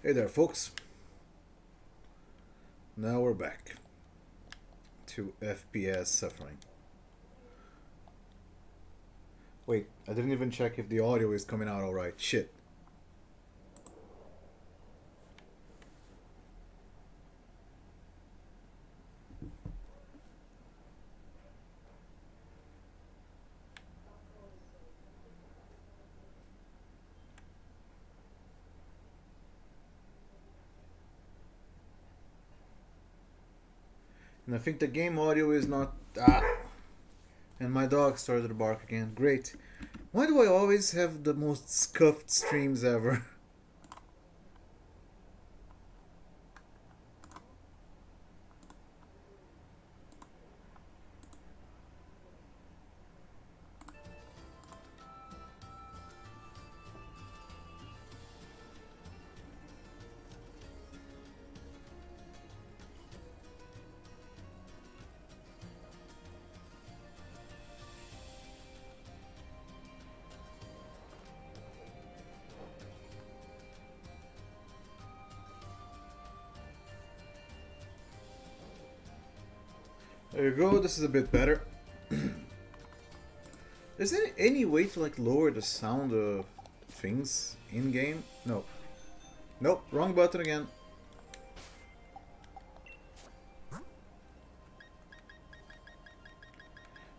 Hey there, folks. Now we're back to FPS suffering. Wait, I didn't even check if the audio is coming out alright. Shit. And I think the game audio is not. And my dog started to bark again. Great. Why do I always have the most scuffed streams ever? There you go, this is a bit better. Is there any way to like lower the sound of things in game? No. Nope, wrong button again.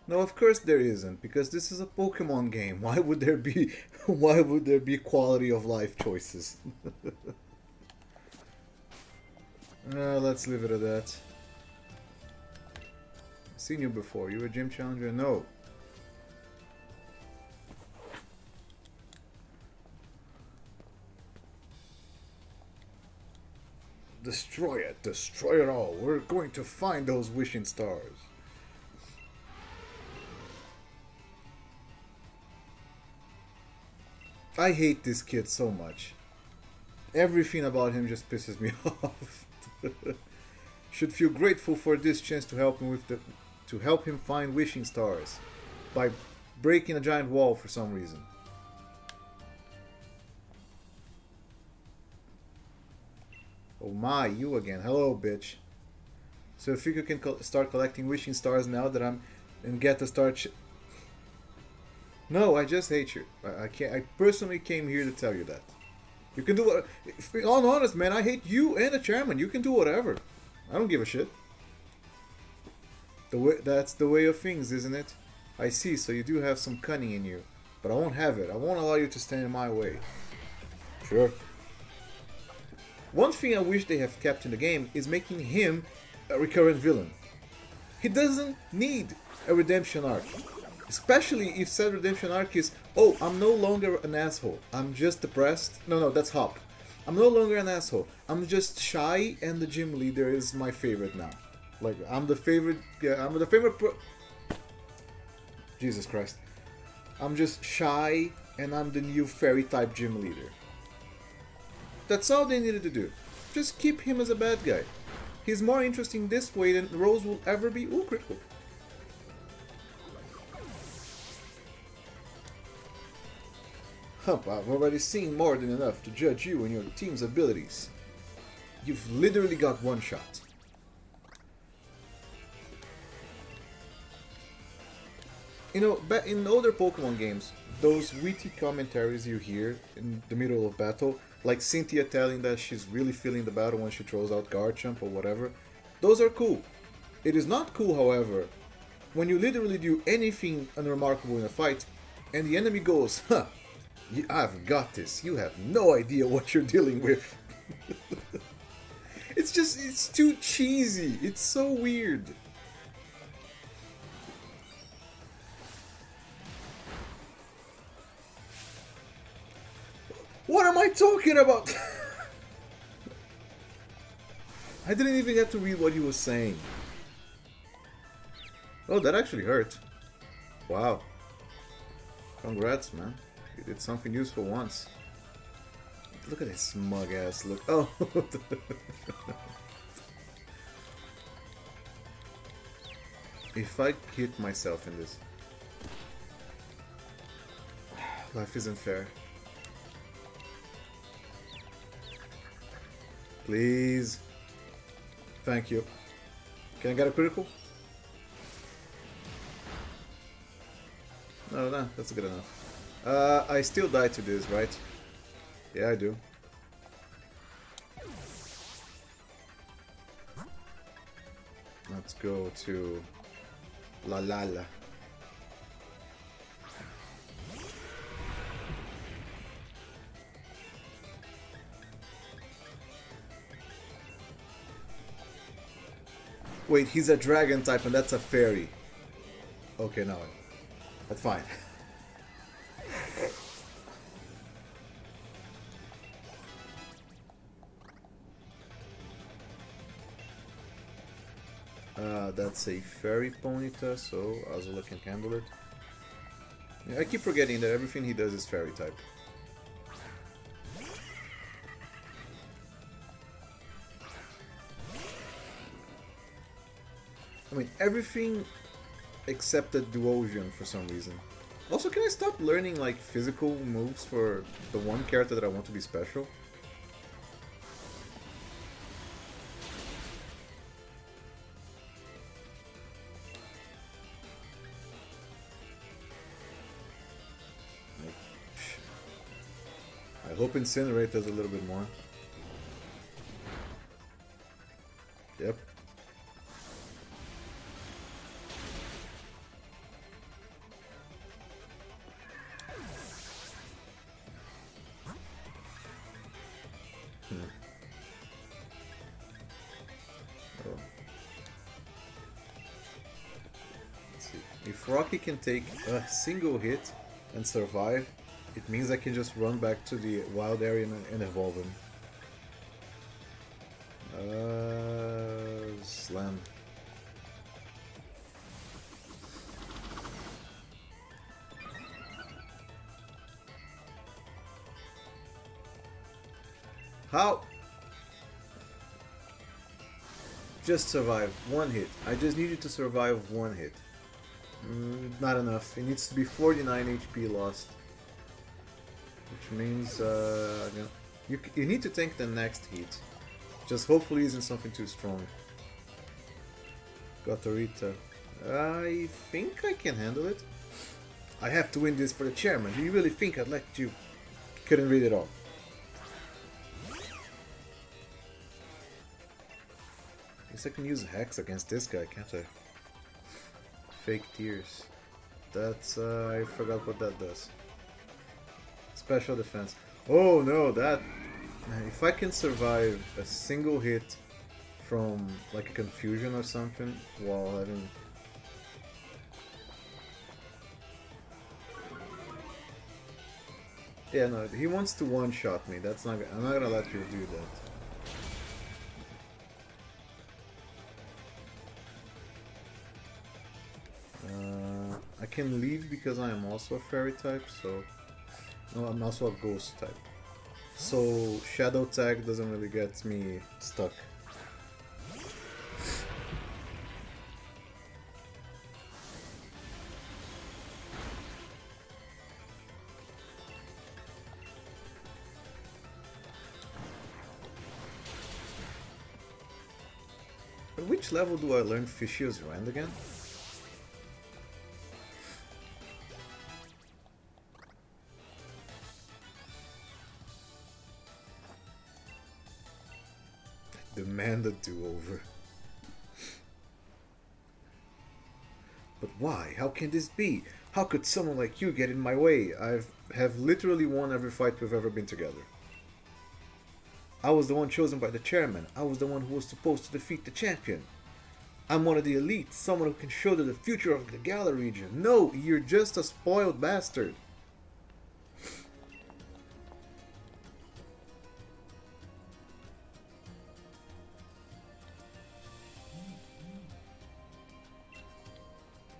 No, of course there isn't, because this is a Pokemon game. Why would there be quality of life choices? Let's leave it at that. Seen you before. You were a gym challenger? No. Destroy it. Destroy it all. We're going to find those wishing stars. I hate this kid so much. Everything about him just pisses me off. Should feel grateful for this chance to help him find wishing stars by breaking a giant wall for some reason. Oh my, you again. Hello, bitch. So if you can start collecting wishing stars now that I'm and get to start. No, I just hate you. I can't. I personally came here to tell you that. You can do what. If we're all honest, man, I hate you and the chairman. You can do whatever. I don't give a shit. That's the way of things, isn't it? I see, so you do have some cunning in you. But I won't have it. I won't allow you to stand in my way. Sure. One thing I wish they have kept in the game is making him a recurrent villain. He doesn't need a redemption arc. Especially if said redemption arc is, oh, I'm no longer an asshole. I'm just depressed. No, that's Hop. I'm no longer an asshole. I'm just shy, and the gym leader is my favorite now. Like, I'm the favorite. Yeah, I'm the favorite. Jesus Christ. I'm just shy, and I'm the new fairy type gym leader. That's all they needed to do. Just keep him as a bad guy. He's more interesting this way than Rose will ever be. Ooh, critical. Hump, I've already seen more than enough to judge you and your team's abilities. You've literally got one shot. You know, in older Pokemon games, those witty commentaries you hear in the middle of battle, like Cynthia telling that she's really feeling the battle when she throws out Garchomp or whatever, those are cool. It is not cool, however, when you literally do anything unremarkable in a fight, and the enemy goes, huh, I've got this. You have no idea what you're dealing with. It's too cheesy. It's so weird. What am I talking about? I didn't even get to read what he was saying. Oh, that actually hurt. Wow. Congrats, man. You did something useful once. Look at this smug ass look. Oh. If I hit myself in this. Life isn't fair. Please. Thank you. Can I get a critical? No, no, that's good enough. I still die to this, right? Yeah, I do. Let's go to La La La. Wait, he's a dragon type and that's a fairy. Okay, no. That's fine. That's a fairy Ponyta, so Azula can handle it. Yeah, I keep forgetting that everything he does is fairy type. I mean, everything except the Duosion for some reason. Also, can I stop learning like physical moves for the one character that I want to be special? I hope Incinerate does a little bit more. Yep. Oh. Let's see. If Rocky can take a single hit and survive, it means I can just run back to the wild area and evolve him. Slam. How? Just survive one hit. I just needed to survive one hit. Not enough. It needs to be 49 HP lost. Which means, you need to tank the next heat. Just hopefully isn't something too strong. Gotorita. I think I can handle it. I have to win this for the chairman. Do you really think I'd let you... Couldn't read it all. Guess I can use Hex against this guy, can't I? Fake Tears. That's, I forgot what that does. Special defense. Oh no, that... Man, if I can survive a single hit from like a confusion or something while having... Yeah, no, he wants to one-shot me. That's not... I'm not gonna let you do that. I can leave because I am also a fairy type, so... No, I'm also a ghost type. So Shadow Tag doesn't really get me stuck. At which level do I learn Fishia's Rand again? Demand a do-over. But why? How can this be? How could someone like you get in my way? Have literally won every fight we've ever been together. I was the one chosen by the chairman. I was the one who was supposed to defeat the champion. I'm one of the elite, someone who can show the future of the Galar region. No, you're just a spoiled bastard.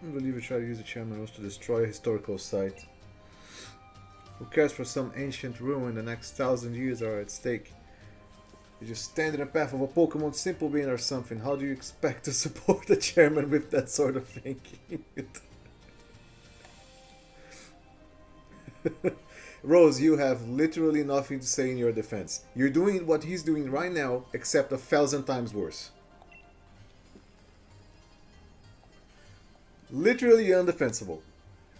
I believe we try to use the chairman was to destroy a historical site. Who cares for some ancient ruin? The next 1,000 years are at stake. You just stand in the path of a Pokemon Simple Bean or something. How do you expect to support the chairman with that sort of thinking? Rose, you have literally nothing to say in your defense. You're doing what he's doing right now, except 1,000 times worse. Literally undefensible.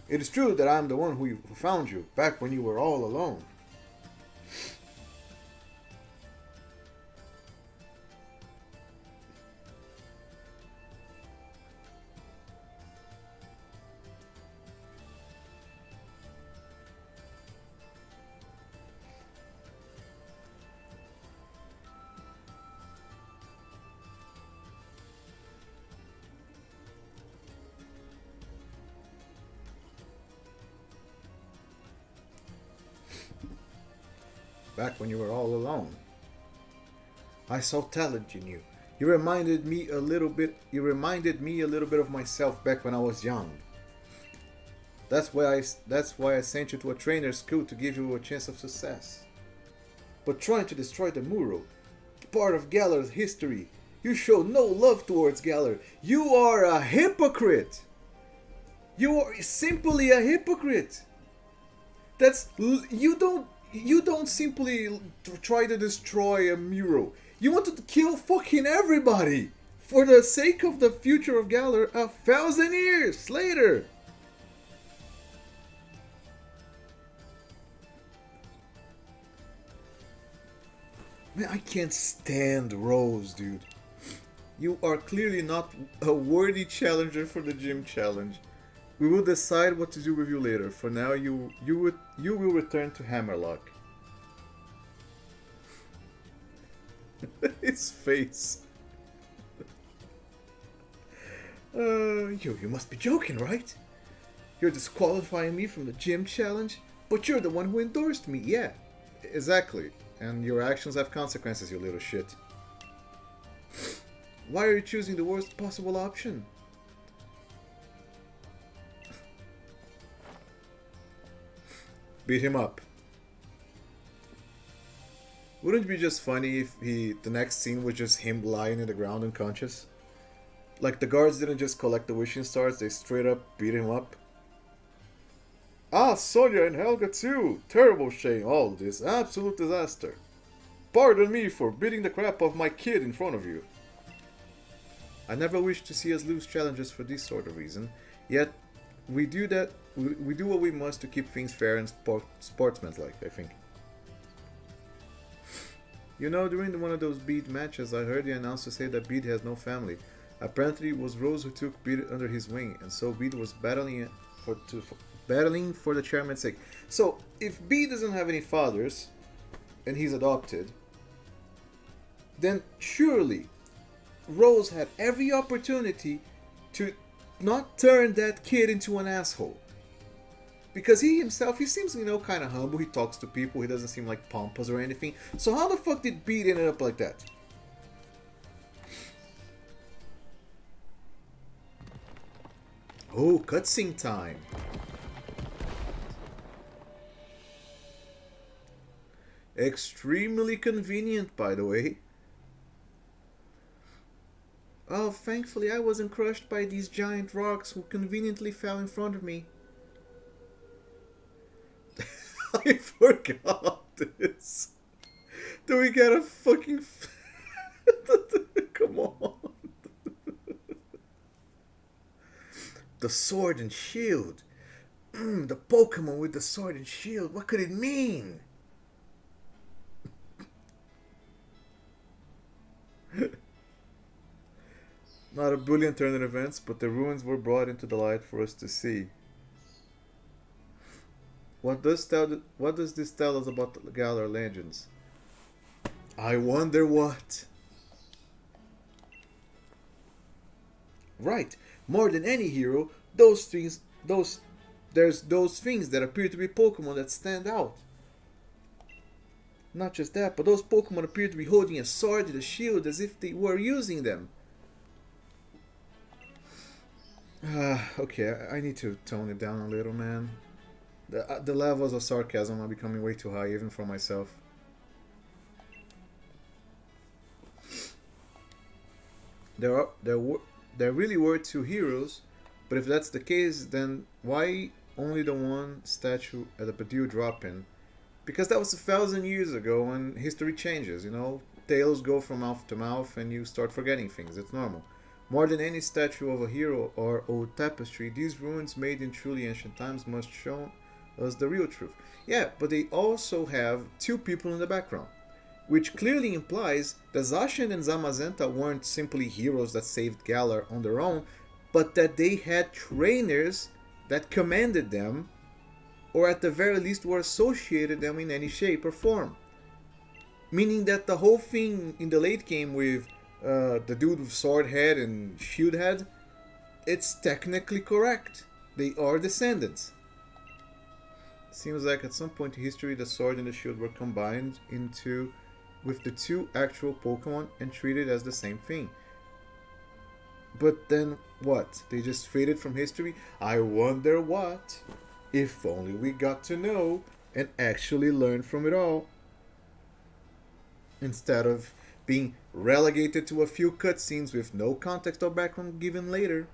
It is true that I'm the one who found you back when you were all alone. Back when you were all alone. I saw talent in you. You reminded me a little bit of myself back when I was young. That's why I sent you to a trainer school to give you a chance of success. But trying to destroy the mural, part of Galar's history, you show no love towards Galar. You are a hypocrite. You are simply a hypocrite. You don't simply try to destroy a mural. You want to kill fucking everybody for the sake of the future of Galar 1,000 years later. Man, I can't stand Rose, dude. You are clearly not a worthy challenger for the gym challenge. We will decide what to do with you later. For now, you will return to Hammerlock. His face. You must be joking, right? You're disqualifying me from the gym challenge, but you're the one who endorsed me. Yeah, exactly. And your actions have consequences, you little shit. Why are you choosing the worst possible option? Beat him up. Wouldn't it be just funny if the next scene was just him lying in the ground unconscious? Like the guards didn't just collect the wishing stars, they straight up beat him up. Ah, Sonia and Helga too! Terrible shame, all this absolute disaster. Pardon me for beating the crap of my kid in front of you. I never wish to see us lose challenges for this sort of reason, yet we do what we must to keep things fair and sportsmanlike, I think. You know, during one of those Bede matches, I heard the announcer say that Bede has no family. Apparently, it was Rose who took Bede under his wing, and so Bede was battling for the chairman's sake. So, if Bede doesn't have any fathers, and he's adopted, then surely Rose had every opportunity to not turn that kid into an asshole. Because he seems, kind of humble. He talks to people. He doesn't seem like pompous or anything. So how the fuck did Bede end up like that? Oh, cutscene time. Extremely convenient, by the way. Oh, thankfully I wasn't crushed by these giant rocks who conveniently fell in front of me. I forgot this. Do we get a fucking... Come on. The sword and shield. The Pokemon with the sword and shield. What could it mean? Not a brilliant turn in events, but the ruins were brought into the light for us to see. What does this tell us about the Galar legends? I wonder what. Right, more than any hero, there's those things that appear to be Pokemon that stand out. Not just that, but those Pokemon appear to be holding a sword and a shield as if they were using them. Okay, I need to tone it down a little, man. The levels of sarcasm are becoming way too high, even for myself. There really were two heroes, but if that's the case, then why only the one statue at the Badil drop-in, because that was 1,000 years ago and history changes, you know? Tales go from mouth to mouth and you start forgetting things, it's normal. More than any statue of a hero or old tapestry, these ruins made in truly ancient times must show us the real truth. Yeah, but they also have two people in the background, which clearly implies that Zacian and Zamazenta weren't simply heroes that saved Galar on their own, but that they had trainers that commanded them, or at the very least were associated them in any shape or form. Meaning that the whole thing in the late game with the dude with sword head and shield head, it's technically correct. They are descendants. Seems like at some point in history the sword and the shield were combined into with the two actual Pokemon and treated as the same thing. But then what? They just faded from history? I wonder what. If only we got to know and actually learn from it all. Instead of being relegated to a few cutscenes with no context or background given later.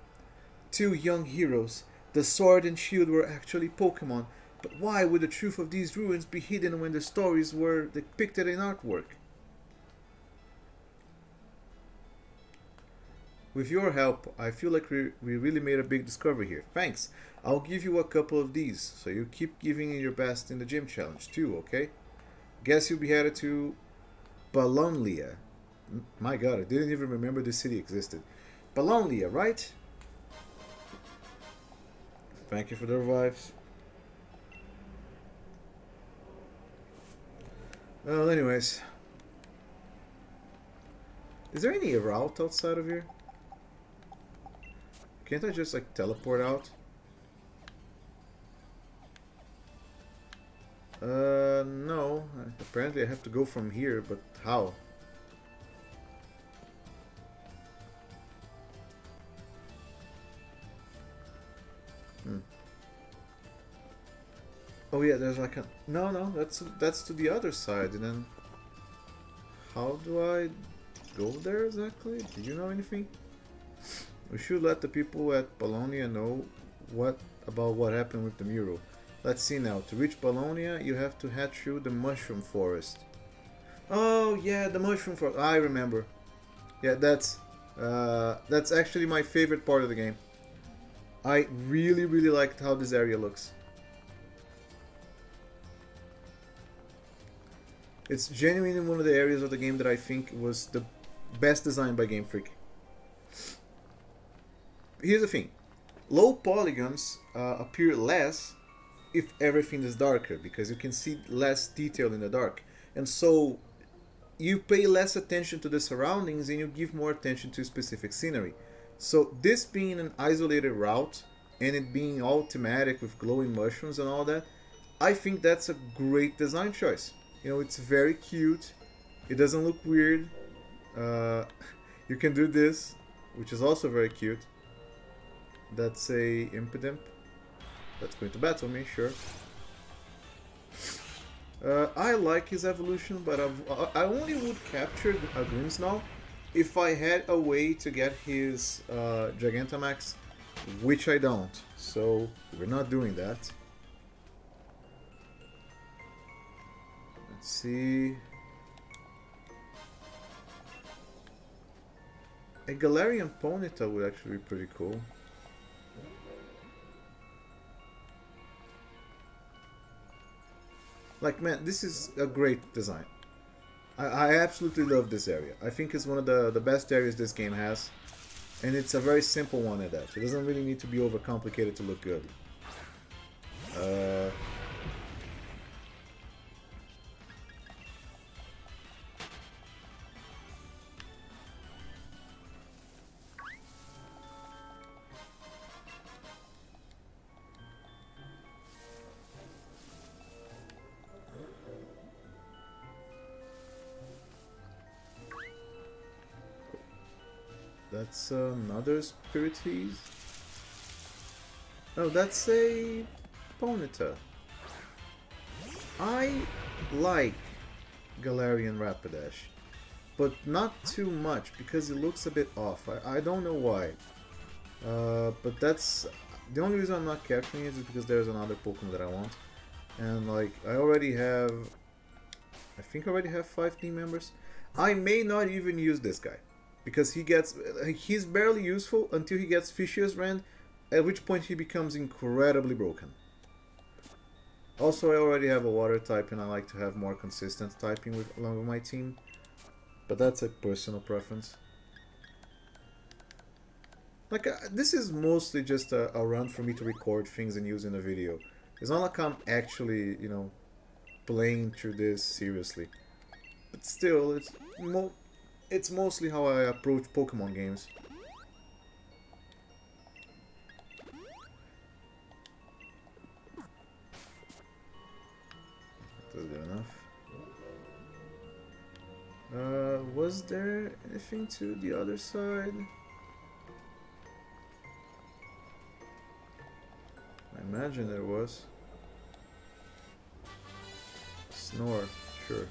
Two young heroes, the sword and shield were actually Pokemon, but why would the truth of these ruins be hidden when the stories were depicted in artwork? With your help, I feel like we really made a big discovery here. Thanks. I'll give you a couple of these, so you keep giving it your best in the gym challenge too, okay? Guess you'll be headed to Balonlia. My god, I didn't even remember this city existed. Balonlia, right? Thank you for the revives. Well, anyways. Is there any route outside of here? Can't I just like teleport out? No. Apparently I have to go from here, but how? Oh yeah, there's like a... No, that's to the other side, and then... How do I go there exactly? Do you know anything? We should let the people at Bologna know about what happened with the mural. Let's see now. To reach Bologna, you have to head through the mushroom forest. Oh yeah, the mushroom forest. I remember. Yeah, that's actually my favorite part of the game. I really liked how this area looks. It's genuinely one of the areas of the game that I think was the best designed by Game Freak. Here's the thing. Low polygons appear less if everything is darker, because you can see less detail in the dark. And so you pay less attention to the surroundings and you give more attention to specific scenery. So this being an isolated route and it being all thematic with glowing mushrooms and all that, I think that's a great design choice. You know, it's very cute. It doesn't look weird. You can do this, which is also very cute. That's a Impidimp. That's going to battle me, sure. I like his evolution, but I only would capture a Grimmsnarl if I had a way to get his Gigantamax, which I don't. So we're not doing that. Let's see. A Galarian Ponyta would actually be pretty cool. Like, man, this is a great design. I absolutely love this area. I think it's one of the best areas this game has. And it's a very simple one at that. It doesn't really need to be overcomplicated to look good. That's another Spirities. Oh, that's a Ponyta. I like Galarian Rapidash, but not too much because it looks a bit off. I don't know why. But that's... the only reason I'm not capturing it is because there's another Pokemon that I want. And like, I already have, I think I already have 5 team members. I may not even use this guy. Because he's barely useful until he gets Fishious Rend, at which point he becomes incredibly broken. Also, I already have a water type and I like to have more consistent typing along with my team. But that's a personal preference. Like, this is mostly just a run for me to record things and use in a video. It's not like I'm actually, you know, playing through this seriously. But still, it's mostly how I approach Pokemon games. That's good enough. Was there anything to the other side? I imagine there was. Snore, sure.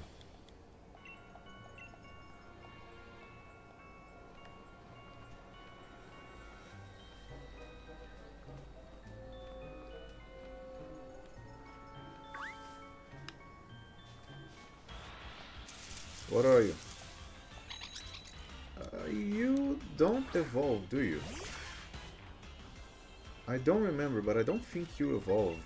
What are you? You don't evolve, do you? I don't remember, but I don't think you evolve.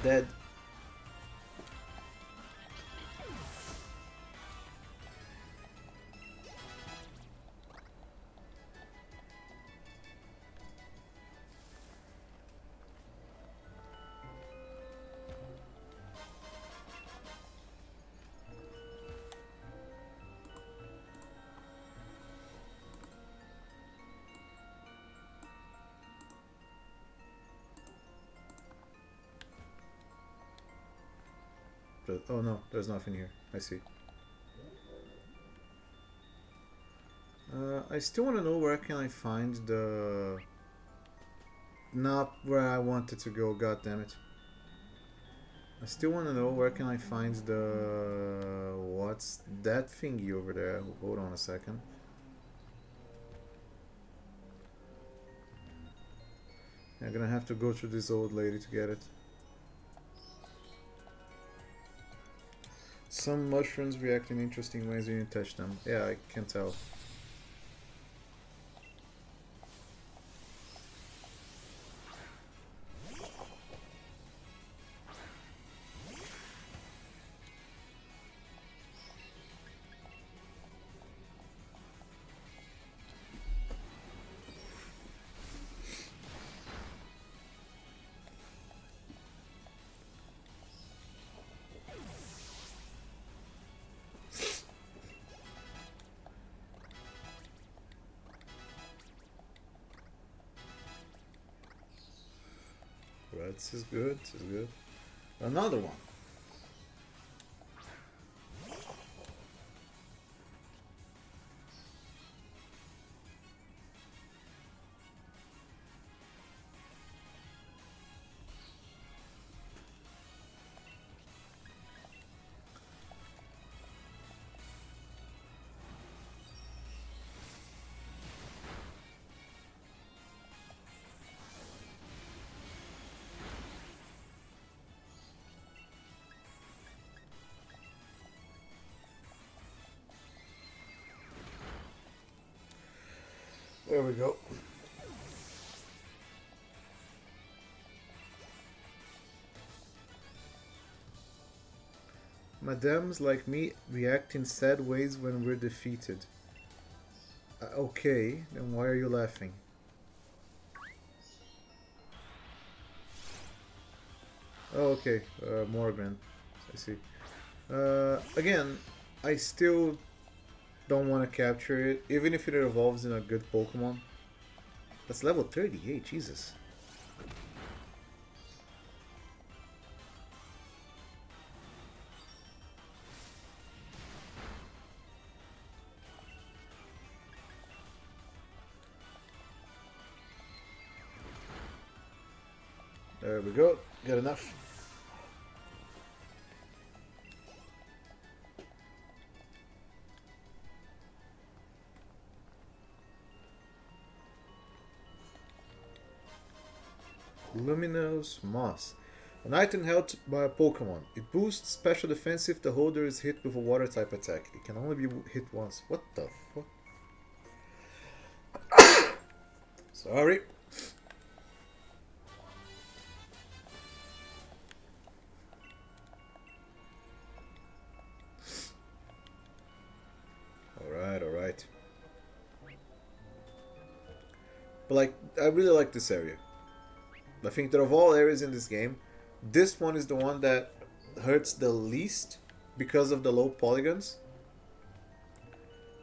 Dead. Oh no, there's nothing here. I see. I still want to know where can I find the... Not where I wanted to go, god damn it. I still want to know where can I find the... What's that thingy over there? Hold on a second. I'm gonna have to go through this old lady to get it. Some mushrooms react in interesting ways when you touch them. Yeah, I can tell. Right, this is good, this is good. Another one. There we go. Madames like me react in sad ways when we're defeated. Okay, then why are you laughing? Oh, okay, Morgan. I see. Again, I still don't want to capture it, even if it evolves in a good Pokemon. That's level 38, Jesus. There we go. Got enough. Luminous Moss. An item held by a Pokemon. It boosts special defense if the holder is hit with a water type attack. It can only be hit once. What the fuck? Sorry. Alright. But like, I really like this area. I think that of all areas in this game, this one is the one that hurts the least because of the low polygons,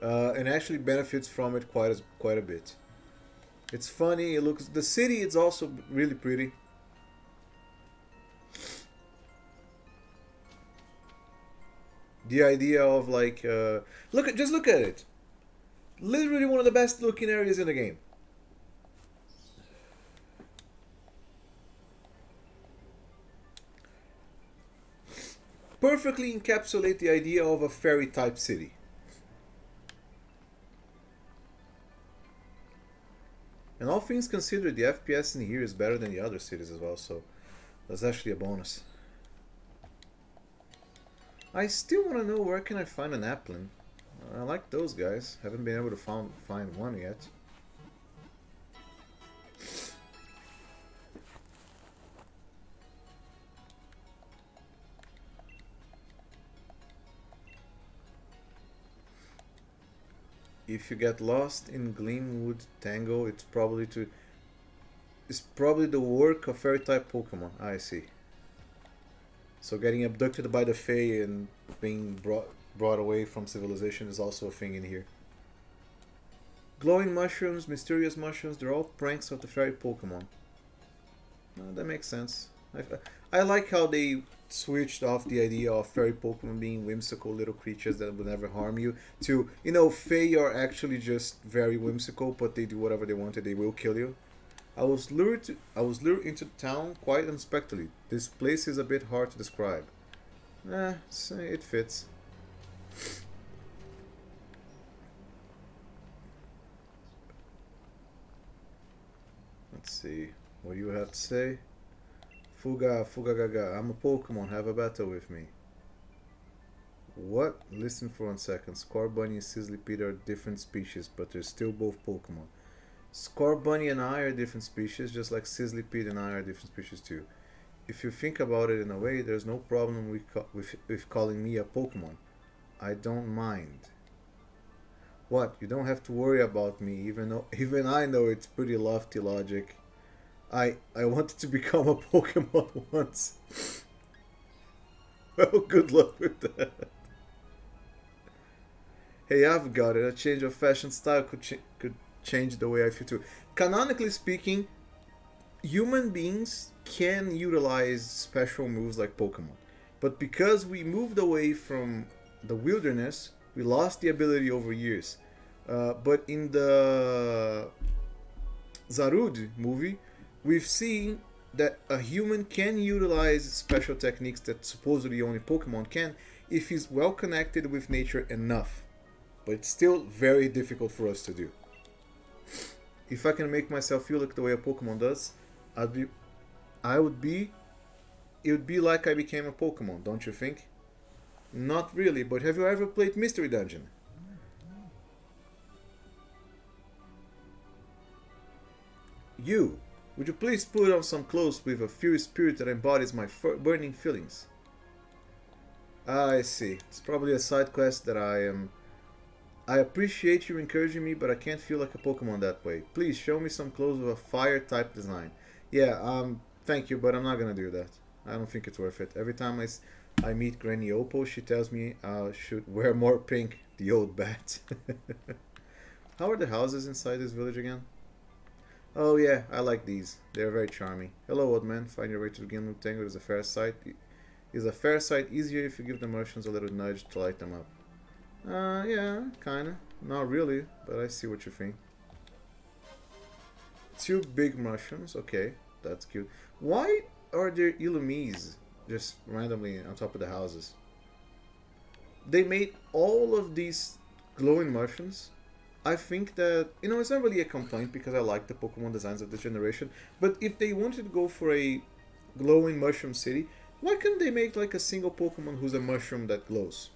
and actually benefits from it quite a bit. It's funny. It looks. The city is also really pretty. The idea of like, just look at it. Literally one of the best looking areas in the game. Perfectly encapsulate the idea of a fairy type city. And all things considered, the FPS in here is better than the other cities as well, so that's actually a bonus. I still want to know where can I find an Applin. I like those guys. Haven't been able to find one yet. If you get lost in Gleamwood Tangle, it's probably the work of fairy type Pokemon. I see. So getting abducted by the Fae and being brought away from civilization is also a thing in here. Glowing mushrooms, mysterious mushrooms, they're all pranks of the fairy Pokemon. That makes sense. I like how they switched off the idea of fairy Pokemon being whimsical little creatures that would never harm you to, Fae are actually just very whimsical, but they do whatever they want and they will kill you. I was lured into town quite unexpectedly. This place is a bit hard to describe. It fits. Let's see. What do you have to say? Fugagaga, I'm a Pokemon, have a battle with me. What? Listen for 1 second. Scorbunny and Sizzlipede are different species, but they're still both Pokemon. Scorbunny and I are different species, just like Sizzlipede and I are different species too. If you think about it in a way, there's no problem with calling me a Pokemon. I don't mind. What? You don't have to worry about me, even I know it's pretty lofty logic. I wanted to become a Pokemon once. Well, good luck with that. Hey, I've got it. A change of fashion style could change the way I feel too. Canonically speaking, human beings can utilize special moves like Pokemon. But because we moved away from the wilderness, we lost the ability over years. But in the Zarude movie, we've seen that a human can utilize special techniques that supposedly only Pokemon can if he's well connected with nature enough. But it's still very difficult for us to do. If I can make myself feel like the way a Pokemon does, it would be like I became a Pokemon, don't you think? Not really, but have you ever played Mystery Dungeon? Would you please put on some clothes with a fierce spirit that embodies my burning feelings? I see. It's probably a side quest that I appreciate you encouraging me, but I can't feel like a Pokemon that way. Please show me some clothes with a fire type design. Yeah, thank you, but I'm not gonna do that. I don't think it's worth it. Every time I meet Granny Oppo, she tells me I should wear more pink. The old bat. How are the houses inside this village again? Oh yeah, I like these. They're very charming. Hello, old man. Find your way to the Gimli Tangle is a fair sight. Is a fair sight easier if you give the Martians a little nudge to light them up? Yeah, kinda. Not really, but I see what you think. 2 big mushrooms, okay. That's cute. Why are there Illumise just randomly on top of the houses? They made all of these glowing mushrooms. I think that, it's not really a complaint because I like the Pokemon designs of this generation. But if they wanted to go for a glowing mushroom city, why couldn't they make like a single Pokemon who's a mushroom that glows?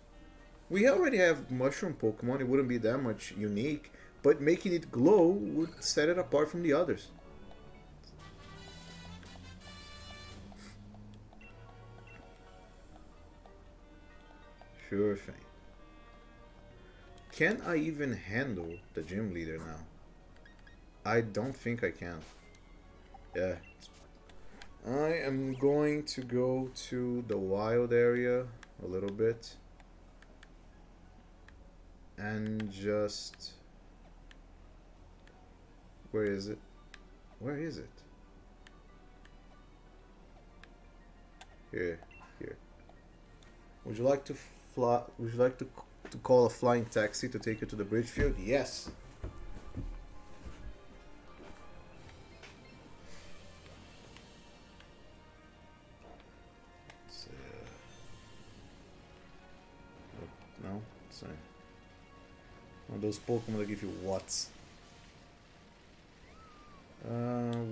We already have mushroom Pokemon, it wouldn't be that much unique, but making it glow would set it apart from the others. Sure thing. Can I even handle the gym leader now? I don't think I can. Yeah. I am going to go to the wild area a little bit. And just... Where is it? Where is it? Here. Would you like to fly? Would you like to call a flying taxi to take you to the bridge field? Yes. No, sorry. One of those Pokemon that give you watts.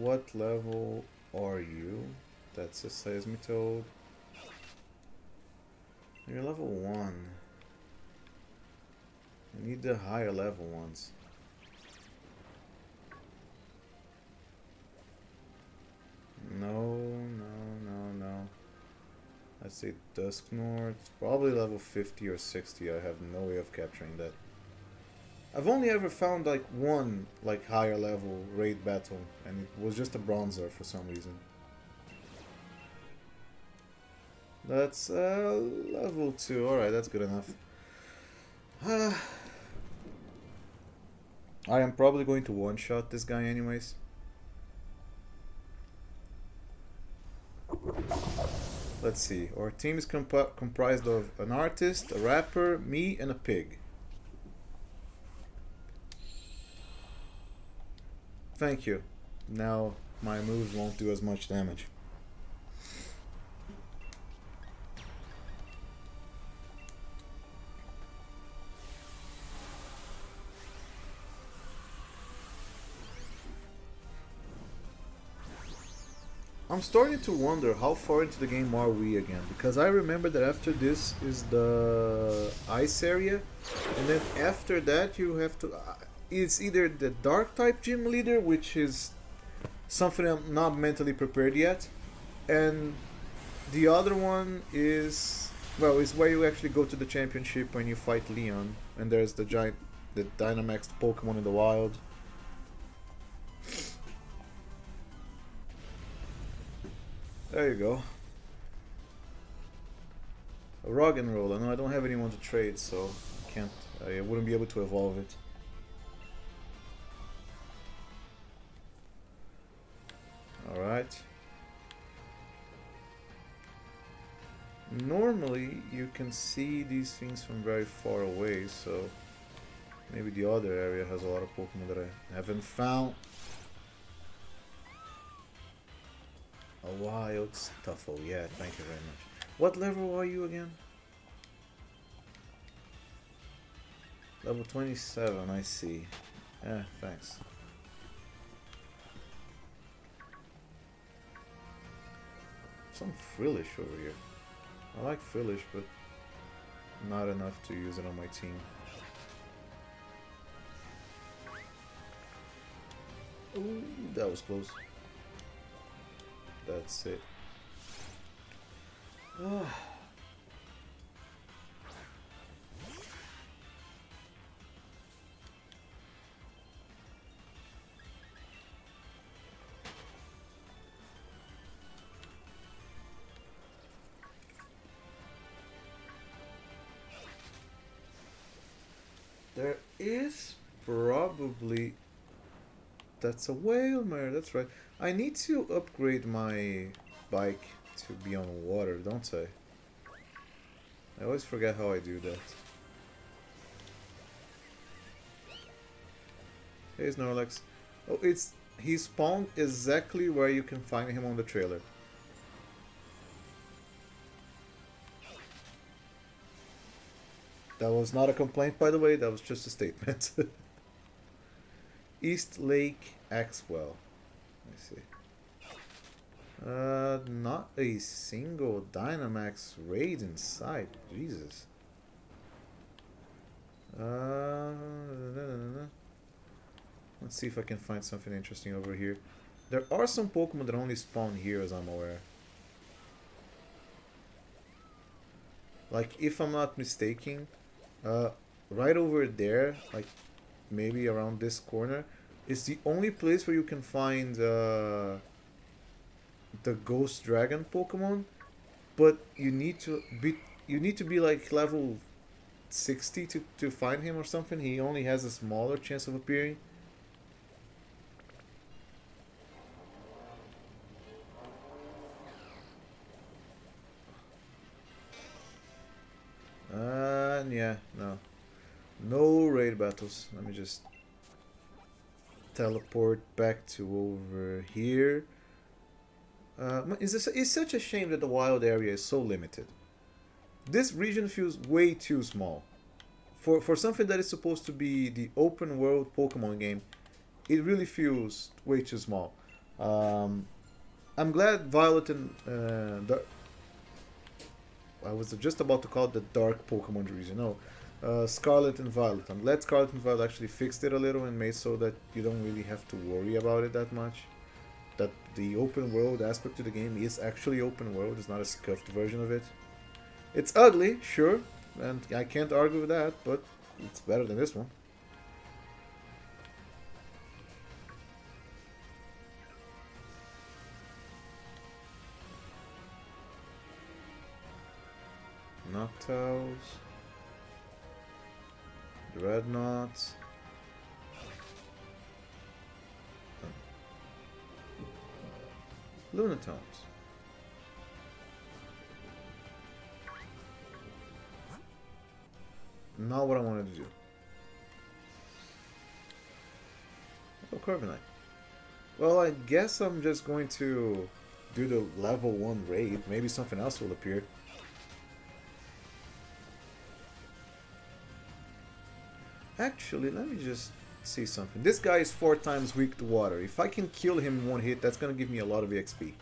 What level are you? That's a Seismitoad. You're level 1. I need the higher level ones. No. I'd say Dusknoir. It's probably level 50 or 60. I have no way of capturing that. I've only ever found like one like higher level raid battle, and it was just a Bronzor for some reason. That's level 2. Alright, that's good enough. I am probably going to one-shot this guy anyways. Let's see. Our team is comprised of an artist, a rapper, me, and a pig. Thank you. Now my moves won't do as much damage. I'm starting to wonder how far into the game are we again, because I remember that after this is the ice area, and then after that you have to... it's either the dark type gym leader, which is something I'm not mentally prepared yet, and the other one is... well, is where you actually go to the championship when you fight Leon, and there's the Dynamax Pokemon in the wild. There you go. A Roggenrola. No, I don't have anyone to trade, so I wouldn't be able to evolve it. Alright. Normally, you can see these things from very far away, so maybe the other area has a lot of Pokemon that I haven't found. A wild Stuffle, yeah, thank you very much. What level are you again? Level 27, I see. Yeah, thanks. Some Frillish over here. I like Frillish, but not enough to use it on my team. Ooh, that was close. That's it. There is probably... that's a Wailmer, that's right. I need to upgrade my bike to be on water, don't I? I always forget how I do that. Hey Snorlax. Oh, it's He spawned exactly where you can find him on the trailer. That was not a complaint, by the way, that was just a statement. East Lake Axwell. Let me see. Not a single Dynamax raid in sight. Jesus. Let's see if I can find something interesting over here. There are some Pokemon that only spawn here, as I'm aware. Like, if I'm not mistaken, right over there, like maybe around this corner, is the only place where you can find the Ghost Dragon Pokemon. But you need to be like level 60 to find him or something. He only has a smaller chance of appearing. Yeah, no. No raid battles. Let me just teleport back to over here. It's such a shame that the wild area is so limited. This region feels way too small. For something that is supposed to be the open world Pokemon game, it really feels way too small. I'm glad Violet and I was just about to call it the Dark Pokemon region. No, Scarlet and Violet. I'm glad Scarlet and Violet actually fixed it a little and made so that you don't really have to worry about it that much. That the open world aspect to the game is actually open world. It's not a scuffed version of it. It's ugly, sure, and I can't argue with that, but it's better than this one. Noctows, Dreadnoughts, Lunatones. Not what I wanted to do. Oh, Corviknight. Well, I guess I'm just going to do the level 1 raid. Maybe something else will appear. Actually, let me just see something. This guy is 4 times weak to water. If I can kill him in one hit, that's gonna give me a lot of XP.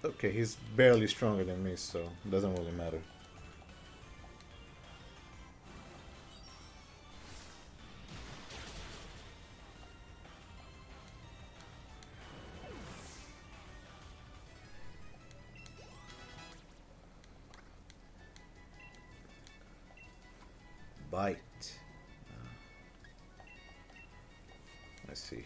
Okay, he's barely stronger than me, so it doesn't really matter. Bite. I see.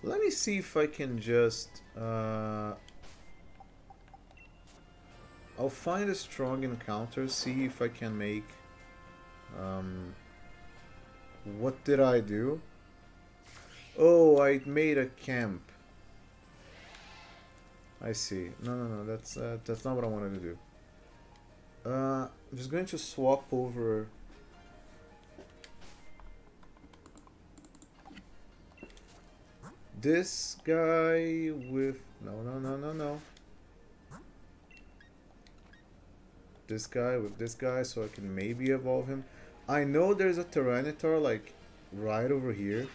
Let me see if I can just... I'll find a strong encounter, see if I can make... what did I do? Oh, I made a camp. I see. No, that's not what I wanted to do. I'm just going to swap over... this guy with... No. This guy with this guy so I can maybe evolve him. I know there's a Tyranitar like right over here.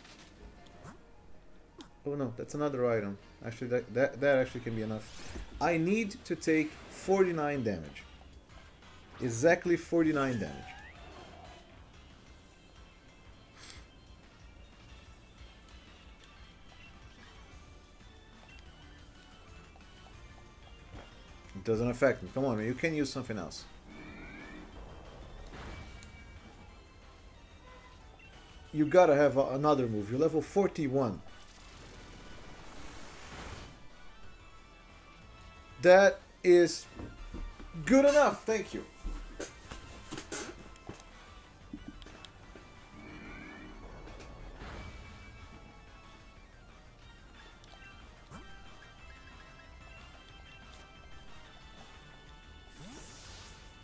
Oh no, that's another item. Actually, that actually can be enough. I need to take 49 damage. Exactly 49 damage. It doesn't affect me. Come on, man. You can use something else. You gotta have another move. You're level 41. That is good enough. Thank you.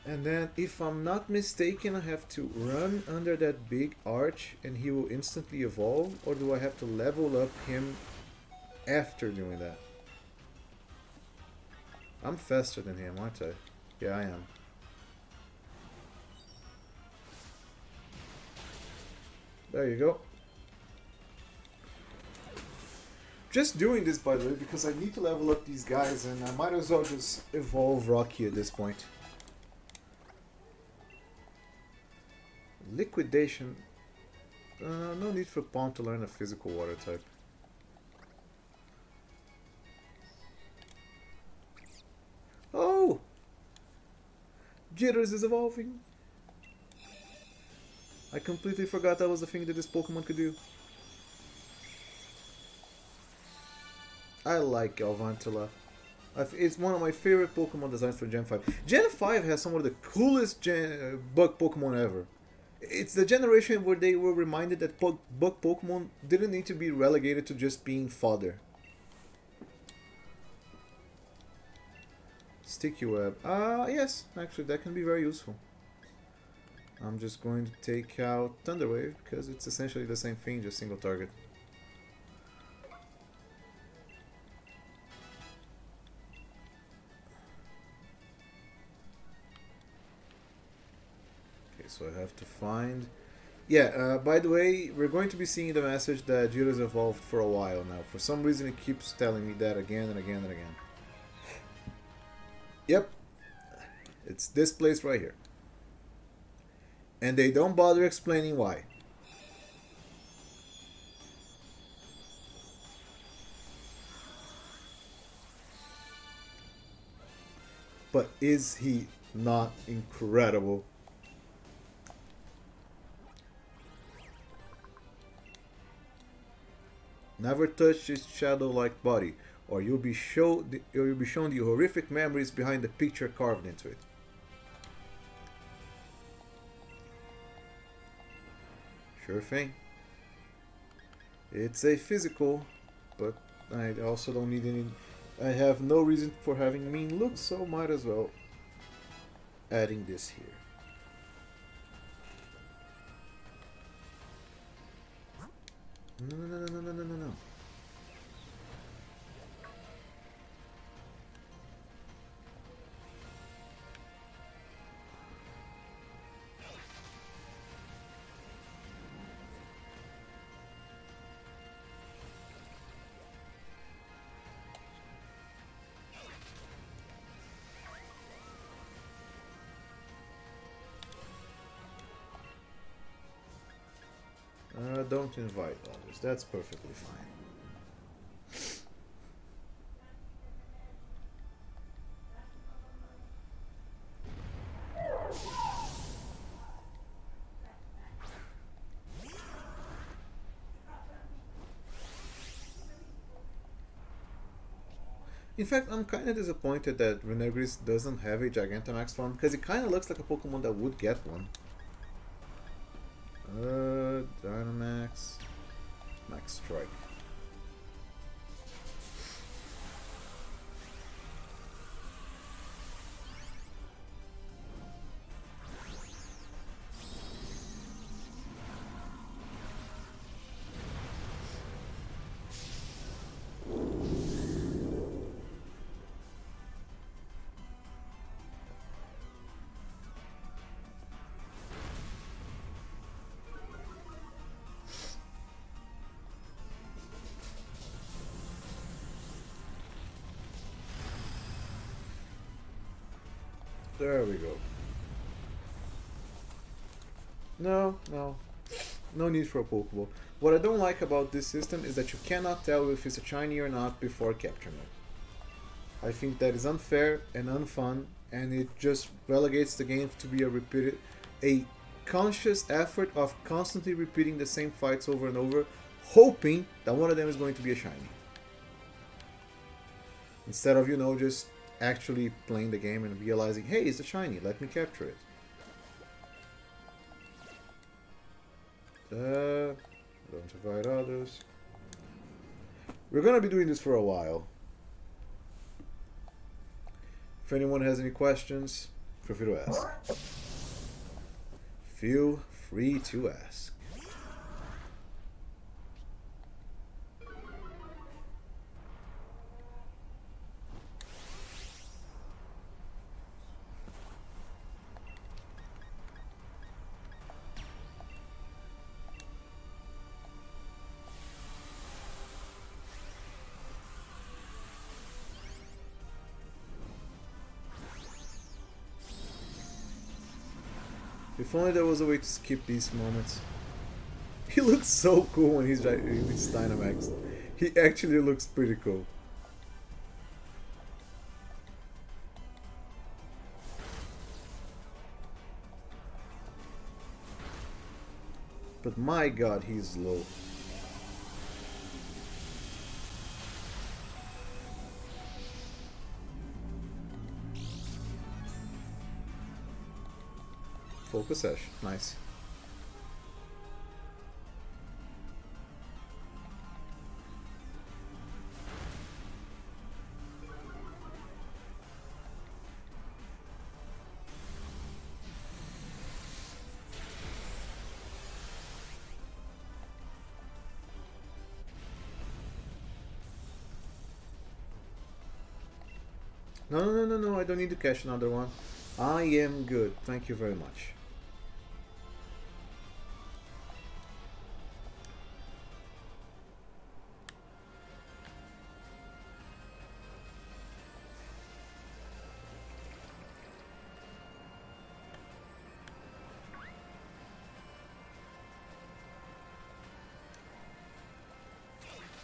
And then, if I'm not mistaken, I have to run under that big arch and he will instantly evolve? Or do I have to level up him after doing that? I'm faster than him, aren't I? Yeah, I am. There you go. Just doing this, by the way, because I need to level up these guys and I might as well just evolve Rocky at this point. Liquidation. No need for Pawn to learn a physical water type. Oh! Jitters is evolving. I completely forgot that was the thing that this Pokemon could do. I like Galvantula. It's one of my favorite Pokemon designs for Gen 5. Gen 5 has some of the coolest bug Pokemon ever. It's the generation where they were reminded that bug Pokemon didn't need to be relegated to just being fodder. Sticky Web. Yes, actually that can be very useful. I'm just going to take out Thunder Wave because it's essentially the same thing, just single target. Okay, so I have to find... Yeah, by the way, we're going to be seeing the message that Jiro's evolved for a while now. For some reason it keeps telling me that again and again and again. Yep, it's this place right here. And they don't bother explaining why. But is he not incredible? Never touch his shadow-like body, or you'll be shown the horrific memories behind the picture carved into it. Sure thing. It's a physical, but I also don't need any... I have no reason for having mean looks, so might as well adding this here. No. Don't invite others. That's perfectly fine. In fact, I'm kind of disappointed that Renegris doesn't have a Gigantamax form because it kind of looks like a Pokemon that would get one. Dynamax, Max Strike. There we go. No need for a Pokeball. What I don't like about this system is that you cannot tell if it's a shiny or not before capturing it. I think that is unfair and unfun, and it just relegates the game to be a conscious effort of constantly repeating the same fights over and over, hoping that one of them is going to be a shiny. Instead of, just actually playing the game and realizing, hey, it's a shiny, let me capture it. Don't invite others. We're gonna be doing this for a while. If anyone has any questions, Feel free to ask. Feel free to ask. If only there was a way to skip these moments. He looks so cool when he's with Dynamax. He actually looks pretty cool. But my god, he's low. Focus Ash, nice. No, I don't need to cash another one. I am good, thank you very much.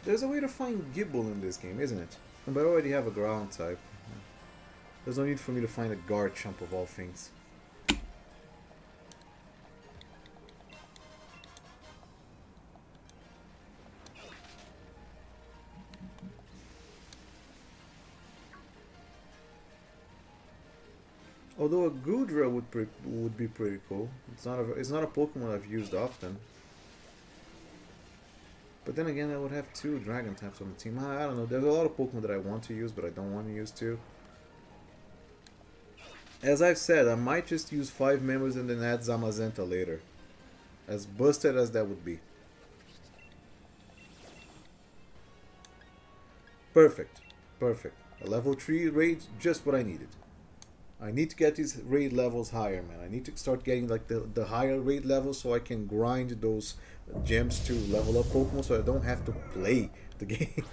There's a way to find Gible in this game, isn't it? But I already have a ground type. There's no need for me to find a Garchomp of all things. Although a Goodra would be pretty cool. It's not a Pokemon I've used often. But then again, I would have 2 Dragon types on the team. I don't know. There's a lot of Pokemon that I want to use, but I don't want to use too. As I've said, I might just use 5 members and then add Zamazenta later. As busted as that would be. Perfect. Perfect. A level 3 raid, just what I needed. I need to get these raid levels higher, man. I need to start getting like the higher raid levels so I can grind those gems to level up Pokemon so I don't have to play the game.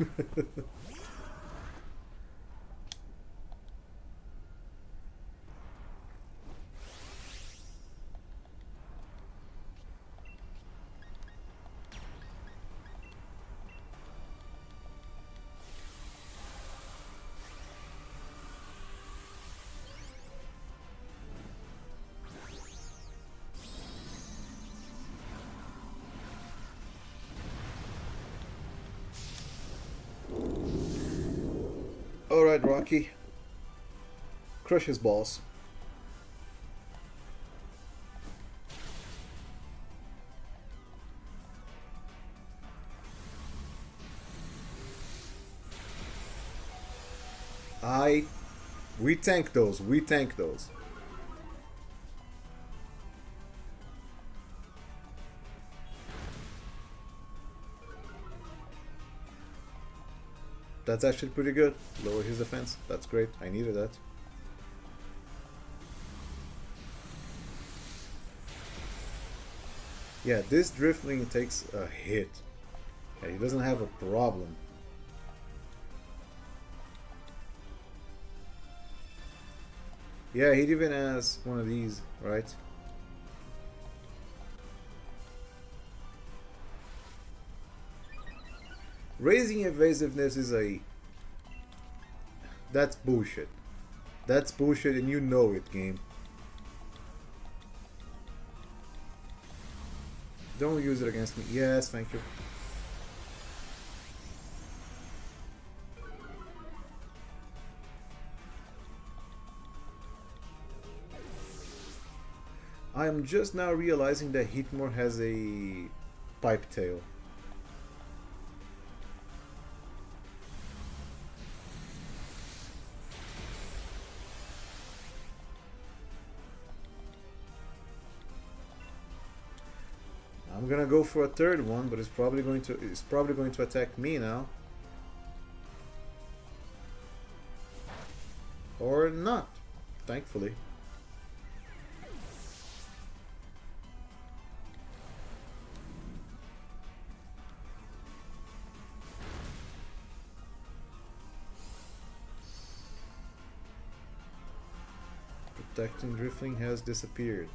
Alright, Rocky. Crush his balls. We tank those. We tank those. That's actually pretty good. Lower his defense. That's great. I needed that. Yeah, this Driftling takes a hit. Yeah, he doesn't have a problem. Yeah, he even has one of these, right? Raising evasiveness is a... That's bullshit. That's bullshit and you know it, game. Don't use it against me. Yes, thank you. I am just now realizing that Hitmore has a pipe tail. I'm gonna go for a third one, but it's probably going to attack me now. Or not, thankfully. Protecting Drifling has disappeared.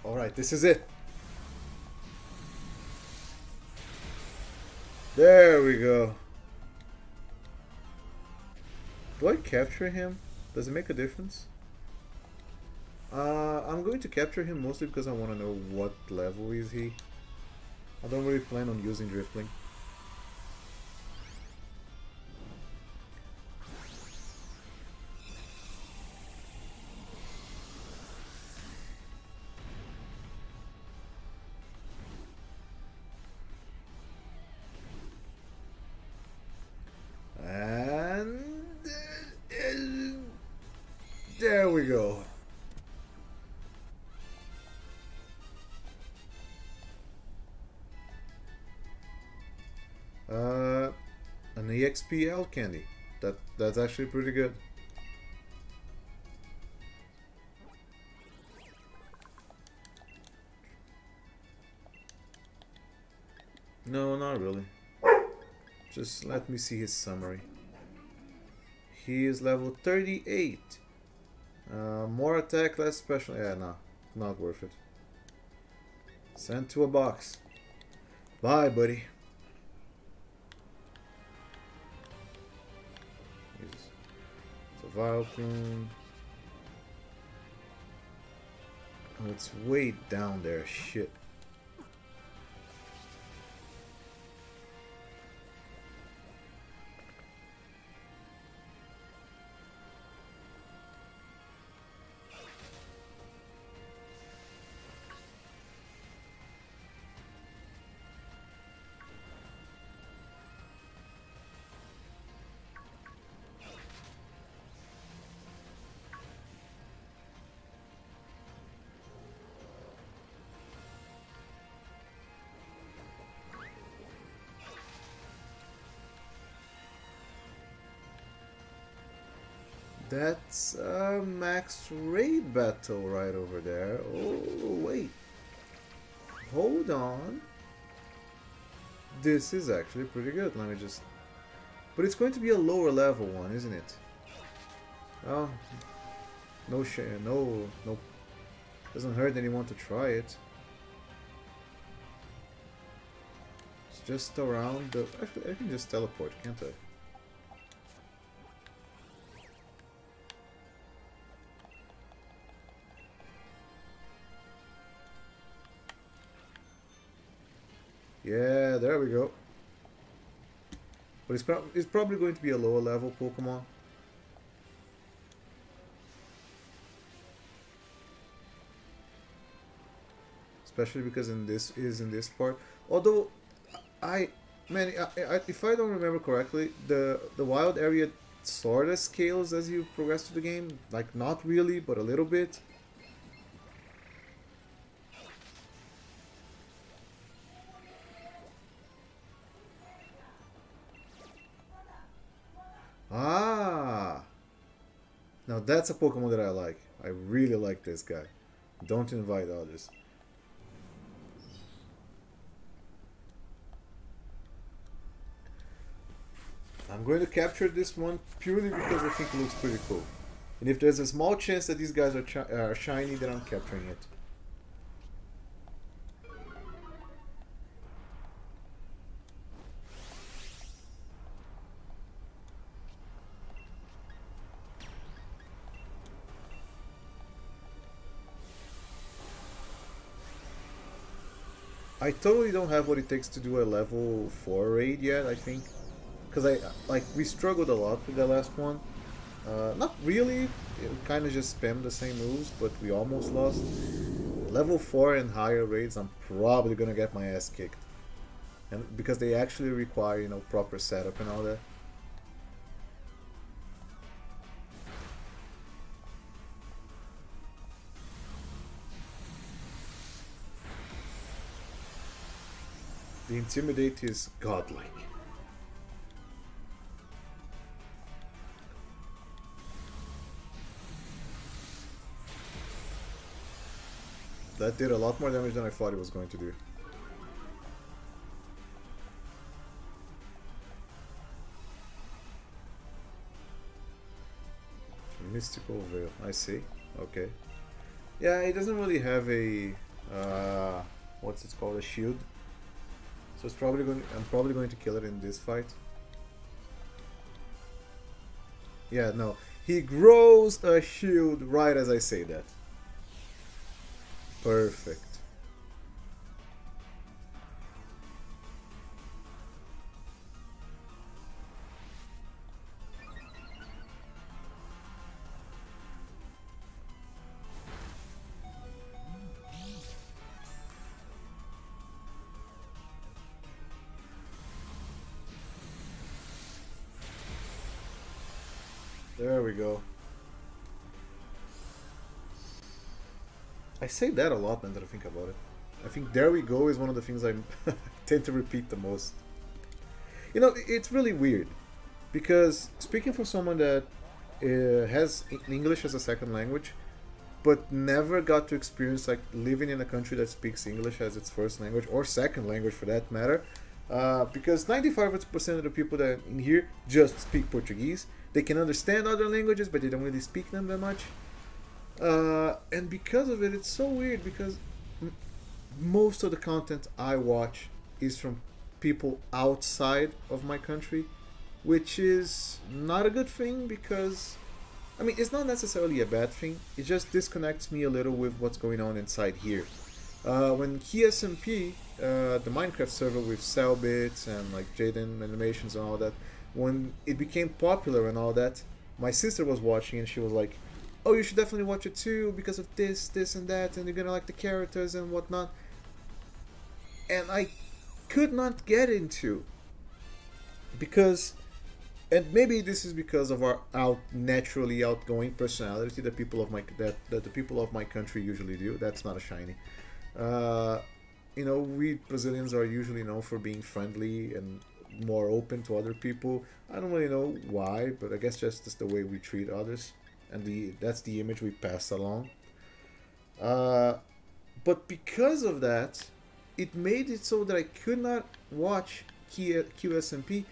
Alright, this is it. There we go. Do I capture him? Does it make a difference? I'm going to capture him mostly because I want to know what level is he. I don't really plan on using Driftling. There we go. An EXP candy. That's actually pretty good. No, not really. Just let me see his summary. He is level 38. More attack, less special. Yeah, no, not worth it. Sent to a box. Bye, buddy. Jesus. It's a Vileplume. Oh, it's way down there. Shit. That's a max raid battle right over there. Oh, wait. Hold on. This is actually pretty good. Let me just... But it's going to be a lower level one, isn't it? Oh. No shame. No. Doesn't hurt anyone to try it. It's just around the... Actually, I can just teleport, can't I? Yeah, there we go. But it's probably going to be a lower level Pokemon. Especially because in this part. Although, if I don't remember correctly, the wild area sort of scales as you progress through the game. Like, not really, but a little bit. Ah! Now that's a Pokemon that I like. I really like this guy. Don't invite others. I'm going to capture this one purely because I think it looks pretty cool. And if there's a small chance that these guys are shiny, then I'm capturing it. I totally don't have what it takes to do a level 4 raid yet, I think. Because we struggled a lot with the last one. Not really, kind of just spammed the same moves, but we almost lost. Level 4 and higher raids, I'm probably gonna get my ass kicked. And because they actually require, proper setup and all that. The Intimidate is godlike. That did a lot more damage than I thought it was going to do. Mystical Veil, I see. Okay. Yeah, it doesn't really have a what's it called, a shield. So it's probably going. I'm probably going to kill it in this fight. Yeah, no. He grows a shield right as I say that. Perfect. There we go. I say that a lot now that I think about it. I think "there we go" is one of the things I tend to repeat the most. You know, it's really weird because speaking from someone that has English as a second language, but never got to experience like living in a country that speaks English as its first language or second language for that matter, because 95% of the people that in here just speak Portuguese. They can understand other languages, but they don't really speak them that much. And because of it, it's so weird because most of the content I watch is from people outside of my country, which is not a good thing because, I mean, it's not necessarily a bad thing. It just disconnects me a little with what's going on inside here. When KSMP, the Minecraft server with Cellbits and like Jaden Animations and all that, when it became popular and all that, my sister was watching and she was like, "Oh, you should definitely watch it too because of this, this, and that, and you're gonna like the characters and whatnot." And I could not get into because, and maybe this is because of our naturally outgoing personality that people of my that the people of my country usually do. That's not a shiny. Uh, you know, we Brazilians are usually known for being friendly and more open to other people. I don't really know why, but I guess just the way we treat others, and that's the image we pass along. Uh, but because of that, it made it so that I could not watch QSMP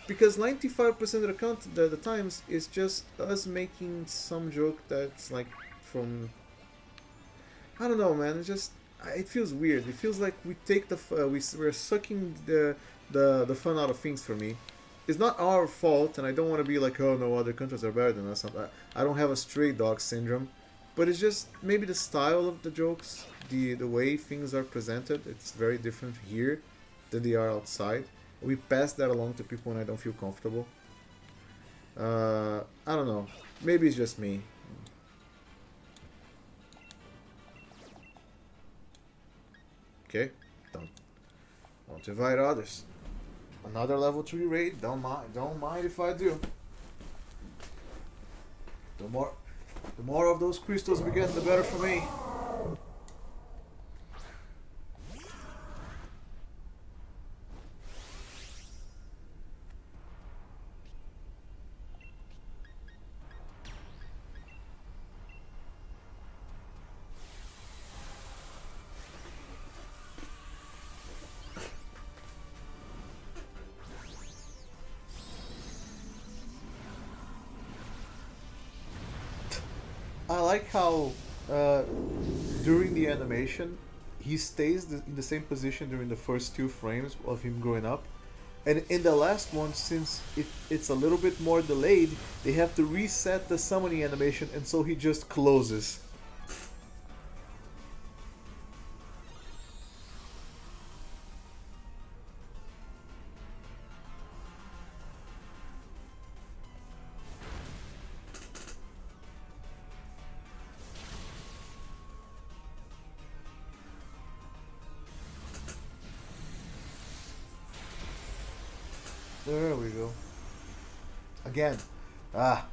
because 95% of the times is just us making some joke that's like from, I don't know, man. It's just, it feels weird. It feels like we take we're sucking the fun out of things for me. It's not our fault, and I don't want to be like, oh no, other countries are better than us. I don't have a stray dog syndrome, but it's just maybe the style of the jokes, the way things are presented. It's very different here than they are outside. We pass that along to people when I don't feel comfortable. I don't know. Maybe it's just me. Okay, don't want to invite others. Another level 3 raid. Don't mind if I do. The more of those crystals we get, the better for me. I like how during the animation he stays in the same position during the first 2 frames of him growing up, and in the last one, since it's a little bit more delayed, they have to reset the summoning animation, and so he just closes. There we go. Again. Ah.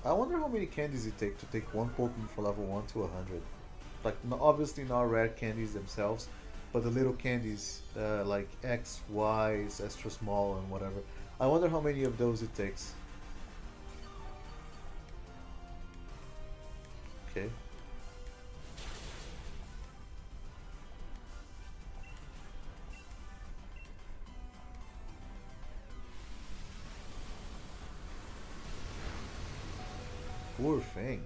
I wonder how many candies it takes to take one Pokemon from level 1 to 100. Like, obviously not rare candies themselves, but the little candies like X, Y, extra small, and whatever. I wonder how many of those it takes. Okay. Poor thing.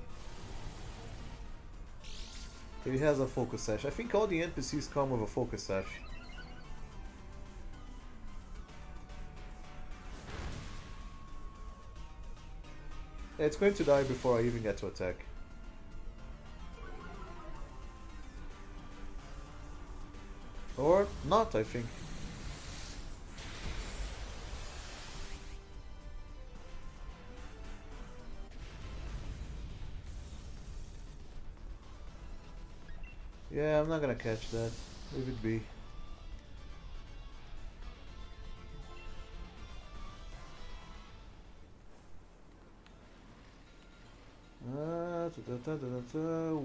He has a focus sash. I think all the NPCs come with a focus sash. Yeah, it's going to die before I even get to attack. Or not, I think. Yeah, I'm not gonna catch that. Leave it be.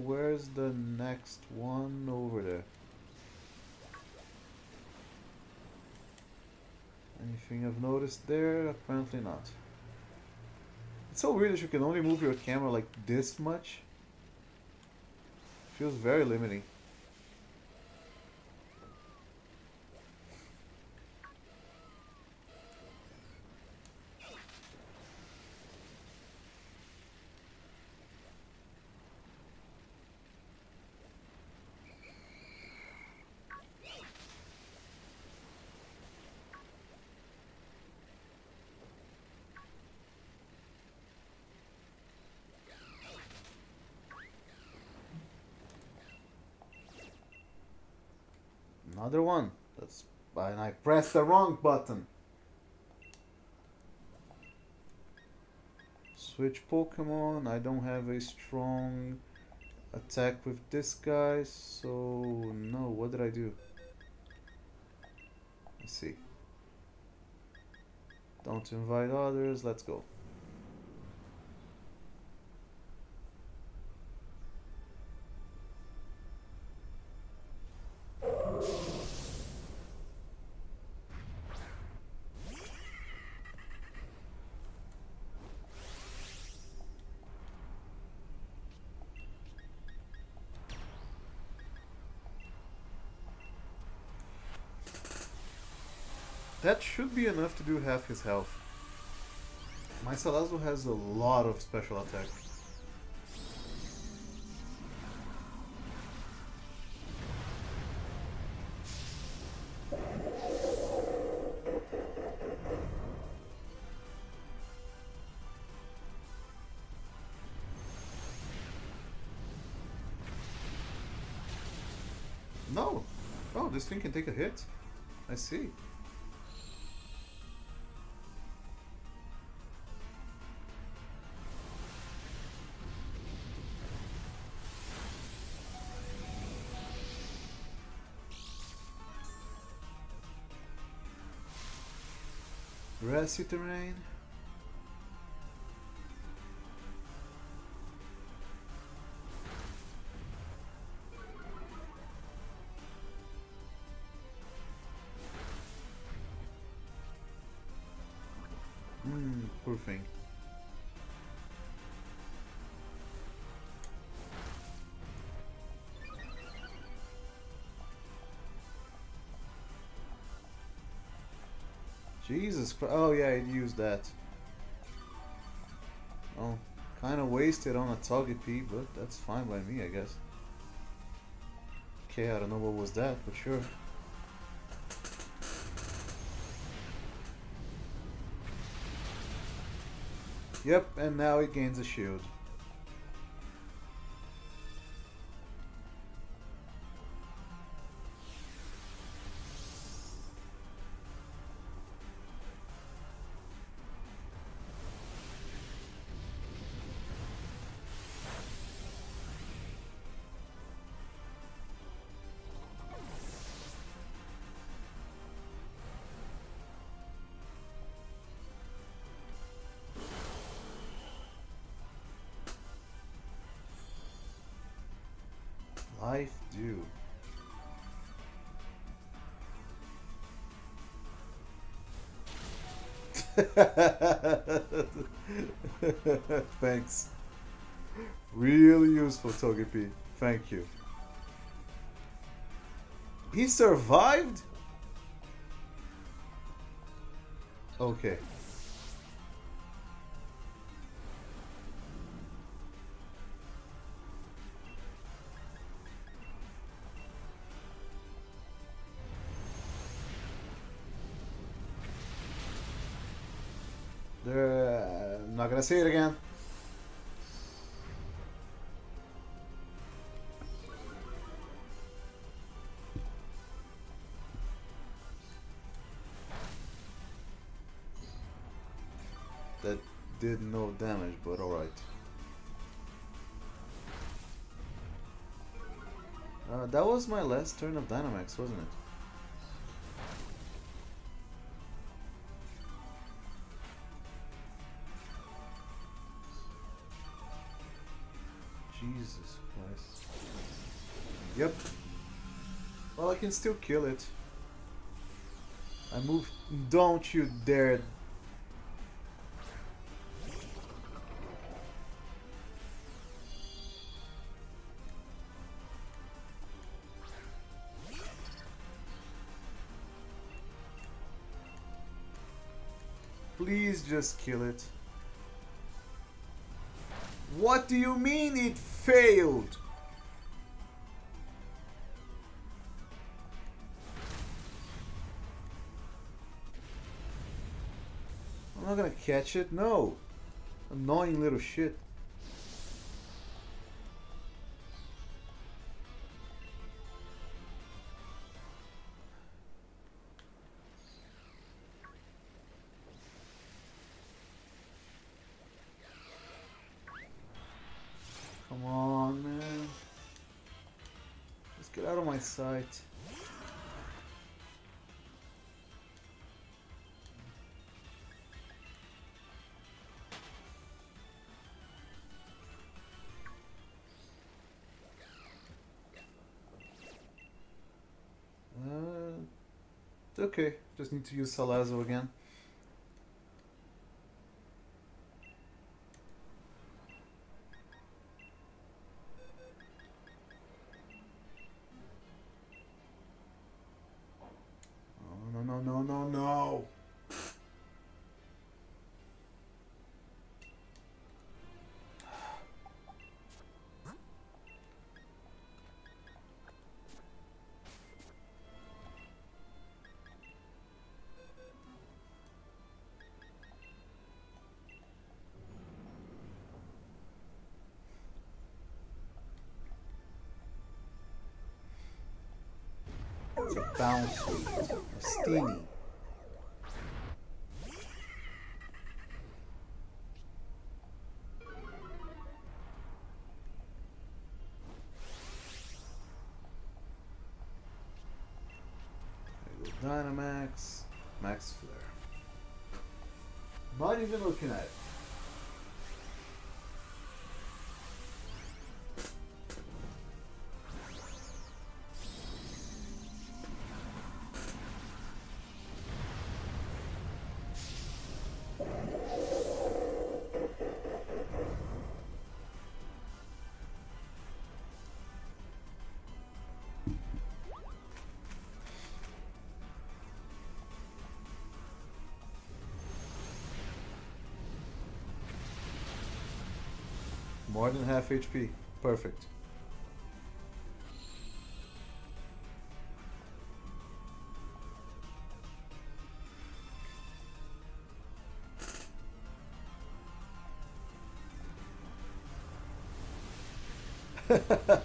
Where's the next one over there? Anything I've noticed there? Apparently not. It's so weird that you can only move your camera like this much. Feels very limiting. Another one. That's and I pressed the wrong button. Switch Pokemon. I don't have a strong attack with this guy, so no. What did I do? Let's see. Don't invite others. Let's go. That should be enough to do half his health. My Salazzle has a lot of special attack. No! Oh, this thing can take a hit? I see. Grassy terrain. Poor thing. Jesus Christ. Oh yeah, it used that. Oh, kind of wasted on a Togepi, but that's fine by me, I guess. Okay, I don't know what was that, but sure. Yep, and now it gains a shield. life do? Thanks. Really useful, Togepi. Thank you. He survived? Okay. I'm not gonna say it again. That did no damage, but alright. That was my last turn of Dynamax, wasn't it? Jesus Christ. Yep. Well, I can still kill it. I move. Don't you dare. Please just kill it. What do you mean it failed? I'm not gonna catch it, no. Annoying little shit. Come on, man. Just get out of my sight. Okay, just need to use Salazo again. Oh, no, no, no, no, no. It's a bounce rate. A steamy. Dynamax, Max Flare. Not even looking at it. More than half HP. Perfect.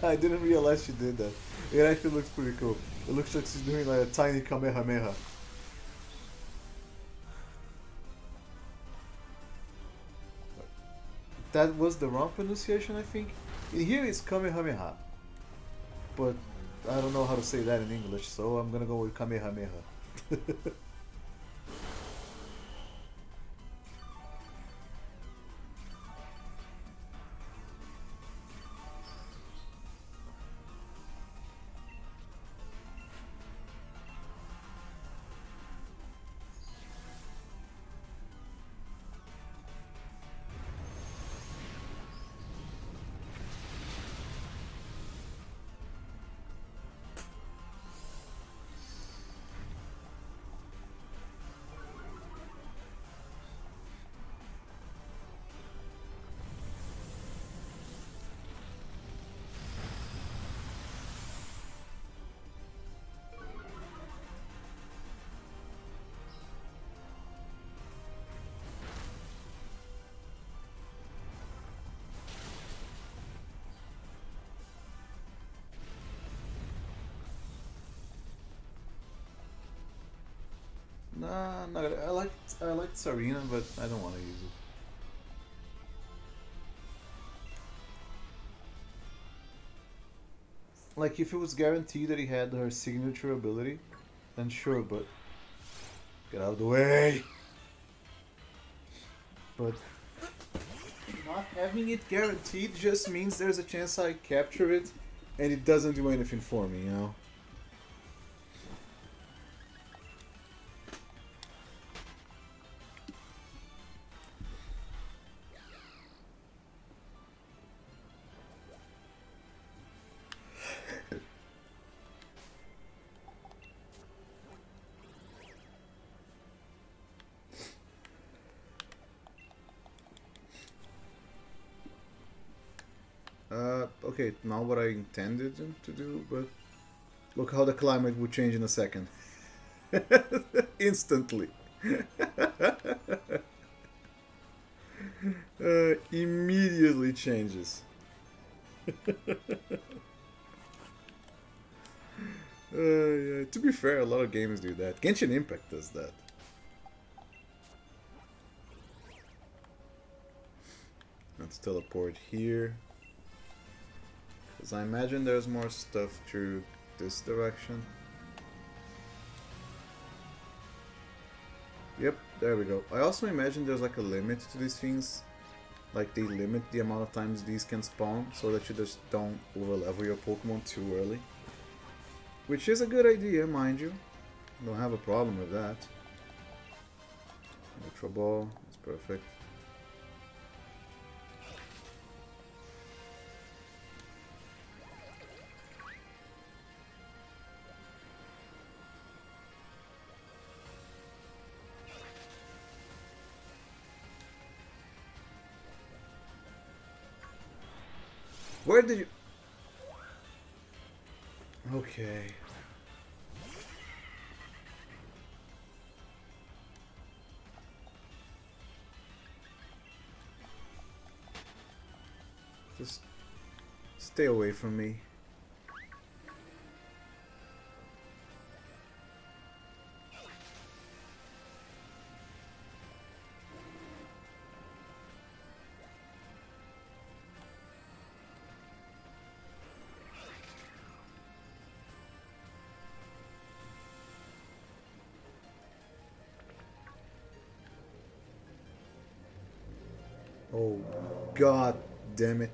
I didn't realize she did that. It actually looks pretty cool. It looks like she's doing like a tiny Kamehameha. That was the wrong pronunciation, I think. In here it's Kamehameha. But I don't know how to say that in English, so I'm gonna go with Kamehameha. Nah, not gonna, I like Sarina, but I don't want to use it. Like if it was guaranteed that he had her signature ability, then sure, but get out of the way. But not having it guaranteed just means there's a chance I capture it, and it doesn't do anything for me, you know. Okay, not what I intended to do, but look how the climate would change in a second. Instantly. Immediately changes. Yeah. To be fair, a lot of games do that. Genshin Impact does that. Let's teleport here. Because I imagine there's more stuff through this direction. Yep, there we go. I also imagine there's like a limit to these things. Like they limit the amount of times these can spawn so that you just don't overlevel your Pokemon too early. Which is a good idea, mind you. Don't have a problem with that. Ultra Ball, it's perfect. Where did you... Okay. Just stay away from me. Oh, god damn it.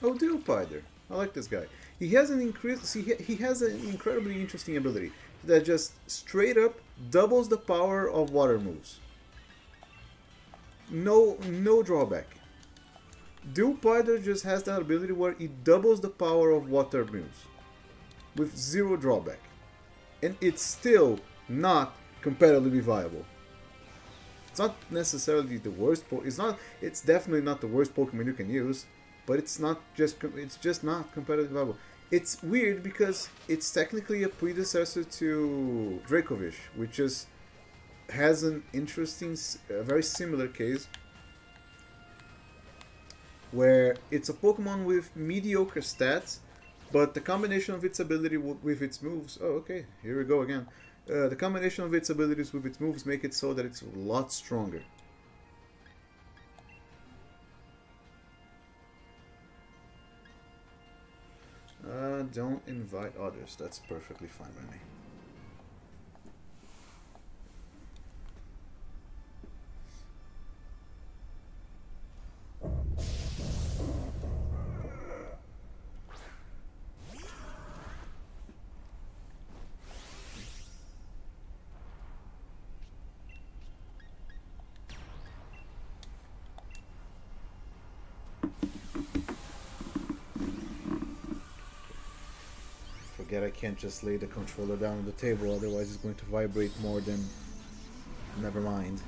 Oh, Dillpider. I like this guy. He has an increase. He has an incredibly interesting ability that just straight up doubles the power of water moves. No drawback. Dillpider just has that ability where it doubles the power of water moves with zero drawback, and it's still not competitively viable. It's not necessarily the worst. It's not. It's definitely not the worst Pokemon you can use, but it's not just. It's just not competitively viable. It's weird because it's technically a predecessor to Dracovish, which is has an interesting, very similar case where it's a Pokemon with mediocre stats, but the combination of its ability with its moves. Oh, okay, here we go again. The combination of its abilities with its moves make it so that it's a lot stronger. Don't invite others. That's perfectly fine by me. Forget I can't just lay the controller down on the table, otherwise it's going to vibrate more than... Never mind.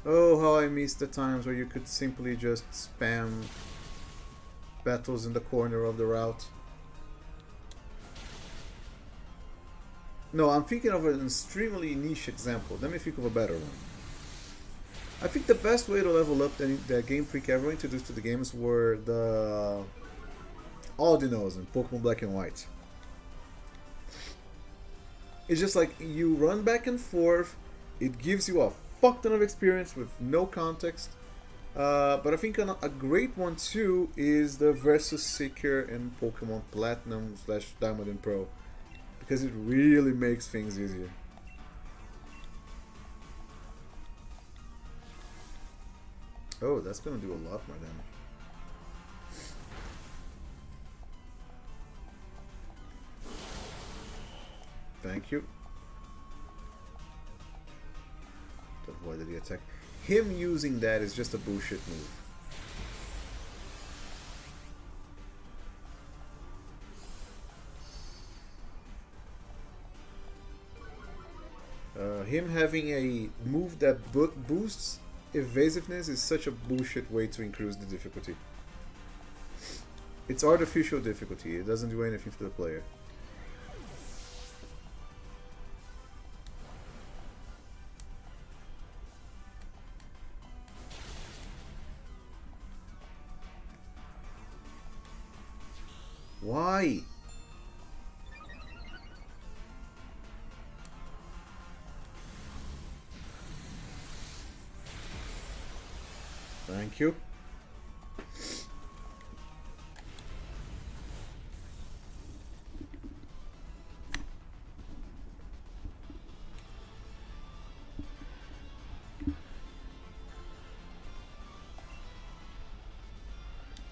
Oh, how I miss the times where you could simply just spam battles in the corner of the route. No, I'm thinking of an extremely niche example. Let me think of a better one. I think the best way to level up that Game Freak ever introduced to the games were the Aldinos in Pokemon Black and White. It's just like you run back and forth, it gives you a fuck ton of experience with no context. But I think a great one too is the Versus Seeker in Pokemon Platinum / Diamond and Pro, because it really makes things easier. Oh, that's gonna do a lot more damage. Thank you. To avoid the attack. Him using that is just a bullshit move. Him having a move that boosts evasiveness is such a bullshit way to increase the difficulty. It's artificial difficulty. It doesn't do anything for the player. Why? Thank you.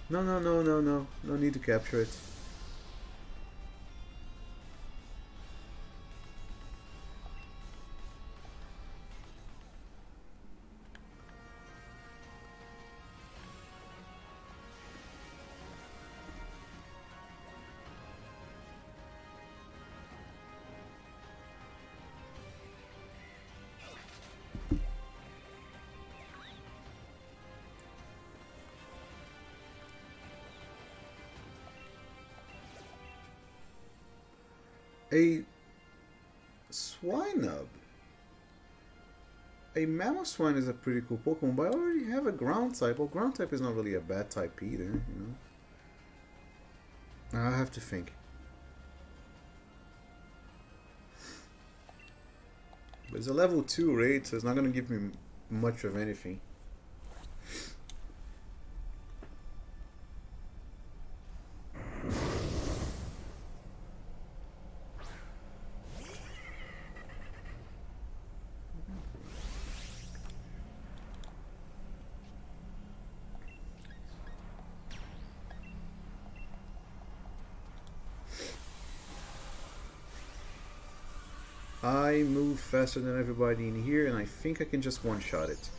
No, no, no, no, no. No need to capture it. A Swinub. A Mamoswine is a pretty cool Pokemon, but I already have a ground type. Well, ground type is not really a bad type either, you know. I have to think. But it's a level 2 raid, so it's not going to give me much of anything. I move faster than everybody in here, and I think I can just one-shot it.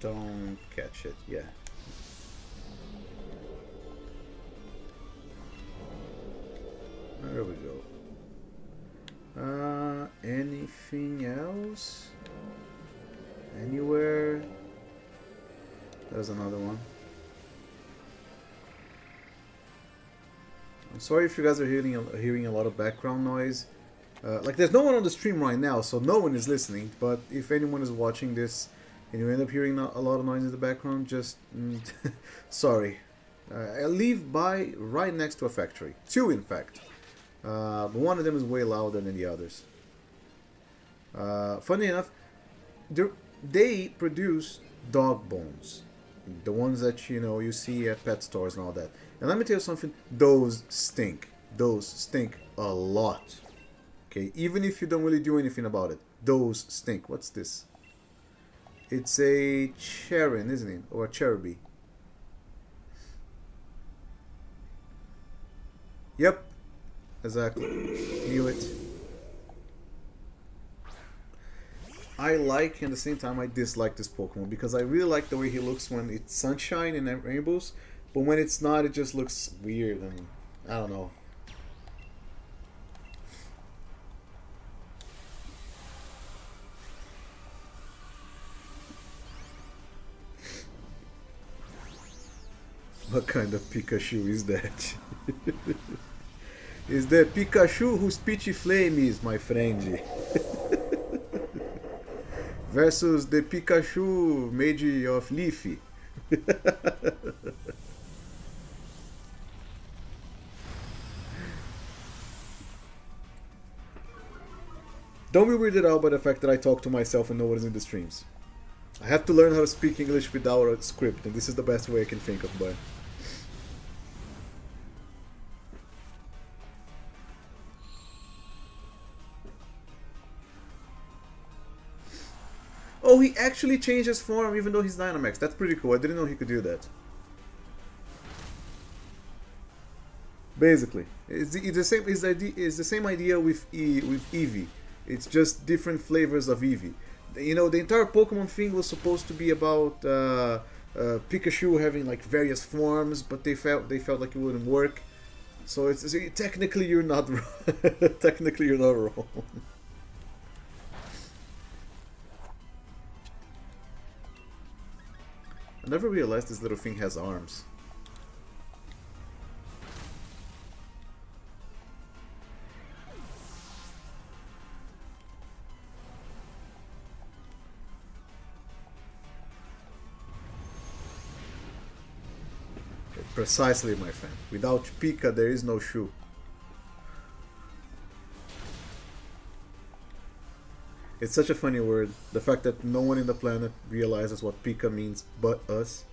Don't catch it, yeah. There we go. Anything else? Anywhere? There's another one. I'm sorry if you guys are hearing a lot of background noise. Like, there's no one on the stream right now, so no one is listening. But if anyone is watching this and you end up hearing a lot of noise in the background, just sorry. I live by right next to a factory. Two, in fact. But one of them is way louder than the others. Funny enough, they produce dog bones. The ones that, you know, you see at pet stores and all that. And let me tell you something, those stink. Those stink a lot. Okay, even if you don't really do anything about it. Those stink. What's this? It's a Charon, isn't it? Or a Cherubi. Yep. Exactly. Knew it. I like, and at the same time I dislike this Pokemon because I really like the way he looks when it's sunshine and rainbows, but when it's not, it just looks weird and I don't know. What kind of Pikachu is that? Is the Pikachu whose Peachy Flame is, my friend. Versus the Pikachu made of Leafy. Don't be weirded out by the fact that I talk to myself and no one is in the streams. I have to learn how to speak English without a script, and this is the best way I can think of, but... Oh, he actually changed his form even though he's Dynamax. That's pretty cool. I didn't know he could do that. Basically, it's the same. It's the same idea with Eevee. It's just different flavors of Eevee. You know, the entire Pokemon thing was supposed to be about Pikachu having like various forms, but they felt like it wouldn't work. So technically you're not technically you're not wrong. I never realized this little thing has arms. Precisely, my friend. Without Pika, there is no shoe. It's such a funny word. The fact that no one in the planet realizes what Pika means but us.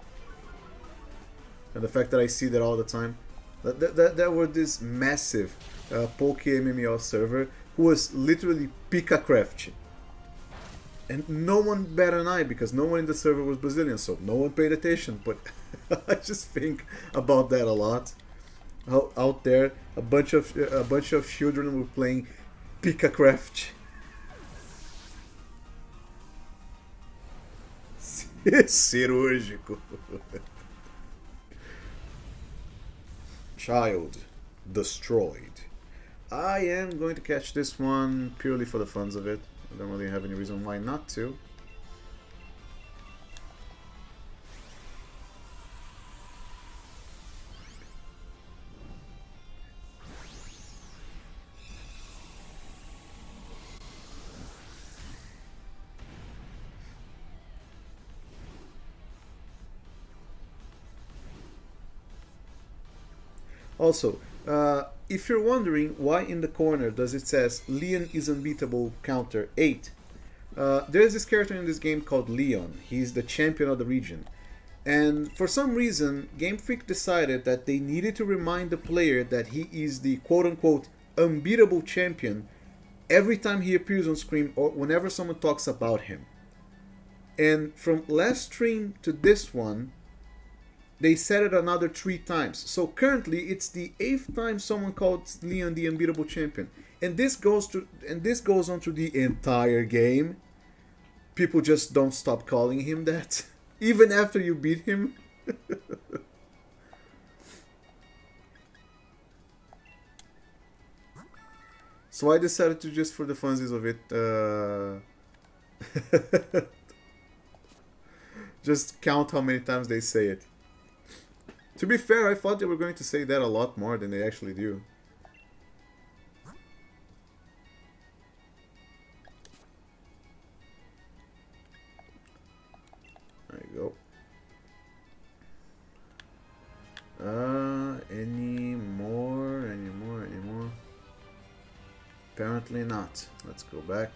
And the fact that I see that all the time. There was this massive Poke MMO server who was literally Pika Craft. And no one bat an eye because no one in the server was Brazilian, so no one paid attention. But I just think about that a lot. Out there, a bunch of children were playing Pika Craft. Cirúrgico. Child destroyed. I am going to catch this one purely for the funs of it. I don't really have any reason why not to. Also, if you're wondering why in the corner does it says Leon is unbeatable counter 8, there's this character in this game called Leon. He's the champion of the region. And for some reason, Game Freak decided that they needed to remind the player that he is the quote-unquote unbeatable champion every time he appears on screen or whenever someone talks about him. And from last stream to this one, they said it another 3 times. So currently, it's the 8th time someone called Leon the unbeatable champion, and this goes on through the entire game. People just don't stop calling him that, even after you beat him. So I decided to just, for the funsies of it, just count how many times they say it. To be fair, I thought they were going to say that a lot more than they actually do. There you go. Any more? Apparently not. Let's go back.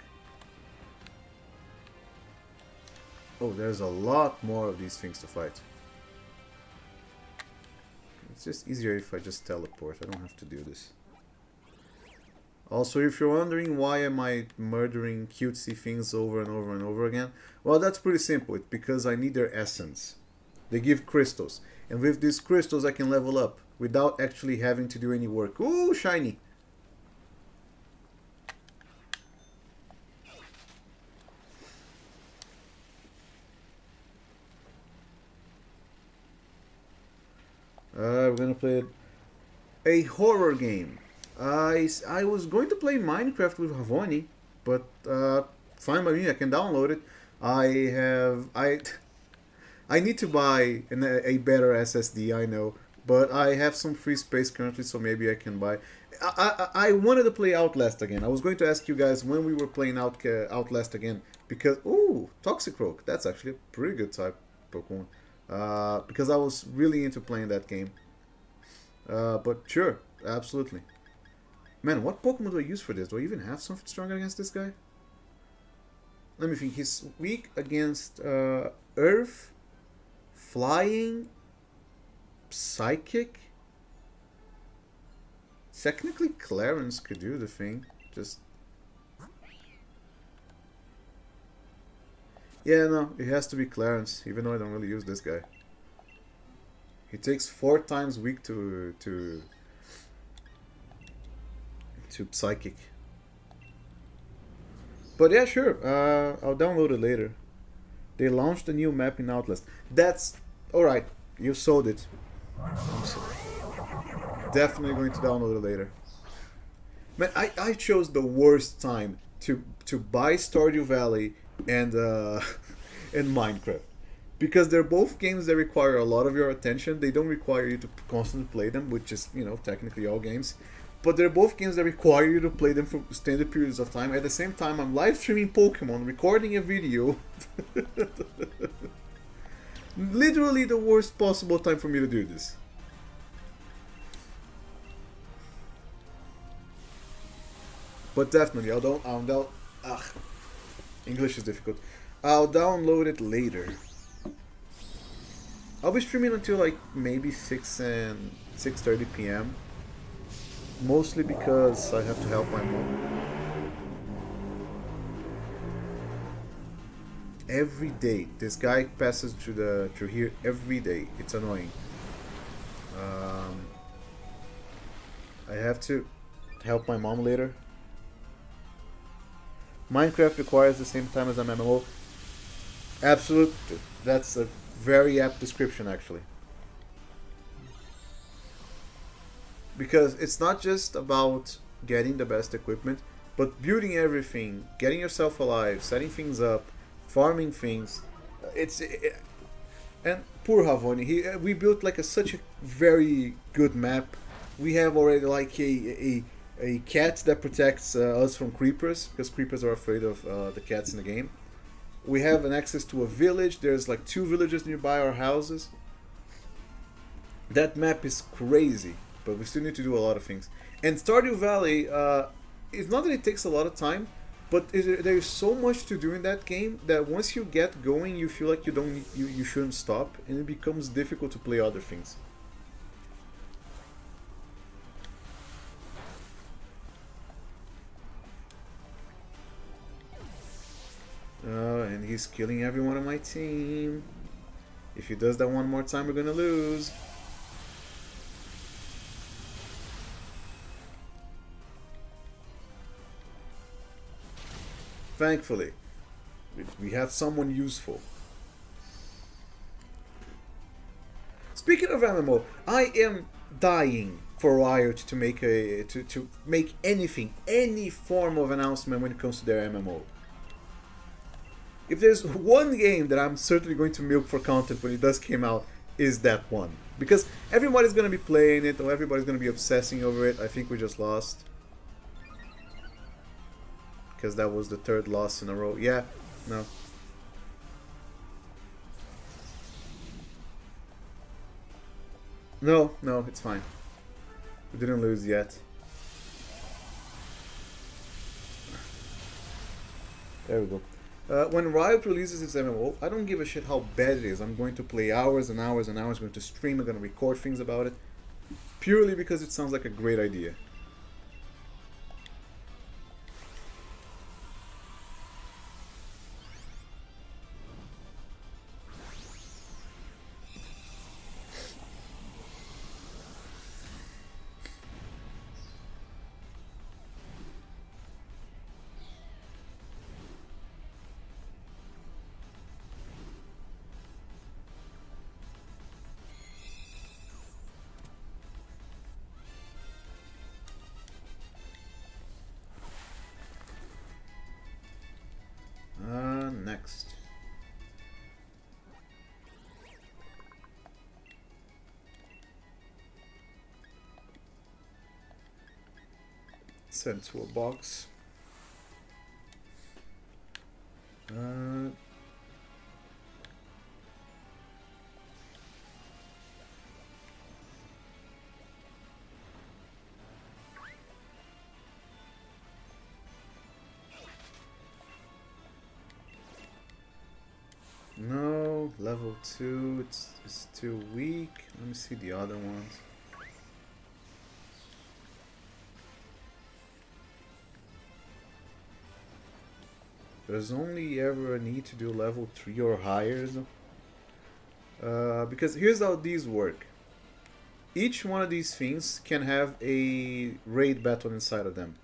Oh, there's a lot more of these things to fight. It's just easier if I just teleport. I don't have to do this. Also, if you're wondering why am I murdering cutesy things over and over and over again, well, that's pretty simple. It's because I need their essence. They give crystals. And with these crystals I can level up without actually having to do any work. Ooh, shiny! We're gonna play a horror game. I was going to play Minecraft with Havoni, but fine by me. I can download it. I need to buy a better SSD. I know, but I have some free space currently, so maybe I can buy. I wanted to play Outlast again. I was going to ask you guys when we were playing Outlast again because Toxicroak. That's actually a pretty good type Pokemon. Because I was really into playing that game. But sure, absolutely. Man, what Pokemon do I use for this? Do I even have something stronger against this guy? Let me think. He's weak against Earth, Flying, Psychic. Technically, Clarence could do the thing. Just... Yeah, no, it has to be Clarence, even though I don't really use this guy. He takes 4 times weak to Psychic. But yeah, sure, I'll download it later. They launched a new map in Outlast. That's... Alright, you sold it. Definitely going to download it later. Man, I chose the worst time to buy Stardew Valley and Minecraft, because they're both games that require a lot of your attention. They don't require you to constantly play them, which is, you know, technically all games, but they're both games that require you to play them for extended periods of time. At the same time, I'm live streaming Pokemon, recording a video. Literally the worst possible time for me to do this. But definitely, English is difficult. I'll download it later. I'll be streaming until like maybe 6:30 p.m. Mostly because I have to help my mom. Every day, this guy passes through here every day. It's annoying. I have to help my mom later. Minecraft requires the same time as an MMO. Absolutely. That's a very apt description, actually. Because it's not just about getting the best equipment, but building everything, getting yourself alive, setting things up, farming things. And poor Havoni, we built like such a very good map. We have already like a cat that protects us from creepers, because creepers are afraid of the cats in the game. We have an access to a village. There's like 2 villages nearby our houses. That map is crazy, but we still need to do a lot of things. And Stardew Valley, it's not that it takes a lot of time, but there's so much to do in that game that once you get going, you feel like you shouldn't stop, and it becomes difficult to play other things. And he's killing everyone on my team. If he does that one more time, we're gonna lose. Thankfully, we have someone useful. Speaking of MMO, I am dying for Riot to make to make anything, any form of announcement when it comes to their MMO. If there's one game that I'm certainly going to milk for content when it does come out, is that one. Because everybody's gonna be playing it, or everybody's gonna be obsessing over it. I think we just lost. Because that was the third loss in a row. Yeah, no. No, no, it's fine. We didn't lose yet. There we go. When Riot releases its MMO, I don't give a shit how bad it is. I'm going to play hours and hours and hours. I'm going to stream. I'm going to record things about it. Purely because it sounds like a great idea. Next. Sent to a box. No, level 2, it's too weak. Let me see the other ones. There's only ever a need to do level 3 or higher. Because here's how these work. Each one of these things can have a raid battle inside of them.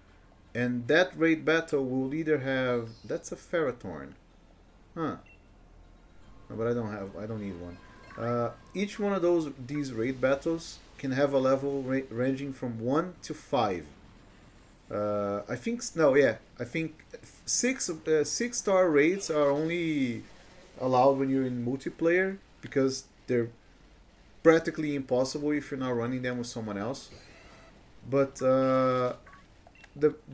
And that raid battle will either have... That's a Ferrothorn. Huh. No, but I don't need one. Each one of these raid battles can have a level ranging from 1 to 5. I think I think 6-star raids are only allowed when you're in multiplayer because they're practically impossible if you're not running them with someone else. But the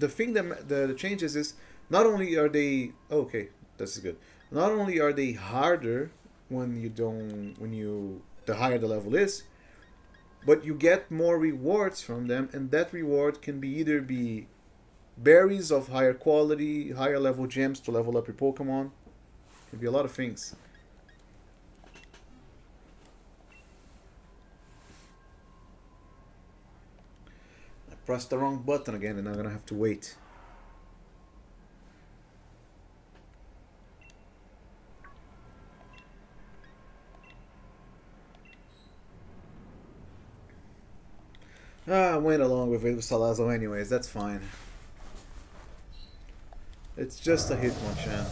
thing that the changes is not only are they this is good. Not only are they harder when the higher the level is, but you get more rewards from them, and that reward can be either be berries of higher quality, higher level gems to level up your Pokemon. It can be a lot of things. I pressed the wrong button again and I'm gonna have to wait. I went along with it with Salazzle anyways, that's fine. It's just a Hitmonchan.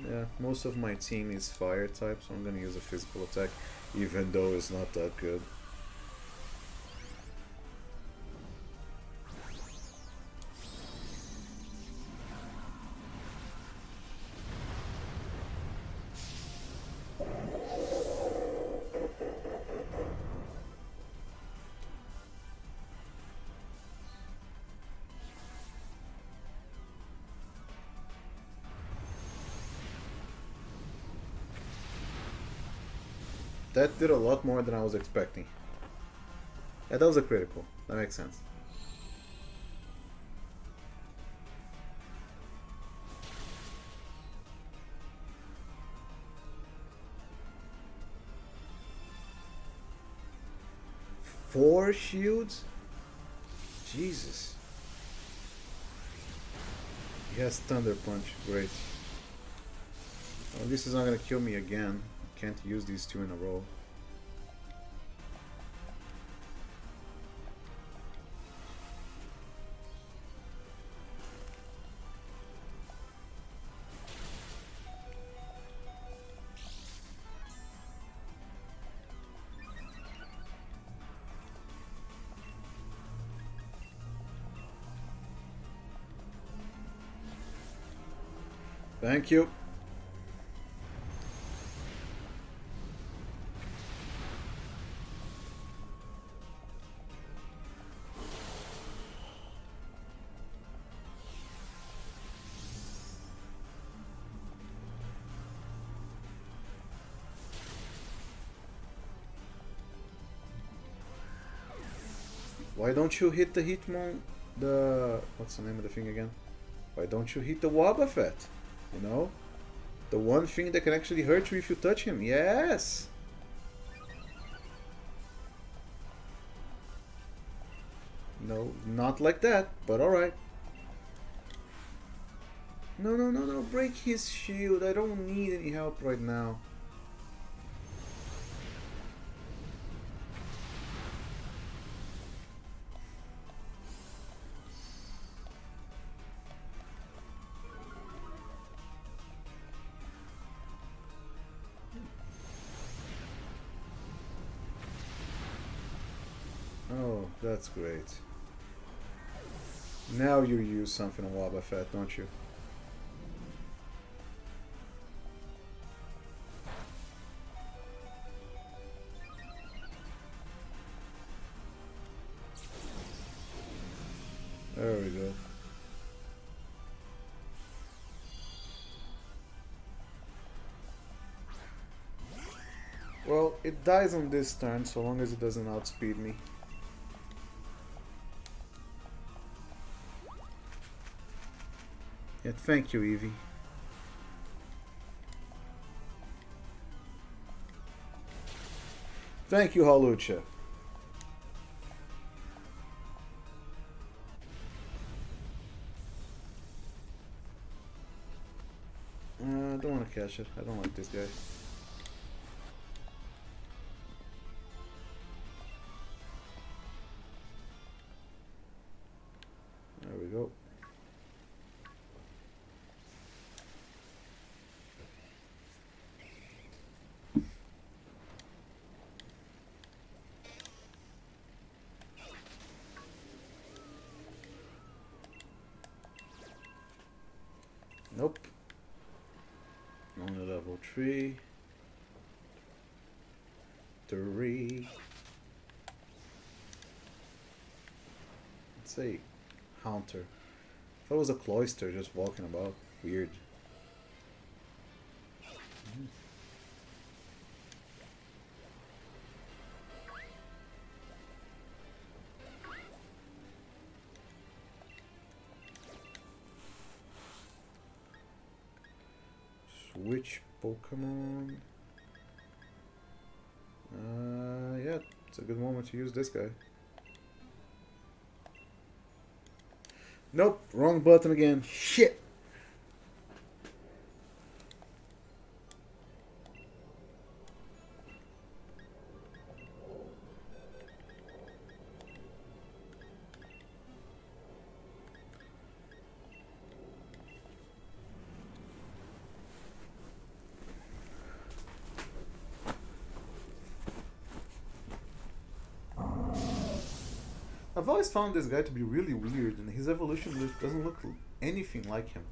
Yeah, most of my team is fire type, so I'm gonna use a physical attack, even though it's not that good. That did a lot more than I was expecting. Yeah, that was a critical. That makes sense. Four shields? Jesus. He has Thunder Punch. Great. Well, this is not gonna kill me again. Can't use these two in a row. Thank you. Why don't you hit the Hitmon? The what's the name of the thing again? Why don't you hit the Wobbuffet? You know, the one thing that can actually hurt you if you touch him. Yes. No, not like that. But all right. No, no, no, no! Break his shield. I don't need any help right now. Oh, that's great. Now you use something on Wobbuffet, don't you? There we go. Well, it dies on this turn, so long as it doesn't outspeed me. Yeah, thank you, Eevee. Thank you, Hawlucha. I don't want to catch it. I don't like this guy. There we go. Nope. Only level 3. 3. Let's say Haunter. If I was a Cloyster just walking about. Weird. Switch Pokemon. Yeah, it's a good moment to use this guy. Nope, wrong button again. Shit! I've always found this guy to be really weird, and his evolution doesn't look anything like him.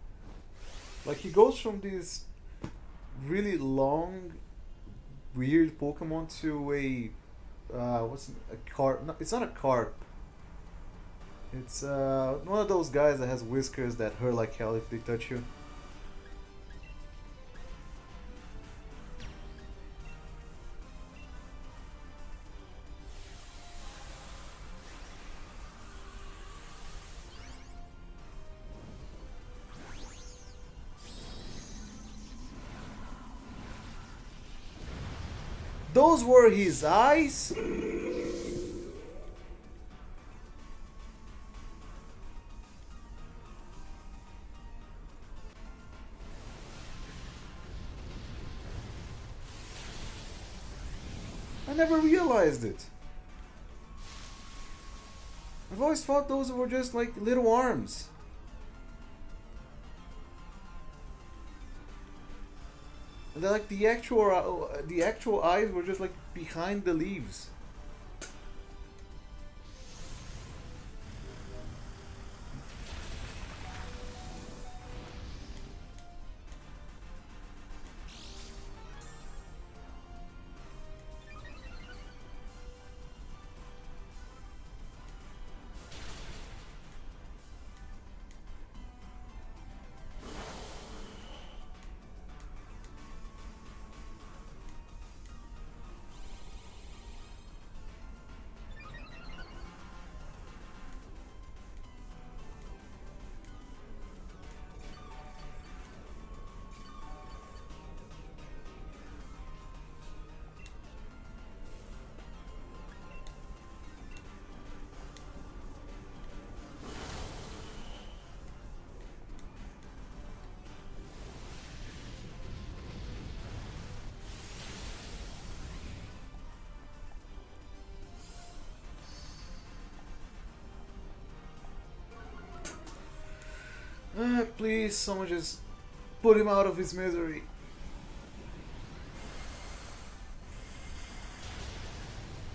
Like, he goes from this really long, weird Pokemon to a carp? No, it's not a carp. It's one of those guys that has whiskers that hurt like hell if they touch you. Those were his eyes? I never realized it. I've always thought those were just like little arms. They're like the actual eyes were just like behind the leaves. Please, someone just put him out of his misery.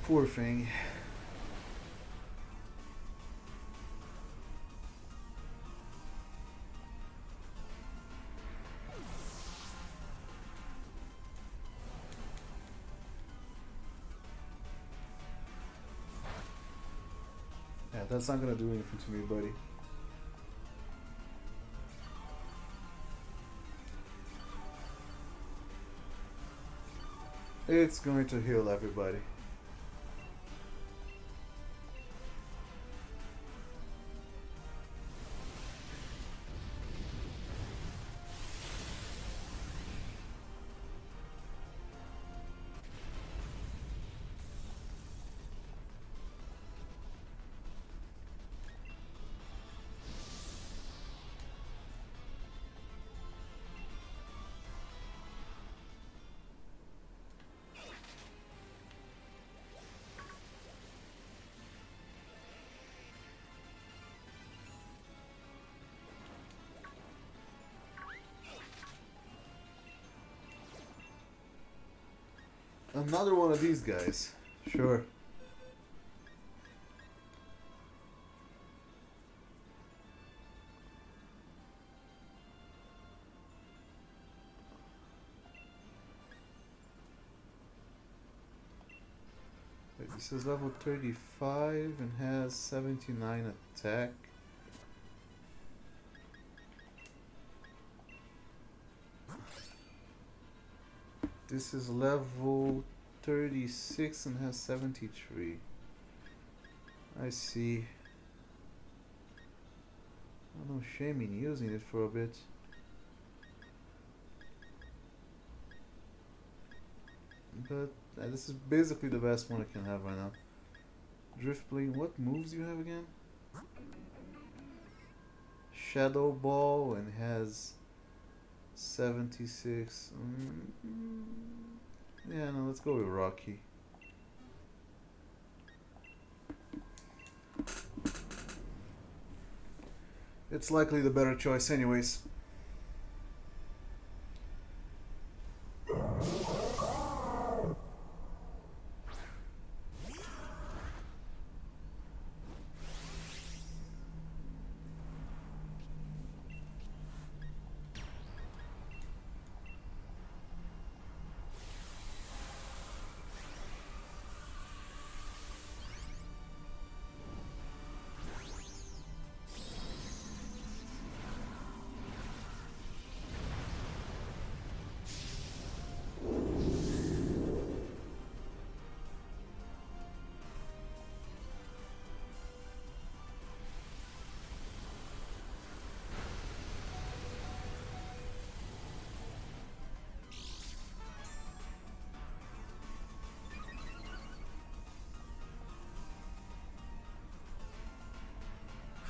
Poor thing. Yeah, that's not gonna do anything to me, buddy. It's going to heal everybody. Another one of these guys. Sure. Wait, this is level 35 and has 79 attack. This is level 36 and has 73. I see. No shame in using it for a bit. But this is basically the best one I can have right now. Driftblade, what moves do you have again? Shadow Ball and has 76. Yeah, no, let's go with Rocky. It's likely the better choice anyways.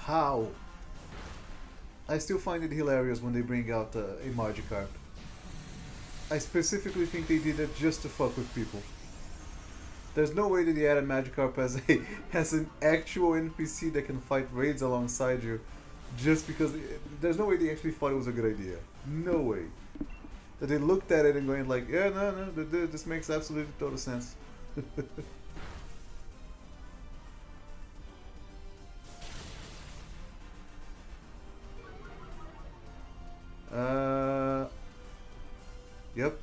How? I still find it hilarious when they bring out a Magikarp. I specifically think they did it just to fuck with people. There's no way that they added Magikarp as an actual NPC that can fight raids alongside you, just because there's no way they actually thought it was a good idea. No way. That they looked at it and going like, yeah, no, this makes absolutely total sense. Yep.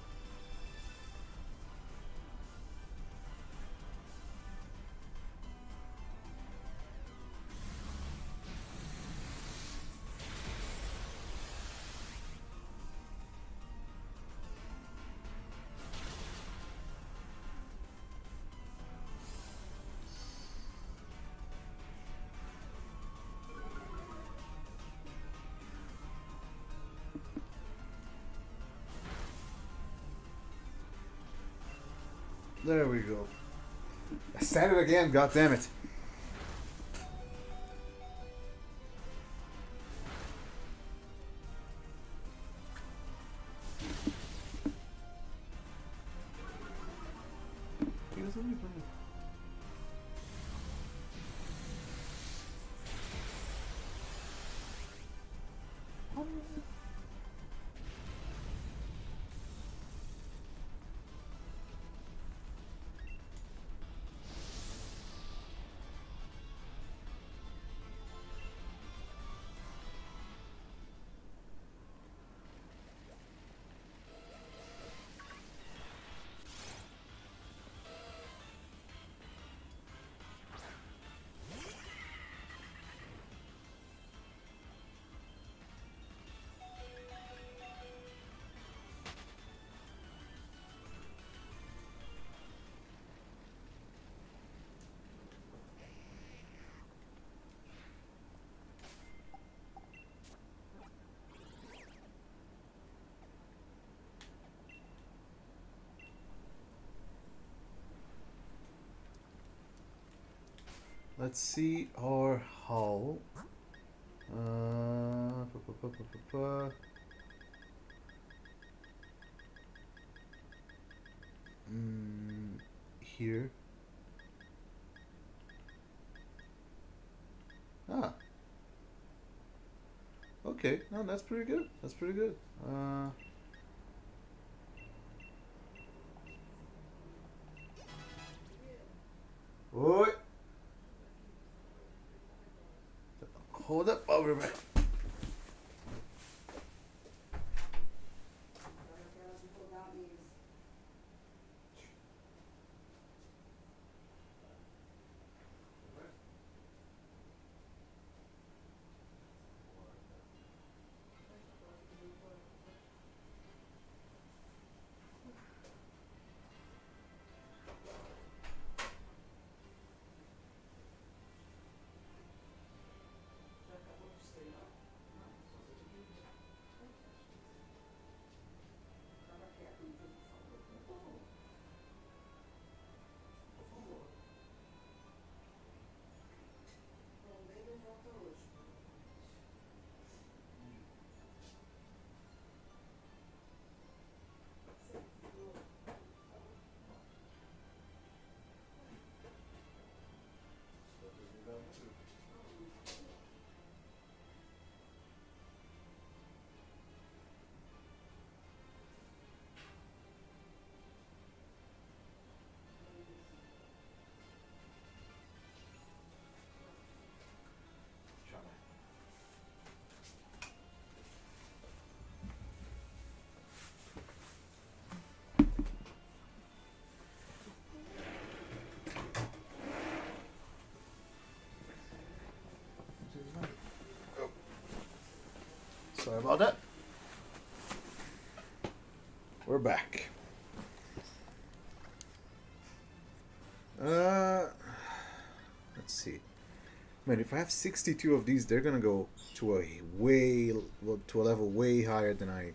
There we go. I said it again, god damn it. Let's see our hull. Here. Ah. Okay. No, that's pretty good. That's pretty good. Oi. Hold up, I'll be back. Sorry about that. We're back. Let's see. Man, if I have 62 of these, they're gonna go to a level way higher than I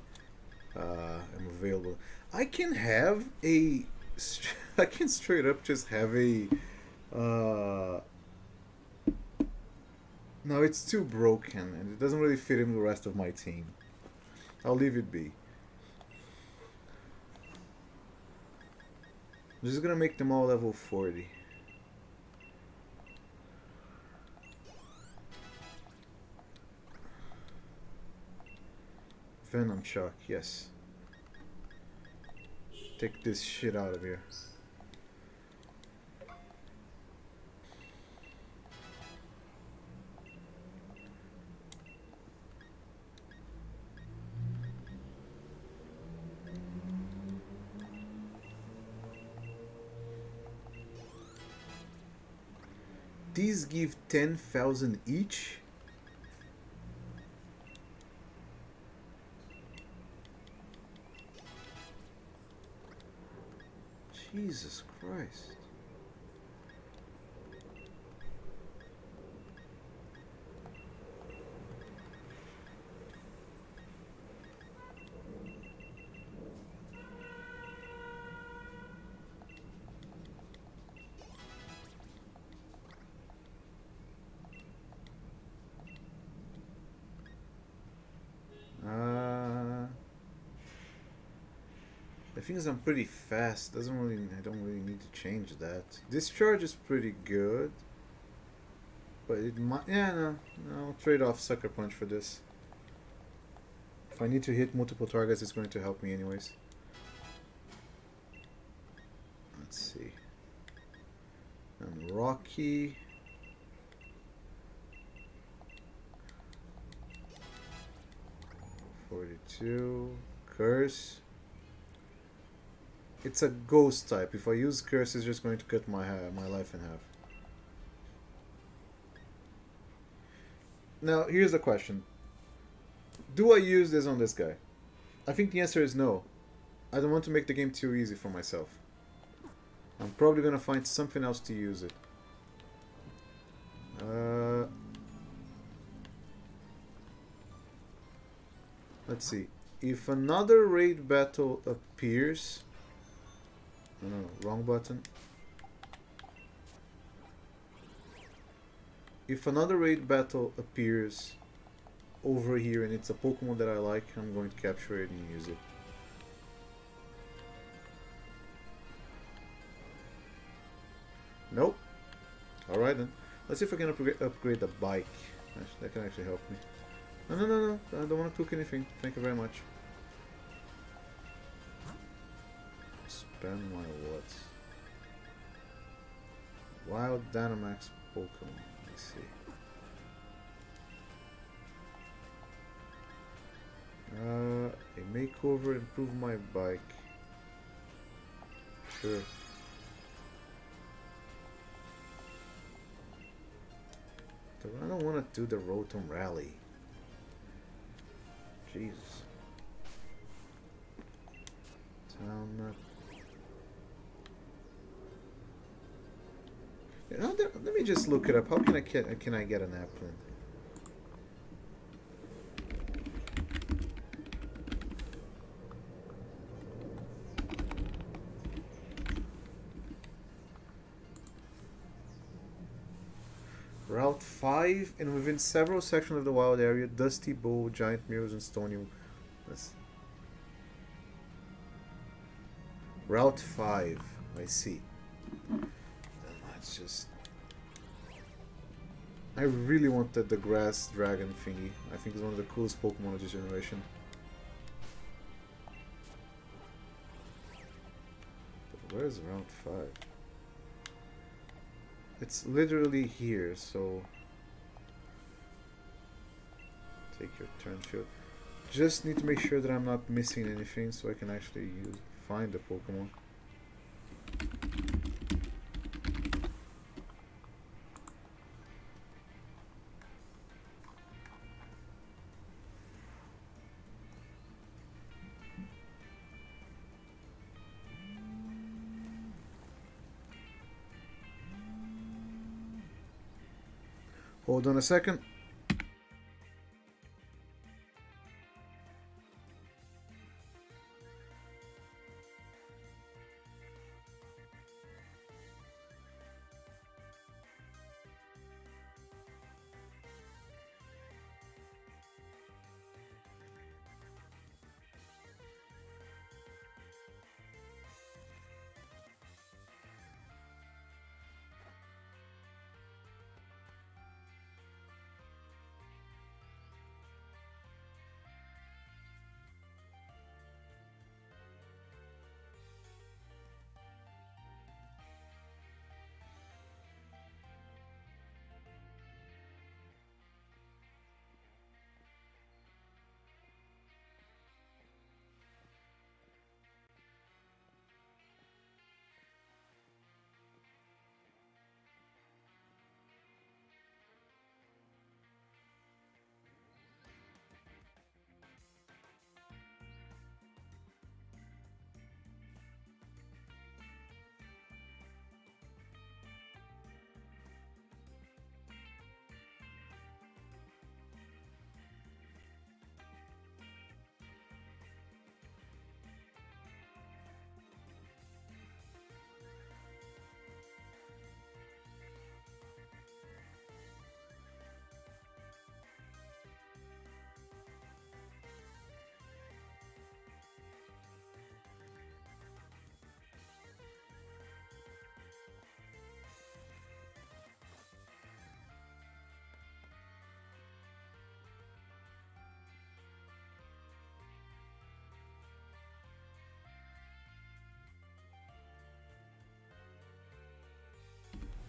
am available. I can have a, I can straight up just have a. No, it's too broken and it doesn't really fit in the rest of my team. I'll leave it be. I'm just gonna make them all level 40. Venom Shock, yes. Take this shit out of here. These give 10,000 each. Jesus Christ. The thing is, I'm pretty fast. I don't really need to change that. Discharge is pretty good, but it might. Yeah, no, I'll trade off Sucker Punch for this. If I need to hit multiple targets, it's going to help me anyways. Let's see. And Rocky. $42. Curse. It's a ghost type. If I use curse, it's just going to cut my life in half. Now, here's the question. Do I use this on this guy? I think the answer is no. I don't want to make the game too easy for myself. I'm probably gonna find something else to use it. Let's see. If another raid battle appears... No, wrong button. if another raid battle appears over here and it's a Pokemon that I like, I'm going to capture it and use it. Nope. Alright then. Let's see if I can upgrade the bike. That can actually help me. No, no, no, no. I don't want to cook anything. Thank you very much. Spend my what? Wild Dynamax Pokemon. Let's see. A makeover, improve my bike. Sure. I don't want to do the Rotom Rally. Jesus. Town map. Let me just look it up. How can I get an Applin? Route 5, and within several sections of the wild area, Dusty Bowl, Giant Mirrors, and Stony. Route 5, I see. That's just... I really wanted the Grass Dragon thingy. I think it's one of the coolest Pokemon of this generation. But where's Route 5? It's literally here, so... Take your turn field. Just need to make sure that I'm not missing anything so I can actually find the Pokemon. Hold on a second.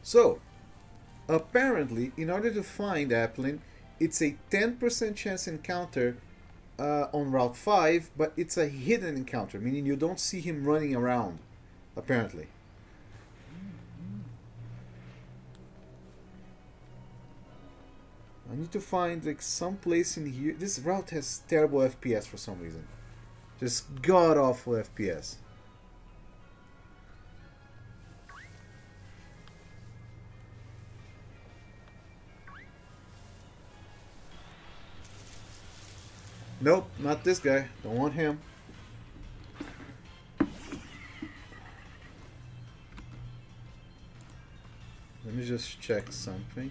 So, apparently, in order to find Applin, it's a 10% chance encounter on Route 5, but it's a hidden encounter, meaning you don't see him running around, apparently. I need to find like some place in here. This route has terrible FPS for some reason. Just god awful FPS. Nope, not this guy. Don't want him. Let me just check something.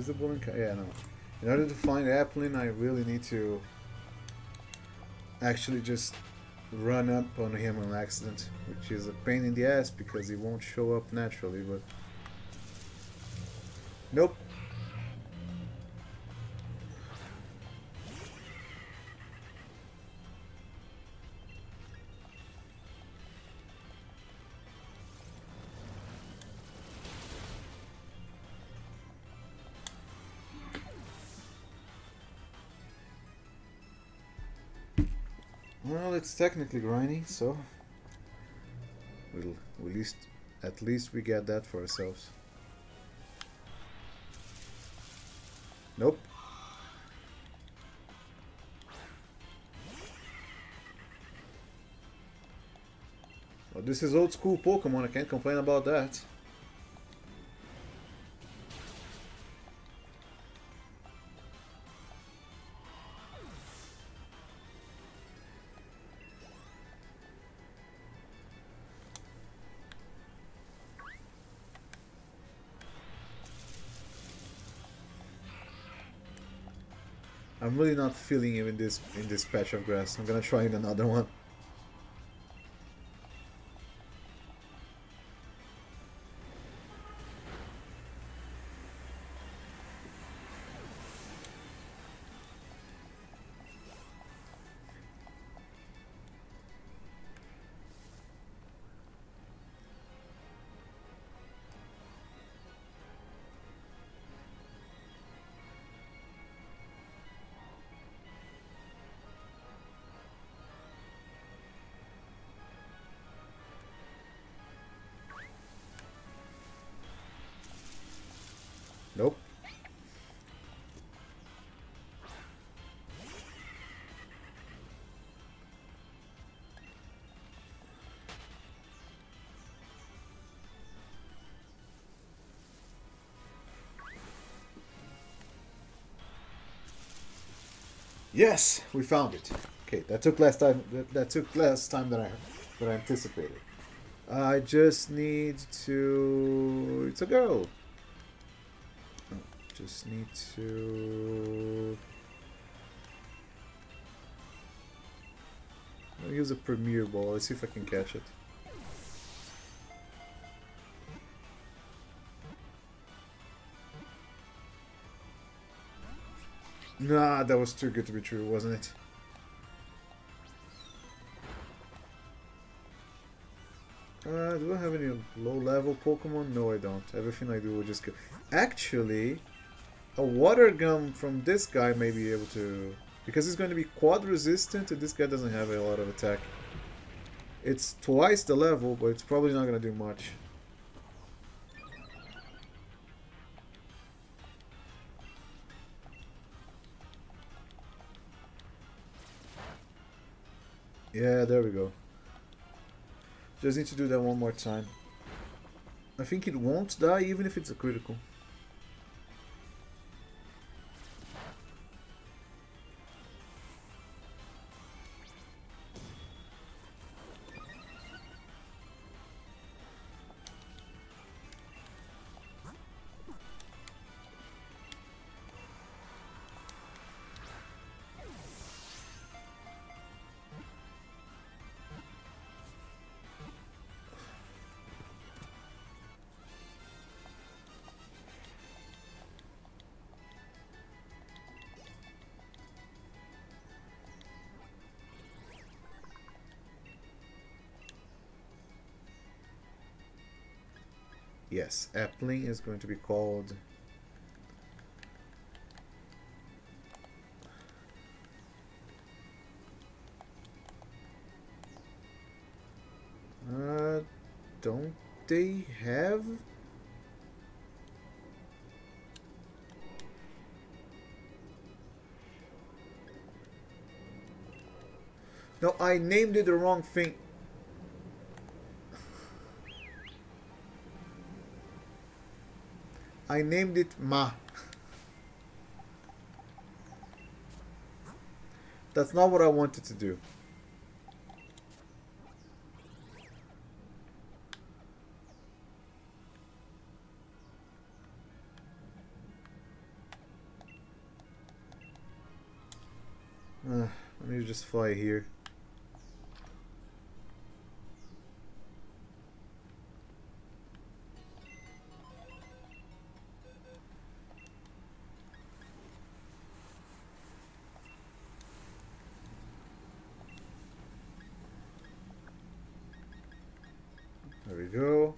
invisible in... Yeah, no. In order to find Applin, I really need to actually just run up on him on accident, which is a pain in the ass because he won't show up naturally, but... Nope. Well, it's technically grinding, so we'll at least we get that for ourselves. Nope. Well, this is old school Pokemon. I can't complain about that. I'm really not feeling him in this patch of grass. I'm gonna try in another one. Nope. Yes, we found it. Okay, that took less time. That took less time than I anticipated. I just need to. It's a girl. Oh, just need to. I'll use a Premier Ball. Let's see if I can catch it. Nah, that was too good to be true, wasn't it? Do I have any low-level Pokemon? No, I don't. Everything I do will just kill. Actually, a Water Gun from this guy may be able to... Because he's going to be quad resistant, and this guy doesn't have a lot of attack. It's twice the level, but it's probably not going to do much. Yeah, there we go. Just need to do that one more time. I think it won't die even if it's a critical. Yes, Appling is going to be called... don't they have... No, I named it the wrong thing. I named it Ma. That's not what I wanted to do. Let me just fly here. There we go.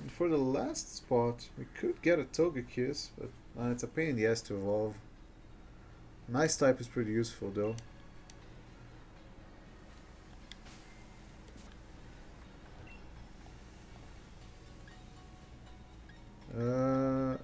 And for the last spot, we could get a Togekiss, but it's a pain in the ass to evolve. Nice type is pretty useful though. Uh,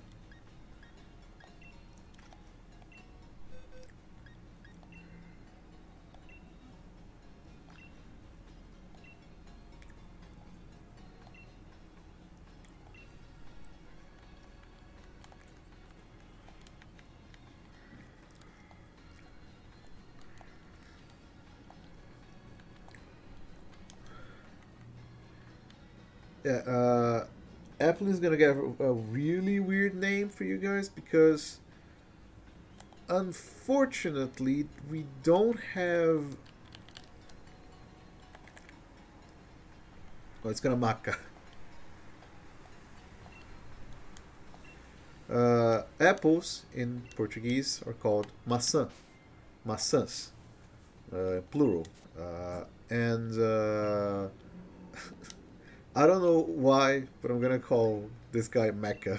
yeah, Applin gonna get a really weird name for you guys because unfortunately we don't have. Oh, it's gonna Maka. Apples in Portuguese are called maçã, maçãs, plural, and I don't know why, but I'm gonna call this guy Mecca.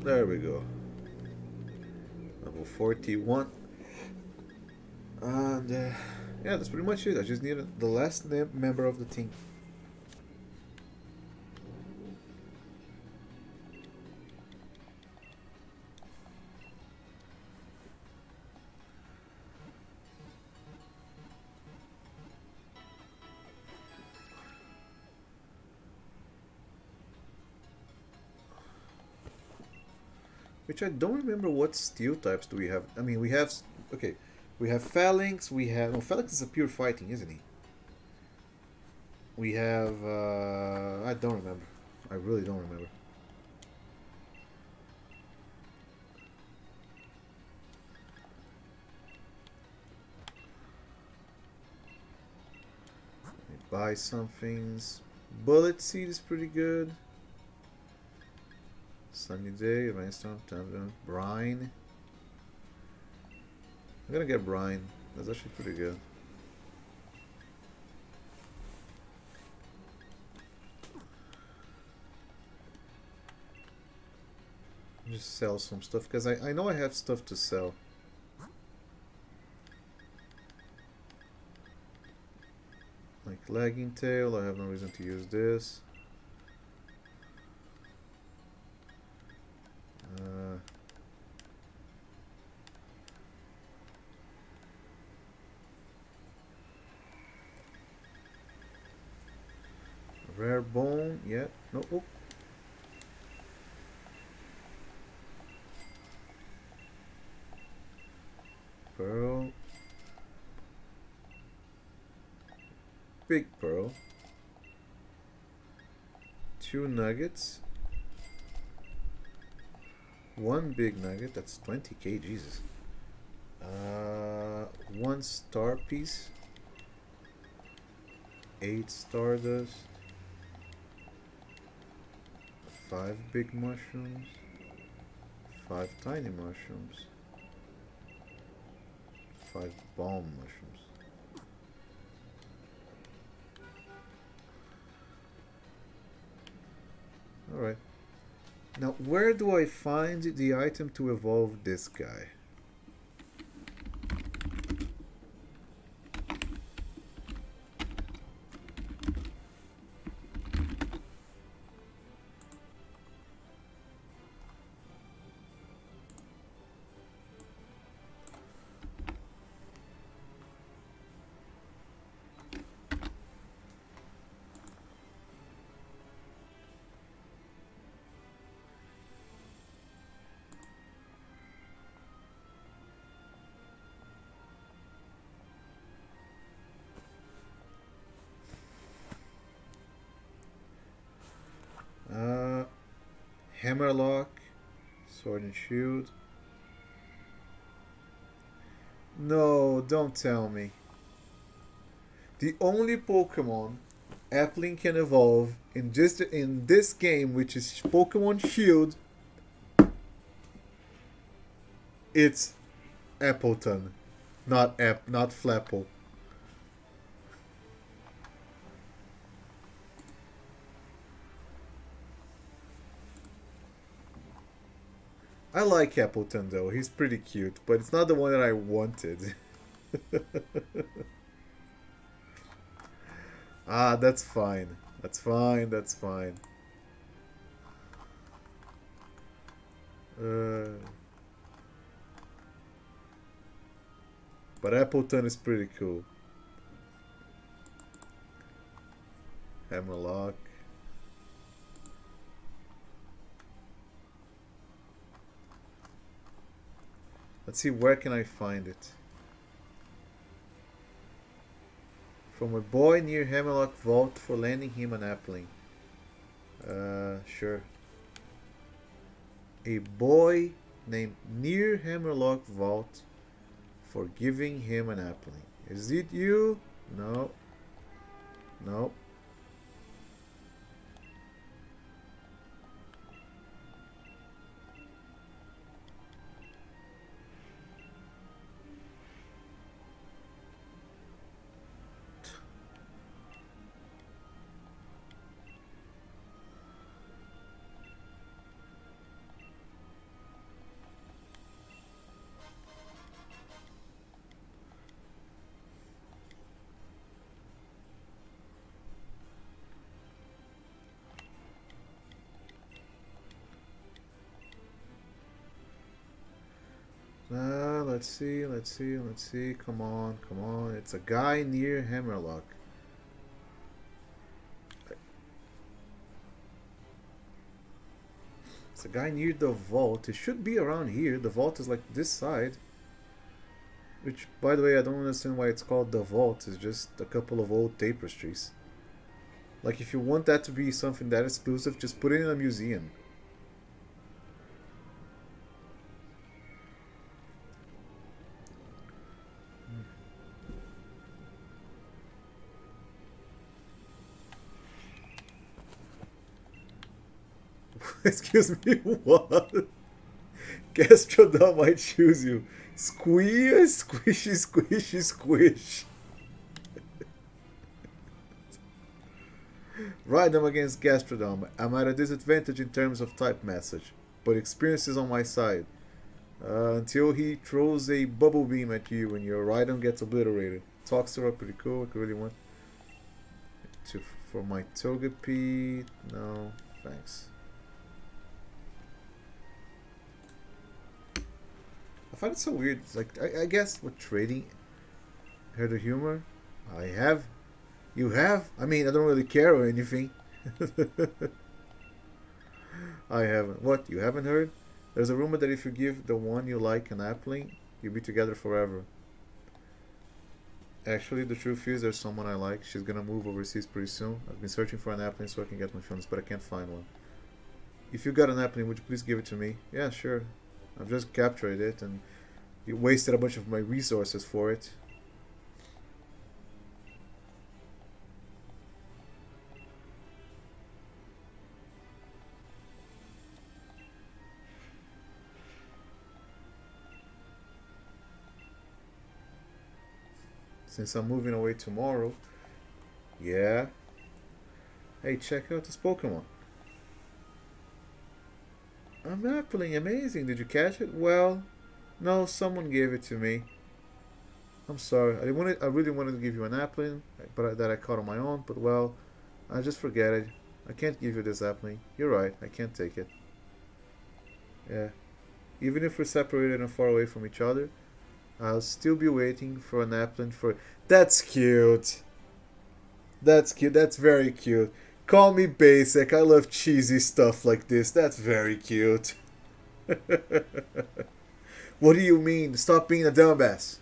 There we go. Level 41. And yeah, that's pretty much it. I just needed the last member of the team. Which I don't remember what steel types do we have. I mean, we have. Okay, we have Phalanx, we have. No, Phalanx is a pure fighting, isn't he? We have. I don't remember. I really don't remember. Let me buy some things. Bullet Seed is pretty good. Sunny Day, Rainstorm, Brine. I'm gonna get Brine. That's actually pretty good. Just sell some stuff because I know I have stuff to sell. Like Lagging Tail, I have no reason to use this. Rare Bone, yeah, no, oh. Pearl. Big Pearl. 2 nuggets. 1 big nugget, that's 20k, Jesus. 1 star piece. 8 stardust. 5 big mushrooms. 5 tiny mushrooms. 5 bomb mushrooms. Alright. Now, where do I find the item to evolve this guy? Sword and Shield. No, don't tell me. The only Pokemon Applin can evolve in this game, which is Pokemon Shield, it's Appleton, not Flapple. I like Appleton though. He's pretty cute, but it's not the one that I wanted. Ah, that's fine. That's fine. That's fine. Uh, but Appleton is pretty cool. Hammerlock. Let's see, where can I find it? From a boy near Hammerlock Vault for lending him an appling. Sure. A boy named near Hammerlock Vault for giving him an appling. Is it you? No. No. Let's see, let's see, let's see. Come on, come on. It's a guy near Hammerlock. It's a guy near the vault. It should be around here. The vault is like this side. Which, by the way, I don't understand why it's called the vault. It's just a couple of old tapestries. Like, if you want that to be something that exclusive, just put it in a museum. Excuse me, what? Gastrodon might choose you. Squeeze, squishy, squishy, squish. Ride them against Gastrodon. I'm at a disadvantage in terms of type message, but experience is on my side. Until he throws a bubble beam at you and your Rhydon gets obliterated. Talks are pretty cool. I really want to for my Togepi. No, thanks. I find it so weird. It's like I guess with trading, heard the humor. I have, you have. I mean, I don't really care or anything. I haven't. What, you haven't heard? There's a rumor that if you give the one you like an appling, you'll be together forever. Actually, the truth is there's someone I like. She's gonna move overseas pretty soon. I've been searching for an appling so I can get my films, but I can't find one. If you got an appling, would you please give it to me? Yeah, sure. I've just captured it and you wasted a bunch of my resources for it. Since I'm moving away tomorrow. Yeah. Hey, check out this Pokemon. I'm appling, amazing. Did you catch it? Well, no, someone gave it to me. I'm sorry. I really wanted to give you an appling, but that I caught on my own. But well, I just forget it. I can't give you this appling. You're right. I can't take it. Yeah. Even if we're separated and far away from each other, I'll still be waiting for an appling for. That's cute. That's cute. That's very cute. Call me basic. I love cheesy stuff like this. That's very cute. What do you mean? Stop being a dumbass.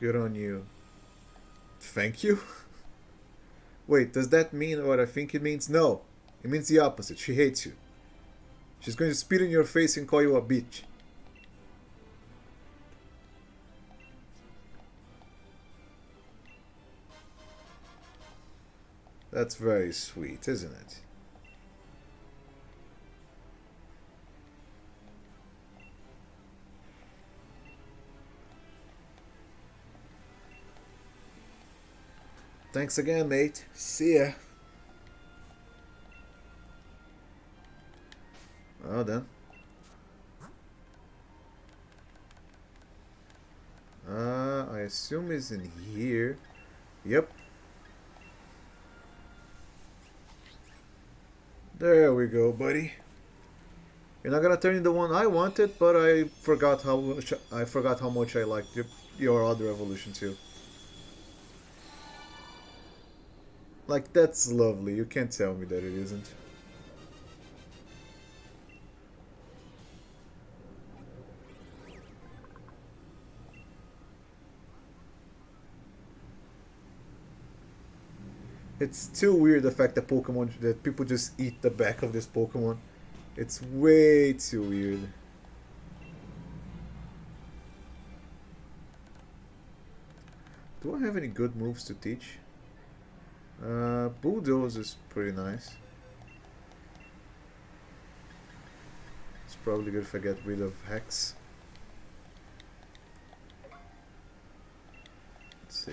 Good on you. Thank you? Wait, does that mean what I think it means? No. It means the opposite. She hates you. She's going to spit in your face and call you a bitch. That's very sweet, isn't it? Thanks again, mate. See ya. Oh, then. I assume it's in here. Yep. There we go, buddy. You're not gonna turn in the one I wanted, but I forgot how much I liked your other evolution too. Like, that's lovely. You can't tell me that it isn't. It's still weird the fact that people just eat the back of this Pokemon. It's way too weird. Do I have any good moves to teach? Bulldoze is pretty nice. It's probably good if I get rid of Hex. Let's see.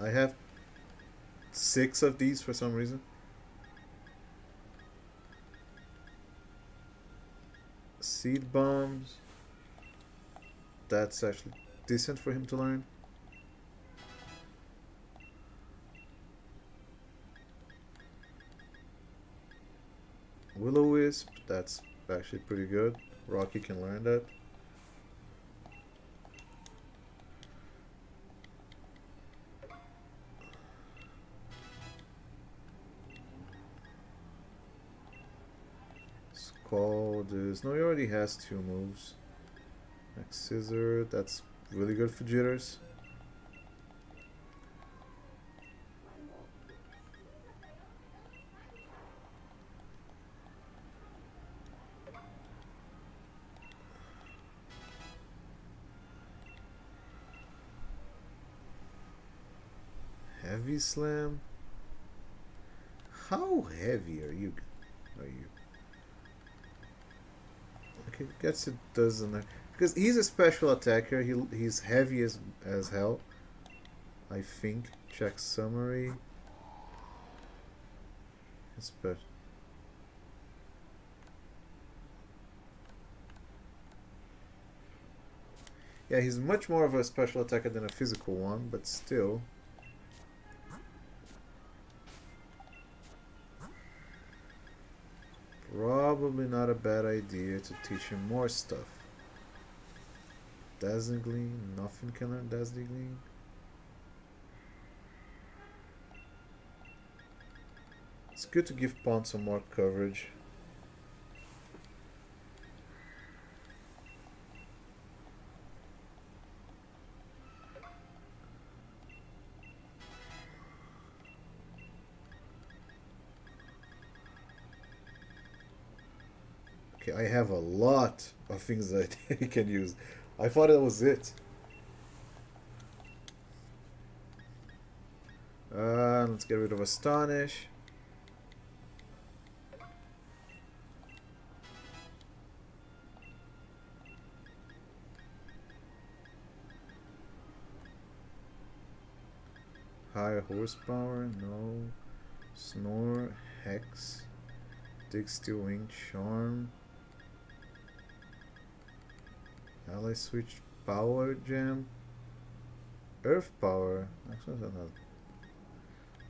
I have 6 of these for some reason. Seed bombs. That's actually decent for him to learn. Will-O-Wisp, that's actually pretty good. Rocky can learn that. Scald is... No, he already has 2 moves. Next Scissor, that's really good for Jitters. Heavy Slam? How heavy are you? Okay, guess it doesn't... Because he's a special attacker, he's heavy as hell. I think. Check summary. It's better. Yeah, he's much more of a special attacker than a physical one, but still. Probably not a bad idea to teach him more stuff. Dazzling Gleam, nothing can learn Dazzling Gleam. It's good to give Pond some more coverage. Okay, I have a lot of things that he can use. I thought that was it. Let's get rid of Astonish. Higher horsepower, no. Snore, Hex, Dig Steel Wing, Charm. Ally Switch, Power Gem, Earth Power. Actually, that's not.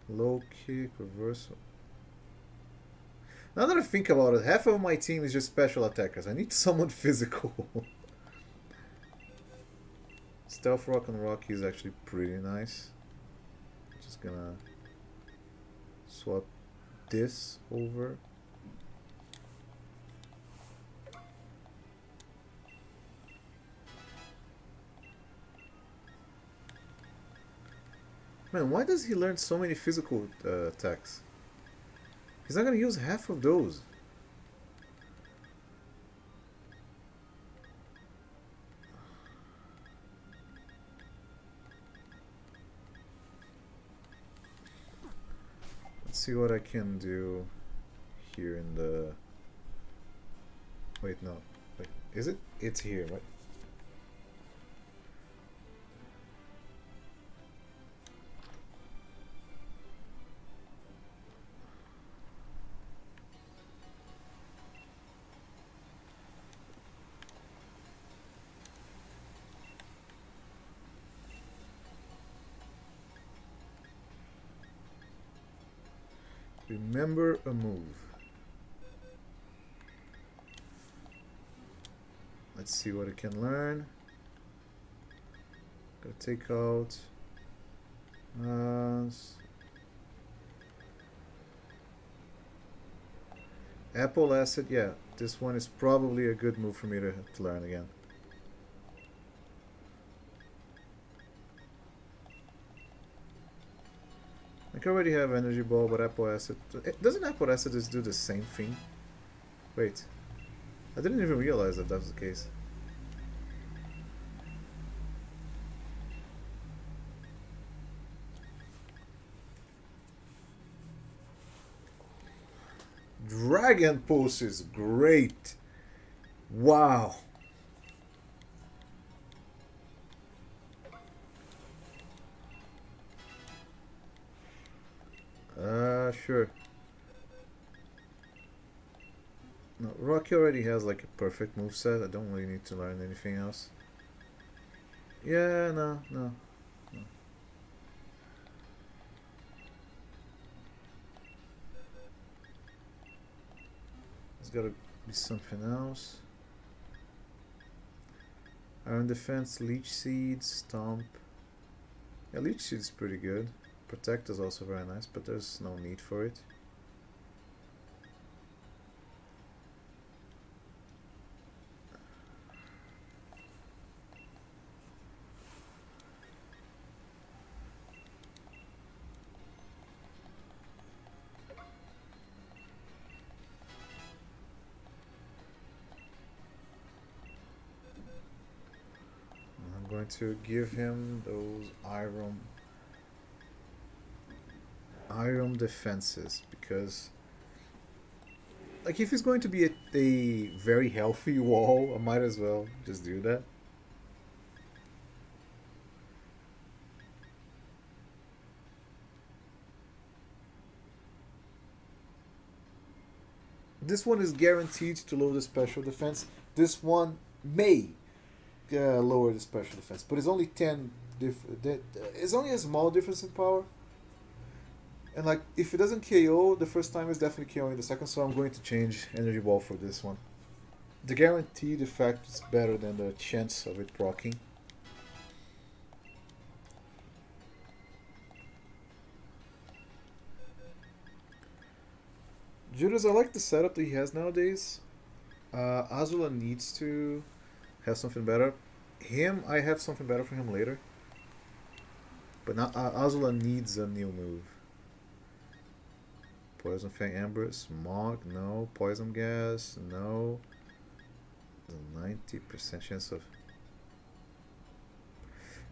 Low Kick, Reversal. Now that I think about it, half of my team is just special attackers. I need someone physical. Stealth Rock and Rocky is actually pretty nice. Just gonna swap this over. Man, why does he learn so many physical attacks? He's not gonna use half of those. Let's see what I can do here in the... Wait, no. Wait, is it? It's here, right? Remember a move. Let's see what it can learn. Gotta take out. Apple Acid, yeah. This one is probably a good move for me to learn again. I already have Energy Ball, but Apple Acid... Doesn't Apple Acid just do the same thing? Wait. I didn't even realize that was the case. Dragon Pulse is great. Wow. Sure. No, Rocky already has like a perfect moveset. I don't really need to learn anything else. Yeah, no. There's gotta be something else. Iron Defense, Leech Seed, Stomp. Yeah, Leech Seed is pretty good. Protect is also very nice, but there's no need for it. I'm going to give him those Iron defenses, because like if he's going to be a very healthy wall, I might as well just do that. This one is guaranteed to lower the special defense. This one may lower the special defense, but it's only 10 it's only a small difference in power. And like, if it doesn't KO the first time, it's definitely KOing the second, so I'm going to change Energy Ball for this one. The guaranteed effect is better than the chance of it proccing. Judas, I like the setup that he has nowadays. Azula needs to have something better. I have something better for him later. But now Azula needs a new move. Poison Fang Ember, Smog, no. Poison Gas, no. 90% chance of...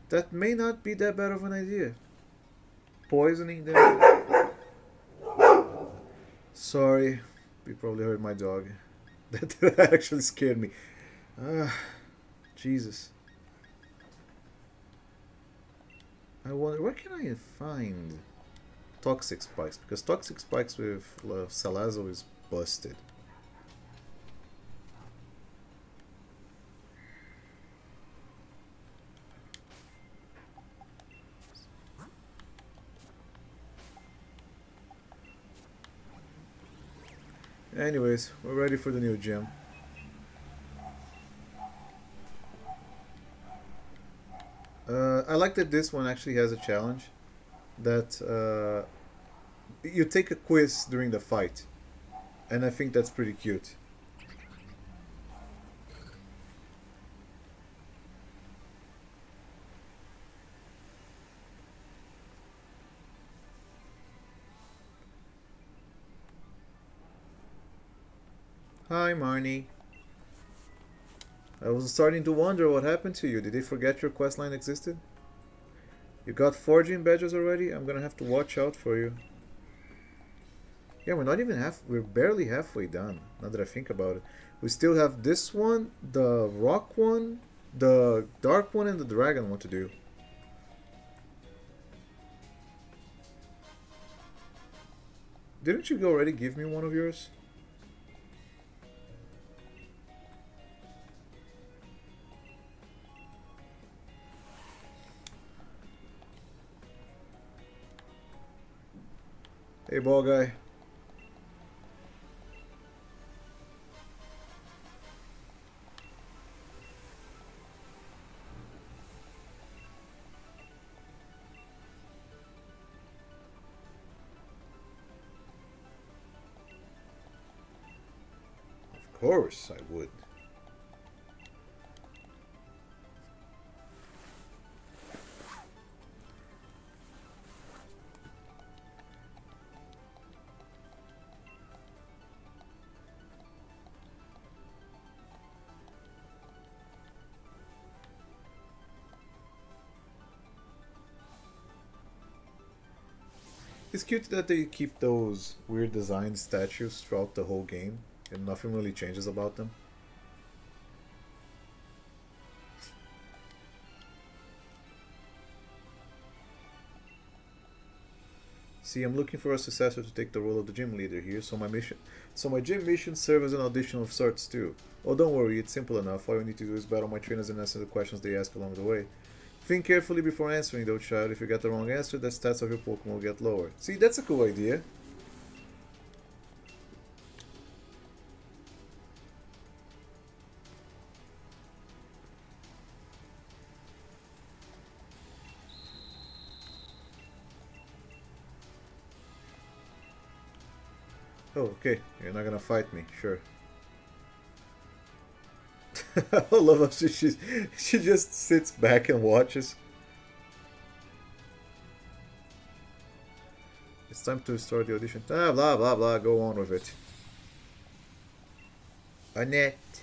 That may not be that bad of an idea. Poisoning them. Sorry, you probably heard my dog. That actually scared me. Jesus. I wonder, where can I find Toxic Spikes? Because Toxic Spikes with Salazzle is busted. Anyways, we're ready for the new gym. I like that this one actually has a challenge that you take a quiz during the fight, and I think that's pretty cute. Hi, Marnie. I was starting to wonder what happened to you. Did they forget your questline existed? You got forging badges already? I'm gonna have to watch out for you. Yeah, we're not even we're barely halfway done, now that I think about it. We still have this one, the rock one, the dark one, and the dragon one to do. Didn't you already give me one of yours? Hey, ball guy. Of course I would. It's cute that they keep those weird design statues throughout the whole game, and nothing really changes about them. See, I'm looking for a successor to take the role of the gym leader here, so my gym mission serves as an audition of sorts too. Oh, don't worry, it's simple enough. All you need to do is battle my trainers and answer the questions they ask along the way. Think carefully before answering, though, child. If you get the wrong answer, the stats of your Pokemon will get lower. See, that's a cool idea. Oh, okay. You're not gonna fight me, sure. I love how she just sits back and watches. It's time to start the audition. Ah, blah blah blah. Go on with it. Annette.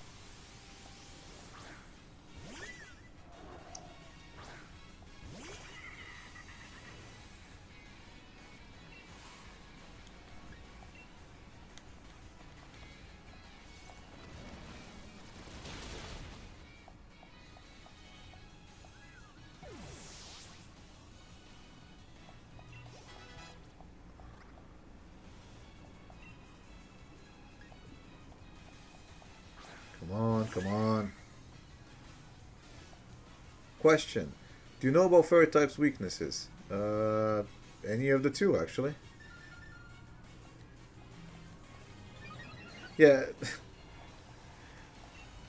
Come on, come on. Question. Do you know about fairy type's weaknesses? Any of the two, actually. Yeah,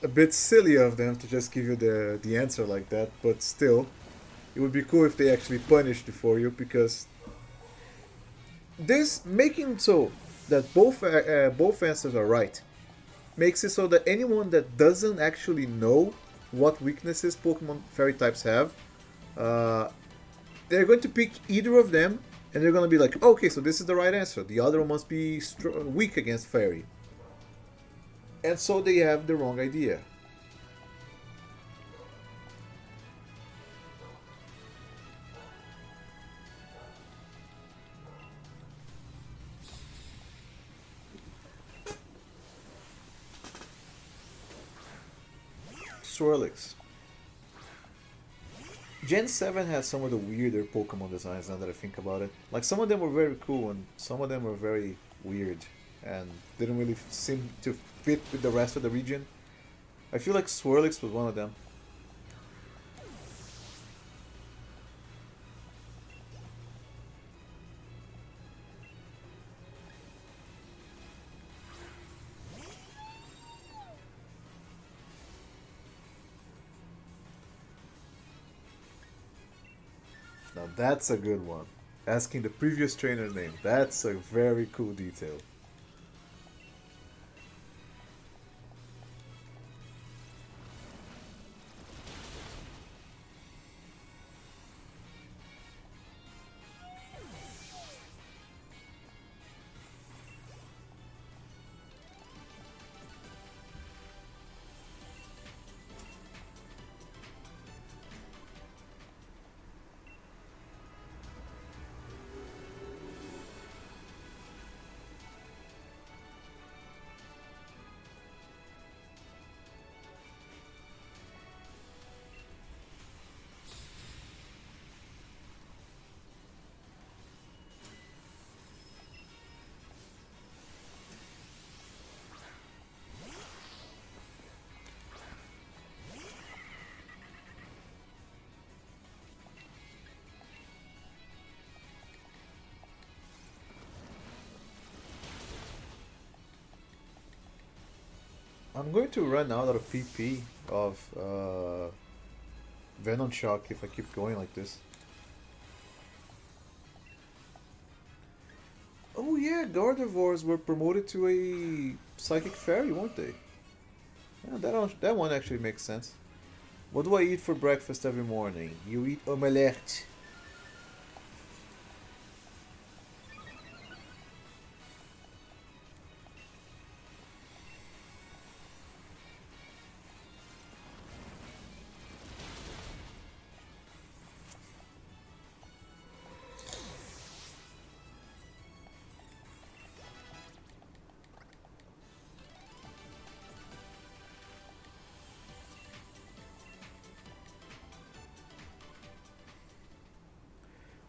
a bit silly of them to just give you the answer like that, but still, it would be cool if they actually punished it for you because this making so that both answers are right makes it so that anyone that doesn't actually know what weaknesses Pokemon fairy types have, uh, they're going to pick either of them and they're going to be like, okay, so this is the right answer. The other one must be weak against fairy. And so they have the wrong idea. Swirlix. Gen 7 has some of the weirder Pokemon designs now that I think about it. Like, some of them were very cool and some of them were very weird and didn't really seem to fit with the rest of the region. I feel like Swirlix was one of them. Now that's a good one. Asking the previous trainer's name. That's a very cool detail. I'm going to run out of PP of Venom Shock if I keep going like this. Oh yeah, Gardevoirs were promoted to a Psychic Fairy, weren't they? Yeah, that one actually makes sense. What do I eat for breakfast every morning? You eat omelette.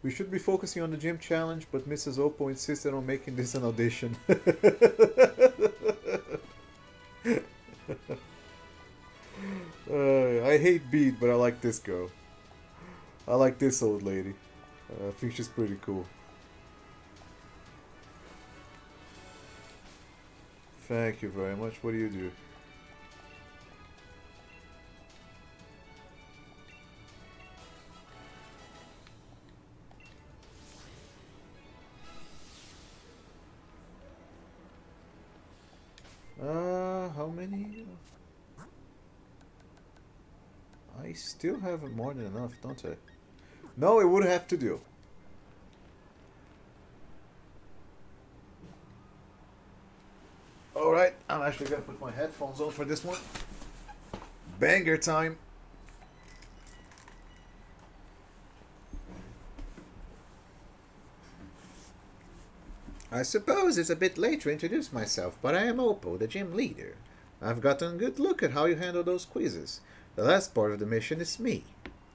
We should be focusing on the gym challenge, but Mrs. Oppo insisted on making this an audition. I hate Beat, but I like this girl. I like this old lady. I think she's pretty cool. Thank you very much. What do you do? How many? I still have more than enough, don't I? No, it would have to do. Alright, I'm actually gonna put my headphones on for this one. Banger time. I suppose it's a bit late to introduce myself, but I am Oppo, the gym leader. I've gotten a good look at how you handle those quizzes. The last part of the mission is me.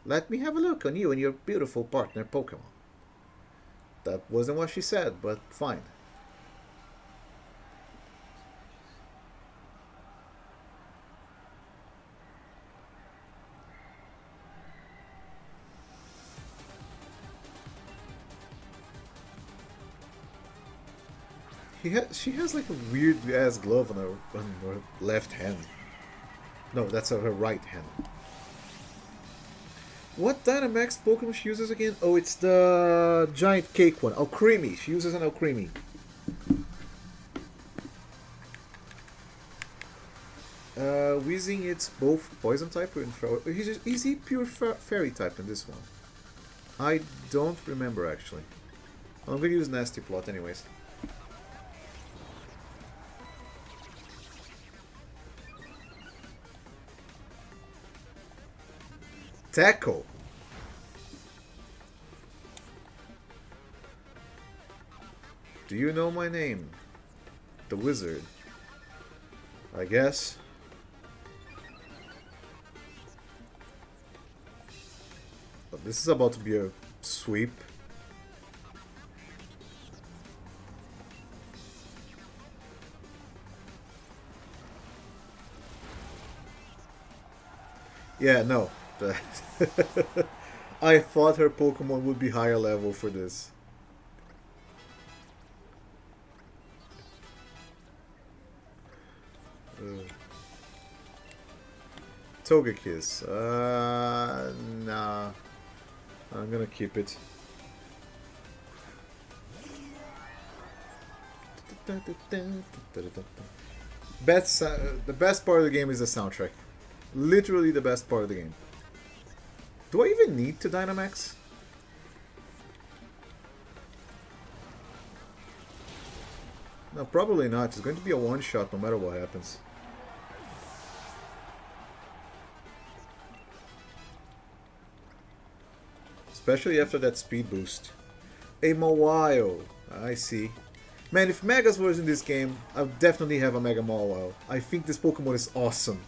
Let me have a look on you and your beautiful partner Pokemon. That wasn't what she said, but fine. She has like a weird ass glove on her left hand. No, that's on her right hand. What Dynamax Pokemon she uses again? Oh, it's the giant cake one. Alcremie. She uses an Alcremie. Weezing, it's both poison type and is he pure fairy type in this one? I don't remember actually. I'm gonna use Nasty Plot anyways. Tackle. Do you know my name? The Wizard. I guess. But this is about to be a sweep. Yeah, no. I thought her Pokemon would be higher level for this. Togekiss. Nah. I'm gonna keep it. The best part of the game is the soundtrack. Literally the best part of the game. Do I even need to Dynamax? No, probably not. It's going to be a one-shot no matter what happens. Especially after that speed boost. A Mawile. I see. Man, if Megas was in this game, I would definitely have a Mega Mawile. I think this Pokemon is awesome.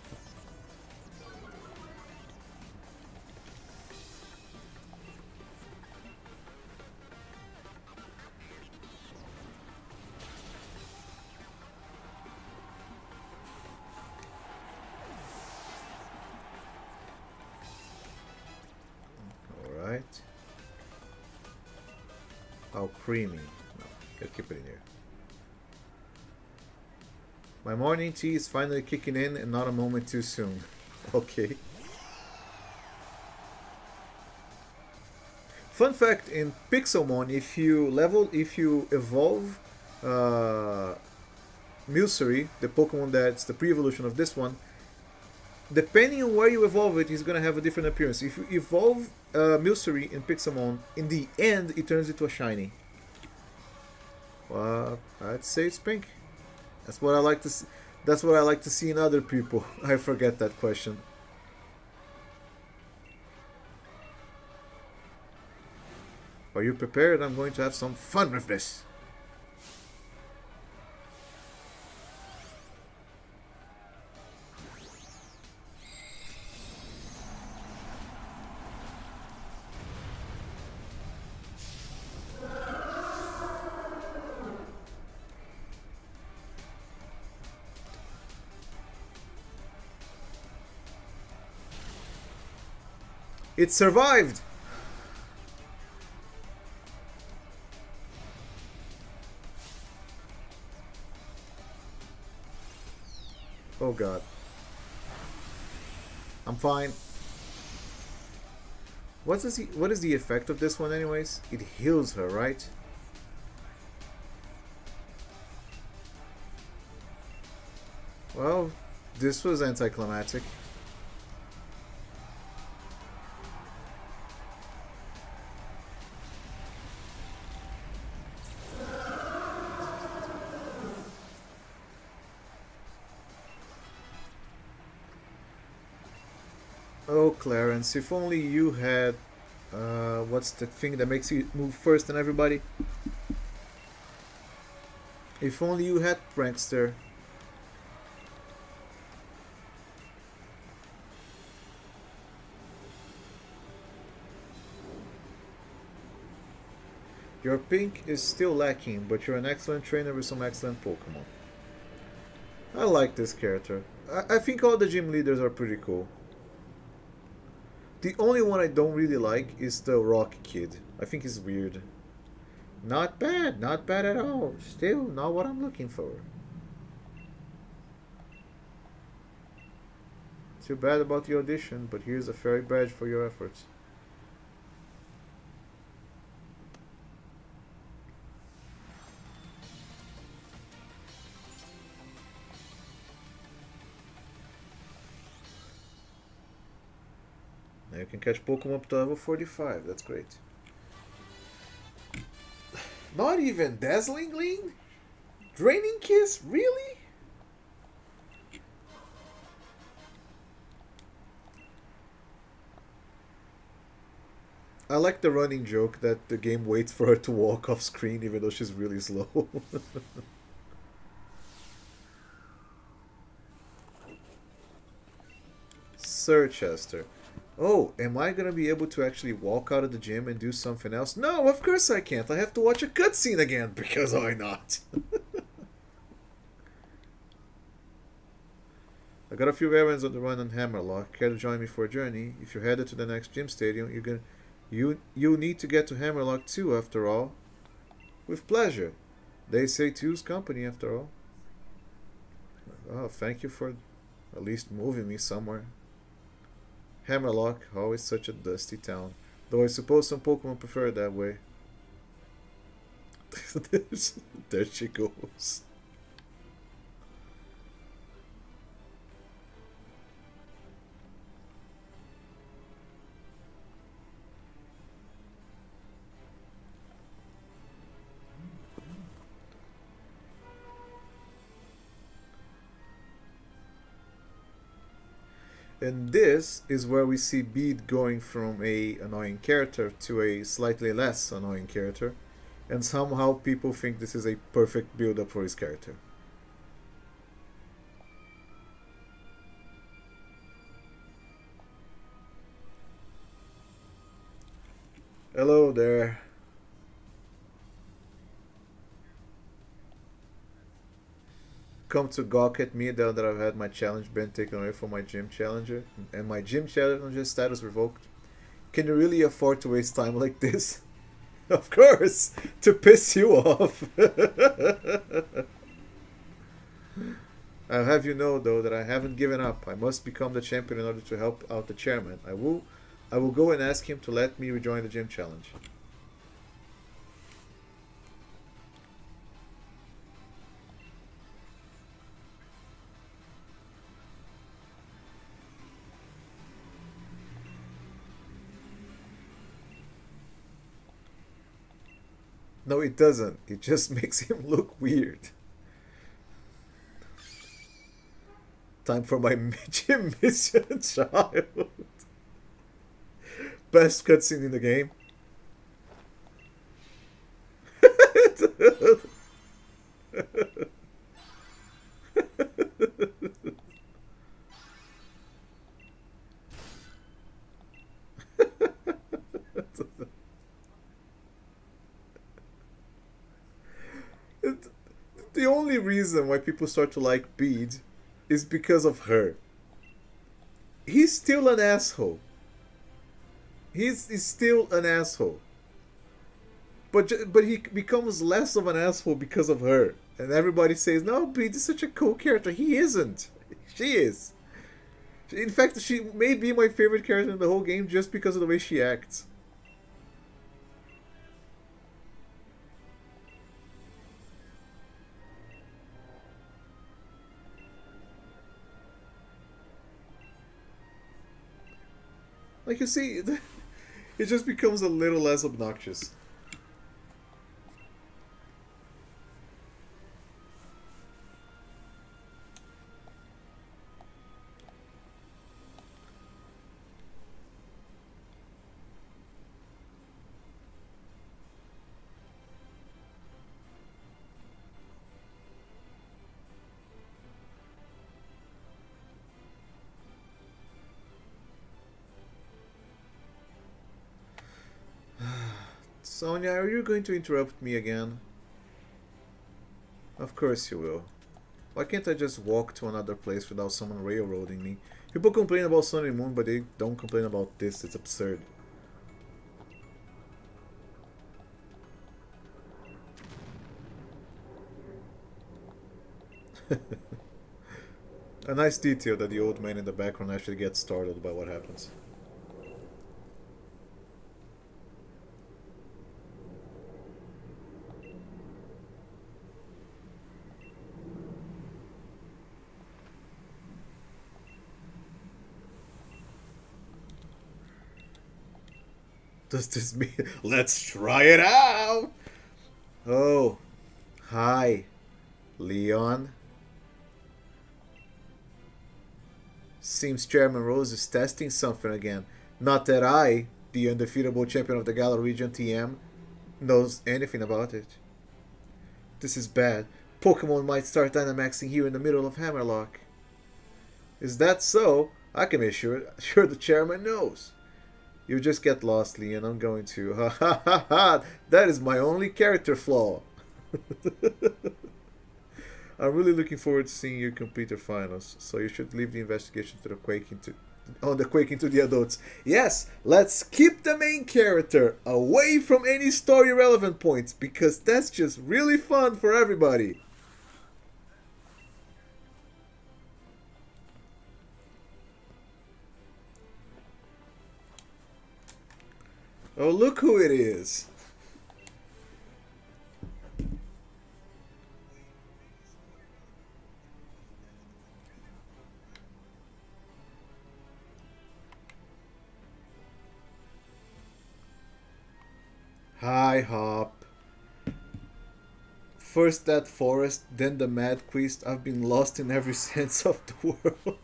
Alright. Oh, creamy. No, gotta keep it in here. My morning tea is finally kicking in and not a moment too soon. Okay. Fun fact, in Pixelmon, if you evolve uh, Milcery, the Pokemon that's the pre-evolution of this one, depending on where you evolve it, he's gonna have a different appearance. If you evolve Milcery in Pixelmon, in the end, it turns into a shiny. I'd say it's pink. That's what I like to see. That's what I like to see in other people. I forget that question. Are you prepared? I'm going to have some fun with this. It survived! Oh god. I'm fine. What is the effect of this one anyways? It heals her, right? Well, this was anticlimactic. Oh, Clarence, if only you had... what's the thing that makes you move first than everybody? If only you had Prankster. Your pink is still lacking, but you're an excellent trainer with some excellent Pokemon. I like this character. I think all the gym leaders are pretty cool. The only one I don't really like is the Rock Kid. I think he's weird. Not bad at all. Still not what I'm looking for. Too bad about the audition, but here's a fairy badge for your efforts. Now you can catch Pokemon up to level 45. That's great. Not even Dazzling Gleam? Draining Kiss? Really? I like the running joke that the game waits for her to walk off screen even though she's really slow. Sir Chester. Oh, am I gonna be able to actually walk out of the gym and do something else? No, of course I can't. I have to watch a cutscene again, because why not? I got a few errands on the run on Hammerlock. Care to join me for a journey? If you're headed to the next gym stadium, you need to get to Hammerlock too, after all. With pleasure. They say two's company, after all. Oh, thank you for at least moving me somewhere. Hammerlock, always such a dusty town. Though I suppose some Pokemon prefer it that way. There she goes. And this is where we see Bede going from a annoying character to a slightly less annoying character, and somehow people think this is a perfect build-up for his character. Hello there. Come to gawk at me now that I've had my challenge been taken away from my gym challenger and my gym challenger status revoked. Can you really afford to waste time like this? Of course, to piss you off. I'll have you know, though, that I haven't given up. I must become the champion in order to help out the chairman. I will go and ask him to let me rejoin the gym challenge. No, it doesn't. It just makes him look weird. Time for my gym mission, child. Best cutscene in the game. The only reason why people start to like Bede is because of her. He's still an asshole. He's still an asshole. But he becomes less of an asshole because of her. And everybody says, no, Bede is such a cool character. He isn't. She is. In fact, she may be my favorite character in the whole game just because of the way she acts. Like you see, it just becomes a little less obnoxious. Sonia, are you going to interrupt me again? Of course you will. Why can't I just walk to another place without someone railroading me? People complain about Sun and Moon, but they don't complain about this. It's absurd. A nice detail that the old man in the background actually gets startled by what happens. Does this mean... Let's try it out! Oh, hi, Leon. Seems Chairman Rose is testing something again. Not that I, the undefeatable champion of the Galar region TM, knows anything about it. This is bad. Pokemon might start Dynamaxing here in the middle of Hammerlock. Is that so? I can be sure the chairman knows. You just get lost, Leon. I'm going to. Ha ha ha ha! That is my only character flaw. I'm really looking forward to seeing you complete your finals. So you should leave the investigation to the Quaking to the adults. Yes, let's keep the main character away from any story relevant points because that's just really fun for everybody. Oh, look who it is. Hi, Hop. First that forest, then the Mad Quest. I've been lost in every sense of the world.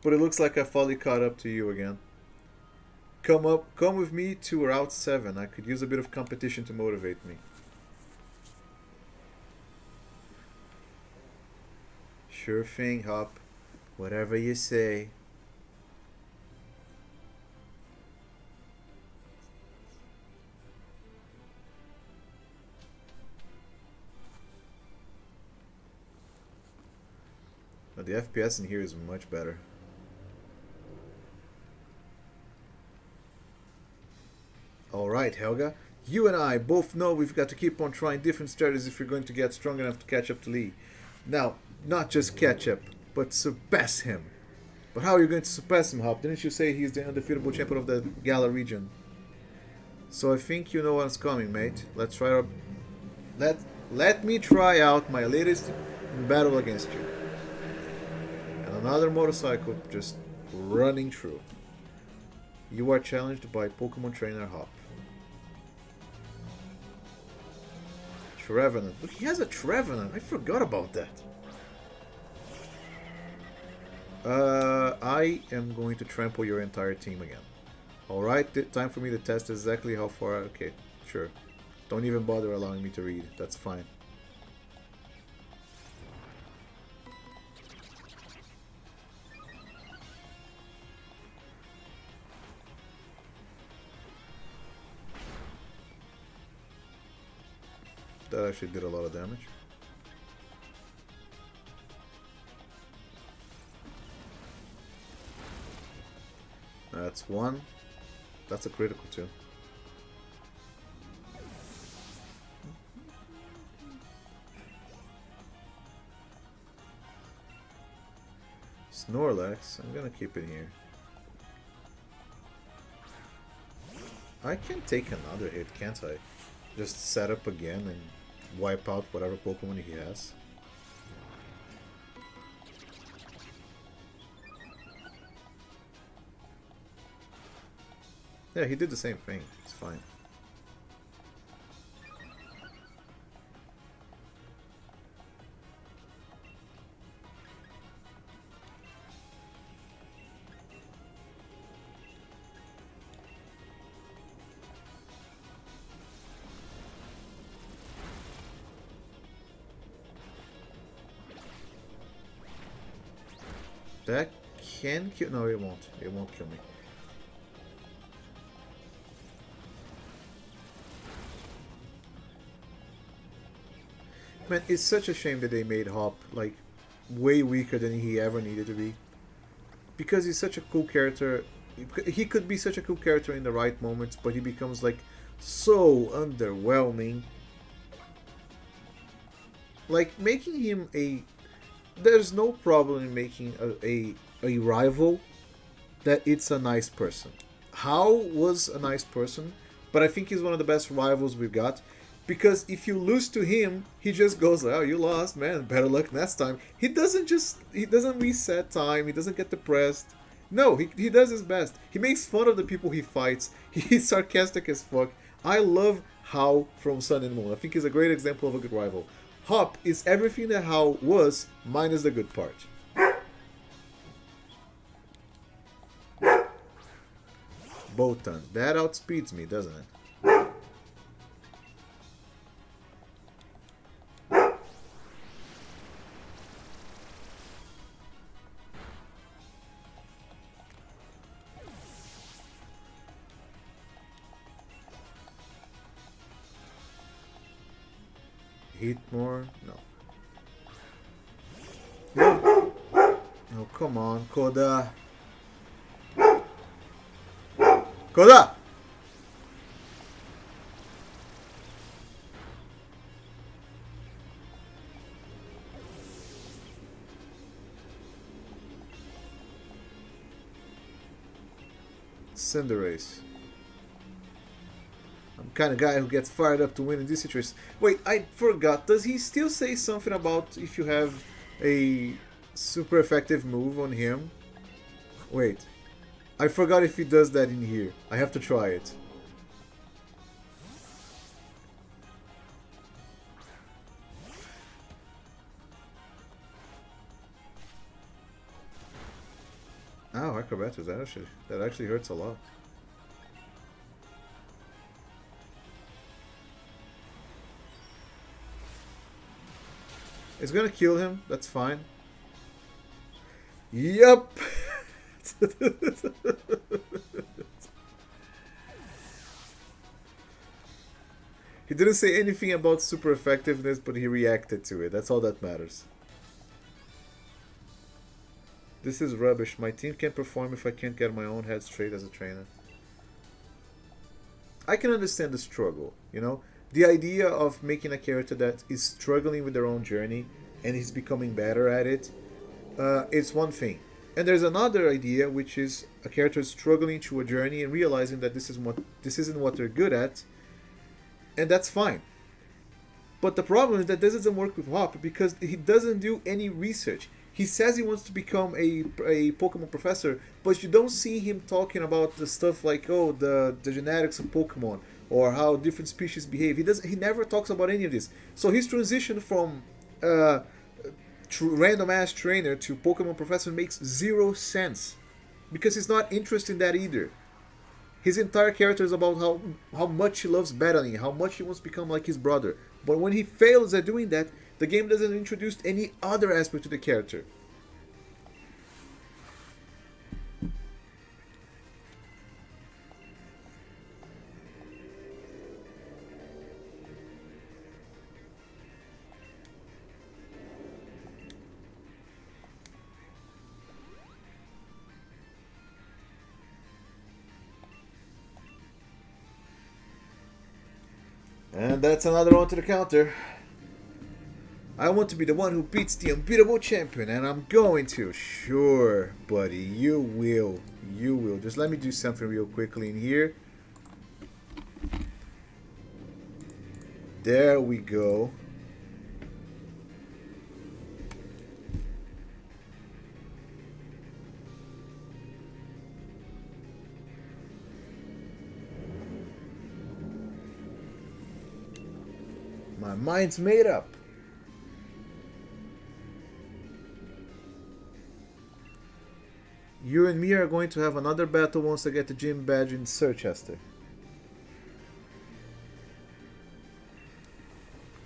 But it looks like I finally caught up to you again. Come with me to Route 7. I could use a bit of competition to motivate me. Sure thing, Hop. Whatever you say. But the FPS in here is much better. Alright, Helga. You and I both know we've got to keep on trying different strategies if we're going to get strong enough to catch up to Lee. Now, not just catch up, but surpass him. But how are you going to surpass him, Hop? Didn't you say he's the undefeatable champion of the Gala region? So I think you know what's coming, mate. Let's try our... Let me try out my latest battle against you. And another motorcycle just running through. You are challenged by Pokemon Trainer Hop. Trevenant. Look, he has a Trevenant. I forgot about that. I am going to trample your entire team again. Alright, time for me to test exactly how far... Okay, sure. Don't even bother allowing me to read. That's fine. That actually did a lot of damage. That's one. That's a critical too. Snorlax, I'm gonna keep it here. I can take another hit, can't I? Just set up again and wipe out whatever Pokemon he has. Yeah, he did the same thing. It's fine. That can kill... No, it won't. It won't kill me. Man, it's such a shame that they made Hop, like, way weaker than he ever needed to be. Because he's such a cool character. He could be such a cool character in the right moments, but he becomes, like, so underwhelming. Like, making him a... There's no problem in making a rival that it's a nice person. How was a nice person, but I think he's one of the best rivals we've got. Because if you lose to him, he just goes, oh, you lost, man, better luck next time. He doesn't reset time, he doesn't get depressed. No, he does his best. He makes fun of the people he fights. He's sarcastic as fuck. I love Hao from Sun and Moon. I think he's a great example of a good rival. Hop is everything that Hao was, minus the good part. Botan. That outspeeds me, doesn't it? Hit more? No. Oh, come on, Koda. Koda! Cinderace. I'm the kind of guy who gets fired up to win in this situation. Wait, I forgot. Does he still say something about if you have a super effective move on him? Wait. I forgot if he does that in here. I have to try it. Ow, acrobatics. That actually hurts a lot. It's gonna kill him, that's fine. Yup! He didn't say anything about super effectiveness, but he reacted to it. That's all that matters. This is rubbish. My team can't perform if I can't get my own head straight as a trainer. I can understand the struggle, you know? The idea of making a character that is struggling with their own journey and he's becoming better at it, it's one thing. And there's another idea, which is a character struggling through a journey and realizing that this isn't what they're good at, and that's fine. But the problem is that this doesn't work with Hop because he doesn't do any research. He says he wants to become a Pokemon professor, but you don't see him talking about the stuff like, oh, the genetics of Pokemon or how different species behave. He never talks about any of this. So his transition from random ass trainer to Pokemon professor makes zero sense because he's not interested in that either. His entire character is about how much he loves battling, how much he wants to become like his brother. But when he fails at doing that, the game doesn't introduce any other aspect to the character. And that's another one to the counter. I want to be the one who beats the unbeatable champion, and I'm going to. Sure, buddy, you will. You will. Just let me do something real quickly in here. There we go. My mind's made up. You and me are going to have another battle once I get the gym badge in Sirchester.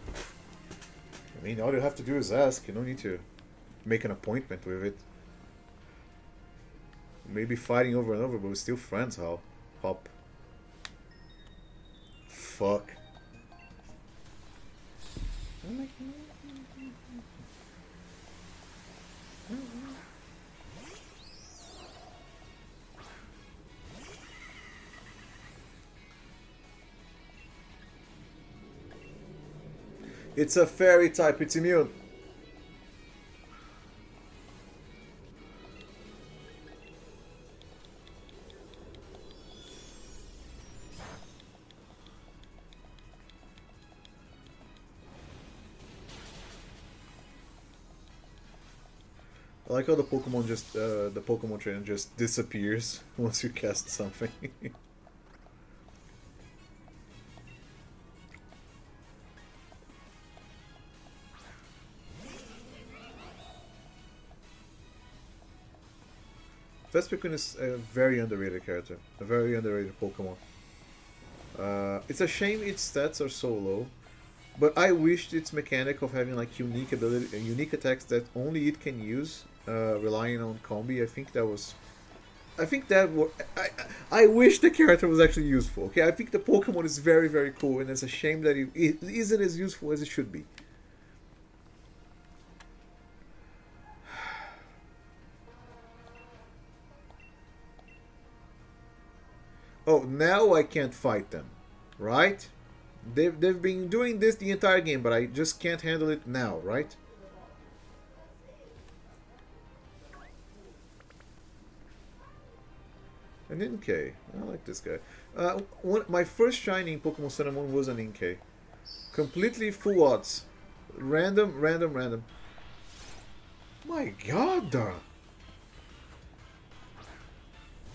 I mean, all you have to do is ask. You don't need to make an appointment with it. Maybe fighting over and over, but we're still friends, Hop. Fuck. It's a fairy type, it's immune. I like how the Pokemon trainer just disappears once you cast something. Vespiquen is a very underrated character, a very underrated Pokemon. It's a shame its stats are so low, but I wished its mechanic of having like unique attacks that only it can use, relying on combi. I wish the character was actually useful. Okay, I think the Pokemon is very very cool, and it's a shame that it isn't as useful as it should be. Oh, now I can't fight them, right? They've been doing this the entire game, but I just can't handle it now, right? An Inkay. I like this guy. My first shiny in Pokemon Sun and Moon was an Inkay. Completely full odds. Random, random, random. My god, darling.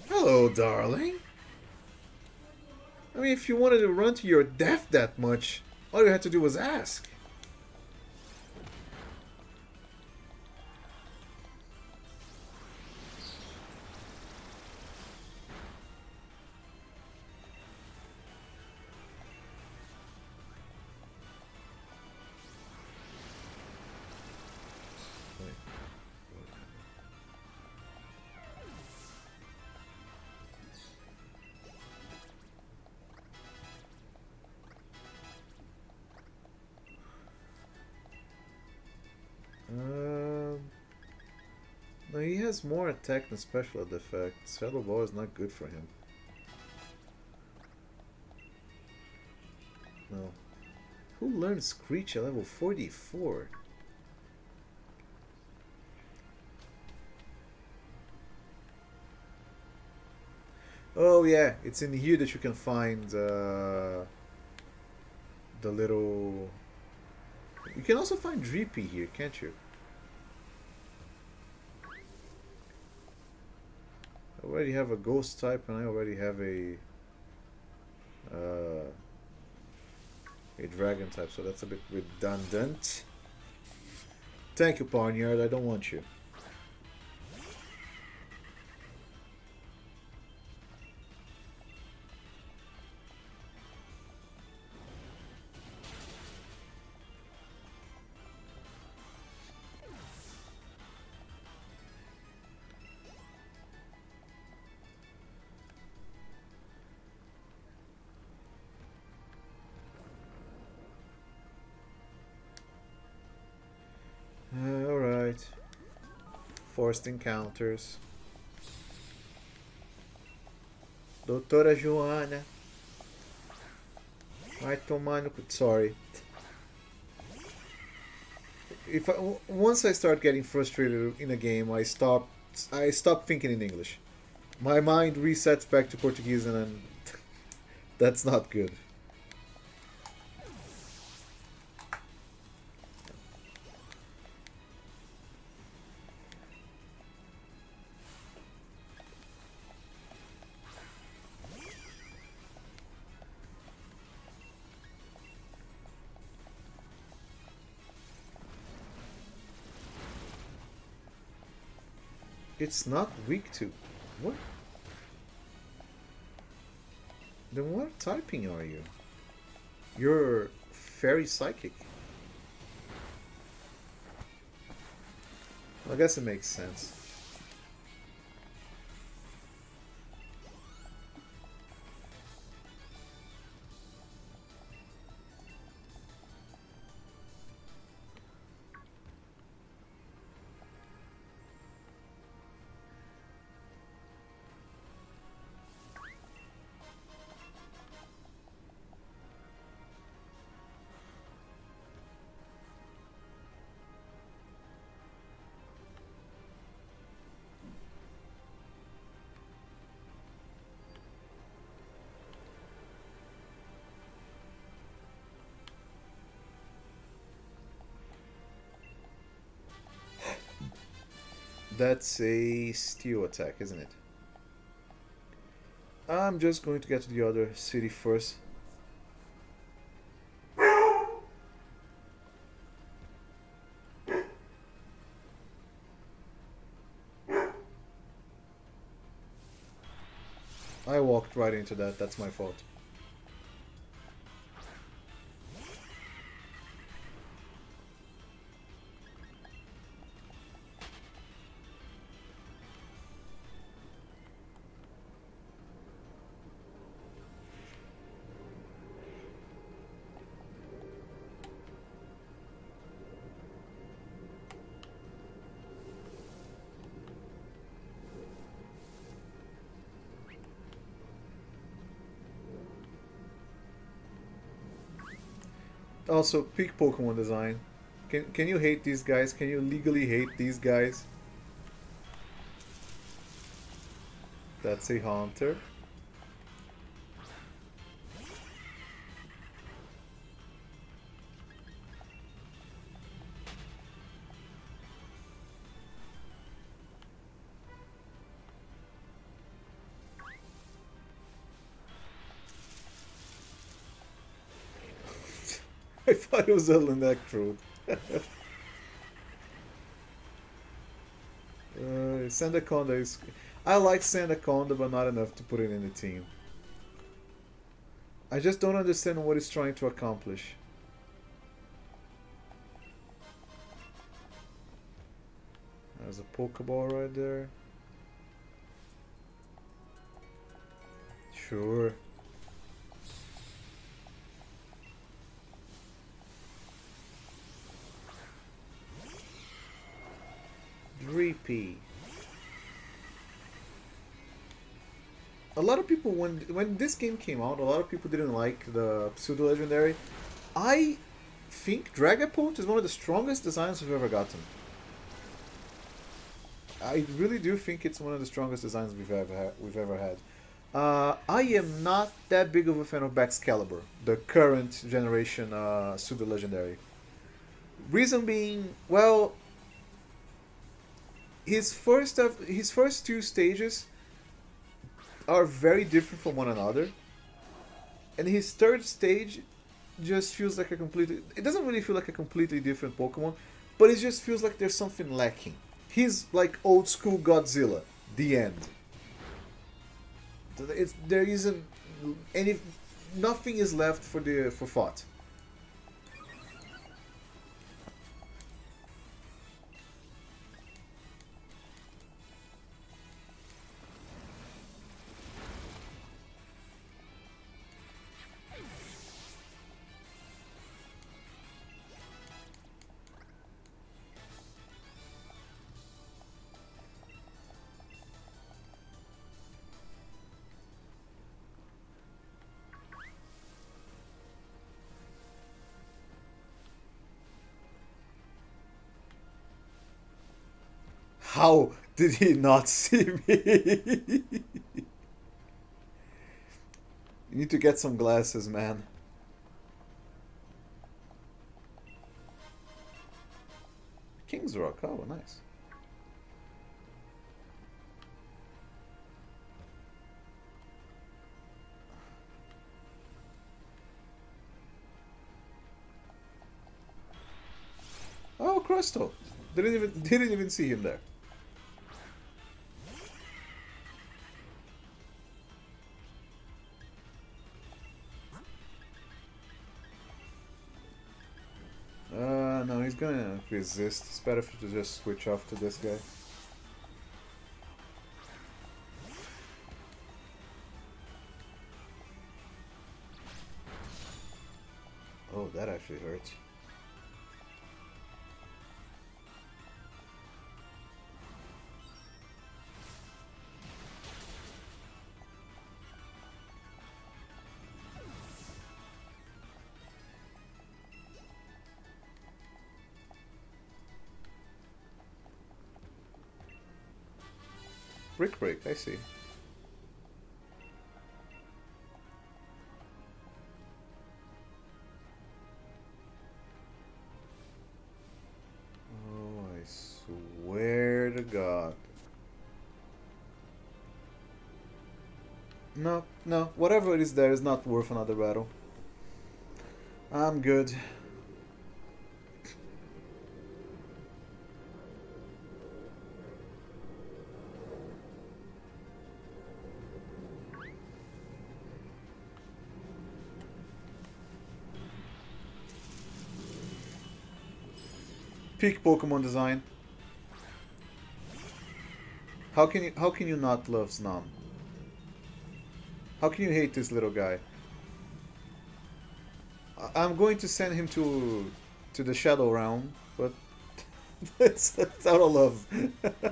Hello, darling. I mean, if you wanted to run to your death that much, all you had to do was ask. No, he has more attack than special defect. Shadow Ball is not good for him. No. Who learned Screech at level 44? Oh yeah, it's in here that you can find the little. You can also find Drippy here, can't you? I already have a ghost type, and I already have uh, a dragon type, so that's a bit redundant. Thank you, Barnyard. I don't want you. Alright. Forced encounters. Doutora Joana. Vai tomar no. Sorry. If I, once I start getting frustrated in a game, I stop thinking in English. My mind resets back to Portuguese, and then that's not good. It's not weak to. What? Then what typing are you? You're fairy psychic. I guess it makes sense. That's a steel attack, isn't it? I'm just going to get to the other city first. I walked right into that, that's my fault. Also, peak Pokemon design. Can you hate these guys? Can you legally hate these guys? That's a Haunter. I thought it was an Electrode. Sandaconda is. I like Sandaconda, but not enough to put it in the team. I just don't understand what it's trying to accomplish. There's a Pokeball right there. Sure. Drippy. A lot of people, when this game came out, a lot of people didn't like the pseudo legendary. I think Dragapult is one of the strongest designs we've ever gotten. I really do think it's one of the strongest designs we've ever had. I am not that big of a fan of Baxcalibur, the current generation pseudo legendary. Reason being, well, his first two stages are very different from one another, and his third stage just feels like a completely. It doesn't really feel like a completely different Pokemon, but it just feels like there's something lacking. He's like old school Godzilla. The end. There isn't any. Nothing is left for thought. How did he not see me? You need to get some glasses, man. King's Rock. Oh, nice. Oh, Crystal. Didn't even see him there. No, he's gonna resist. It's better to just switch off to this guy. Oh, that actually hurts. Brick break, I see. Oh, I swear to God. No, no, whatever it is there is not worth another battle. I'm good. Peak Pokemon design. How can you not love Snom? How can you hate this little guy? I'm going to send him to the Shadow Realm, but it's out of love. uh,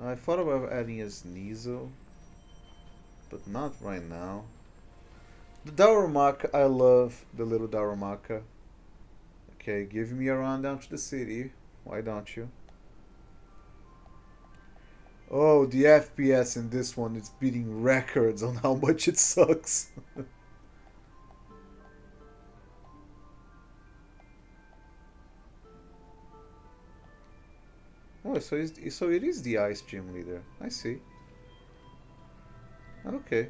I thought about adding a Sneasel, but not right now. The Darumaka, I love the little Darumaka. Okay, give me a run down to the city. Why don't you? Oh, the FPS in this one is beating records on how much it sucks. Oh, so it is the Ice Gym leader. I see. Okay.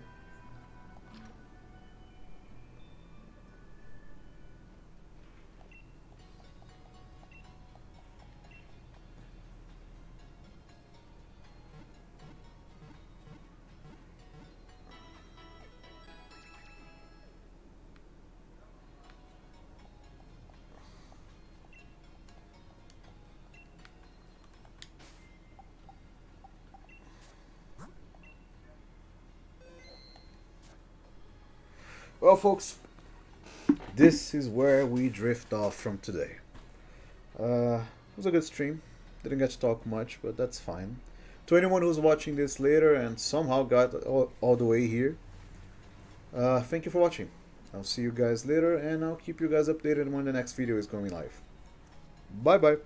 Well, folks, this is where we drift off from today. It was a good stream. Didn't get to talk much, but that's fine. To anyone who's watching this later and somehow got all the way here, thank you for watching. I'll see you guys later, and I'll keep you guys updated when the next video is going live. Bye bye.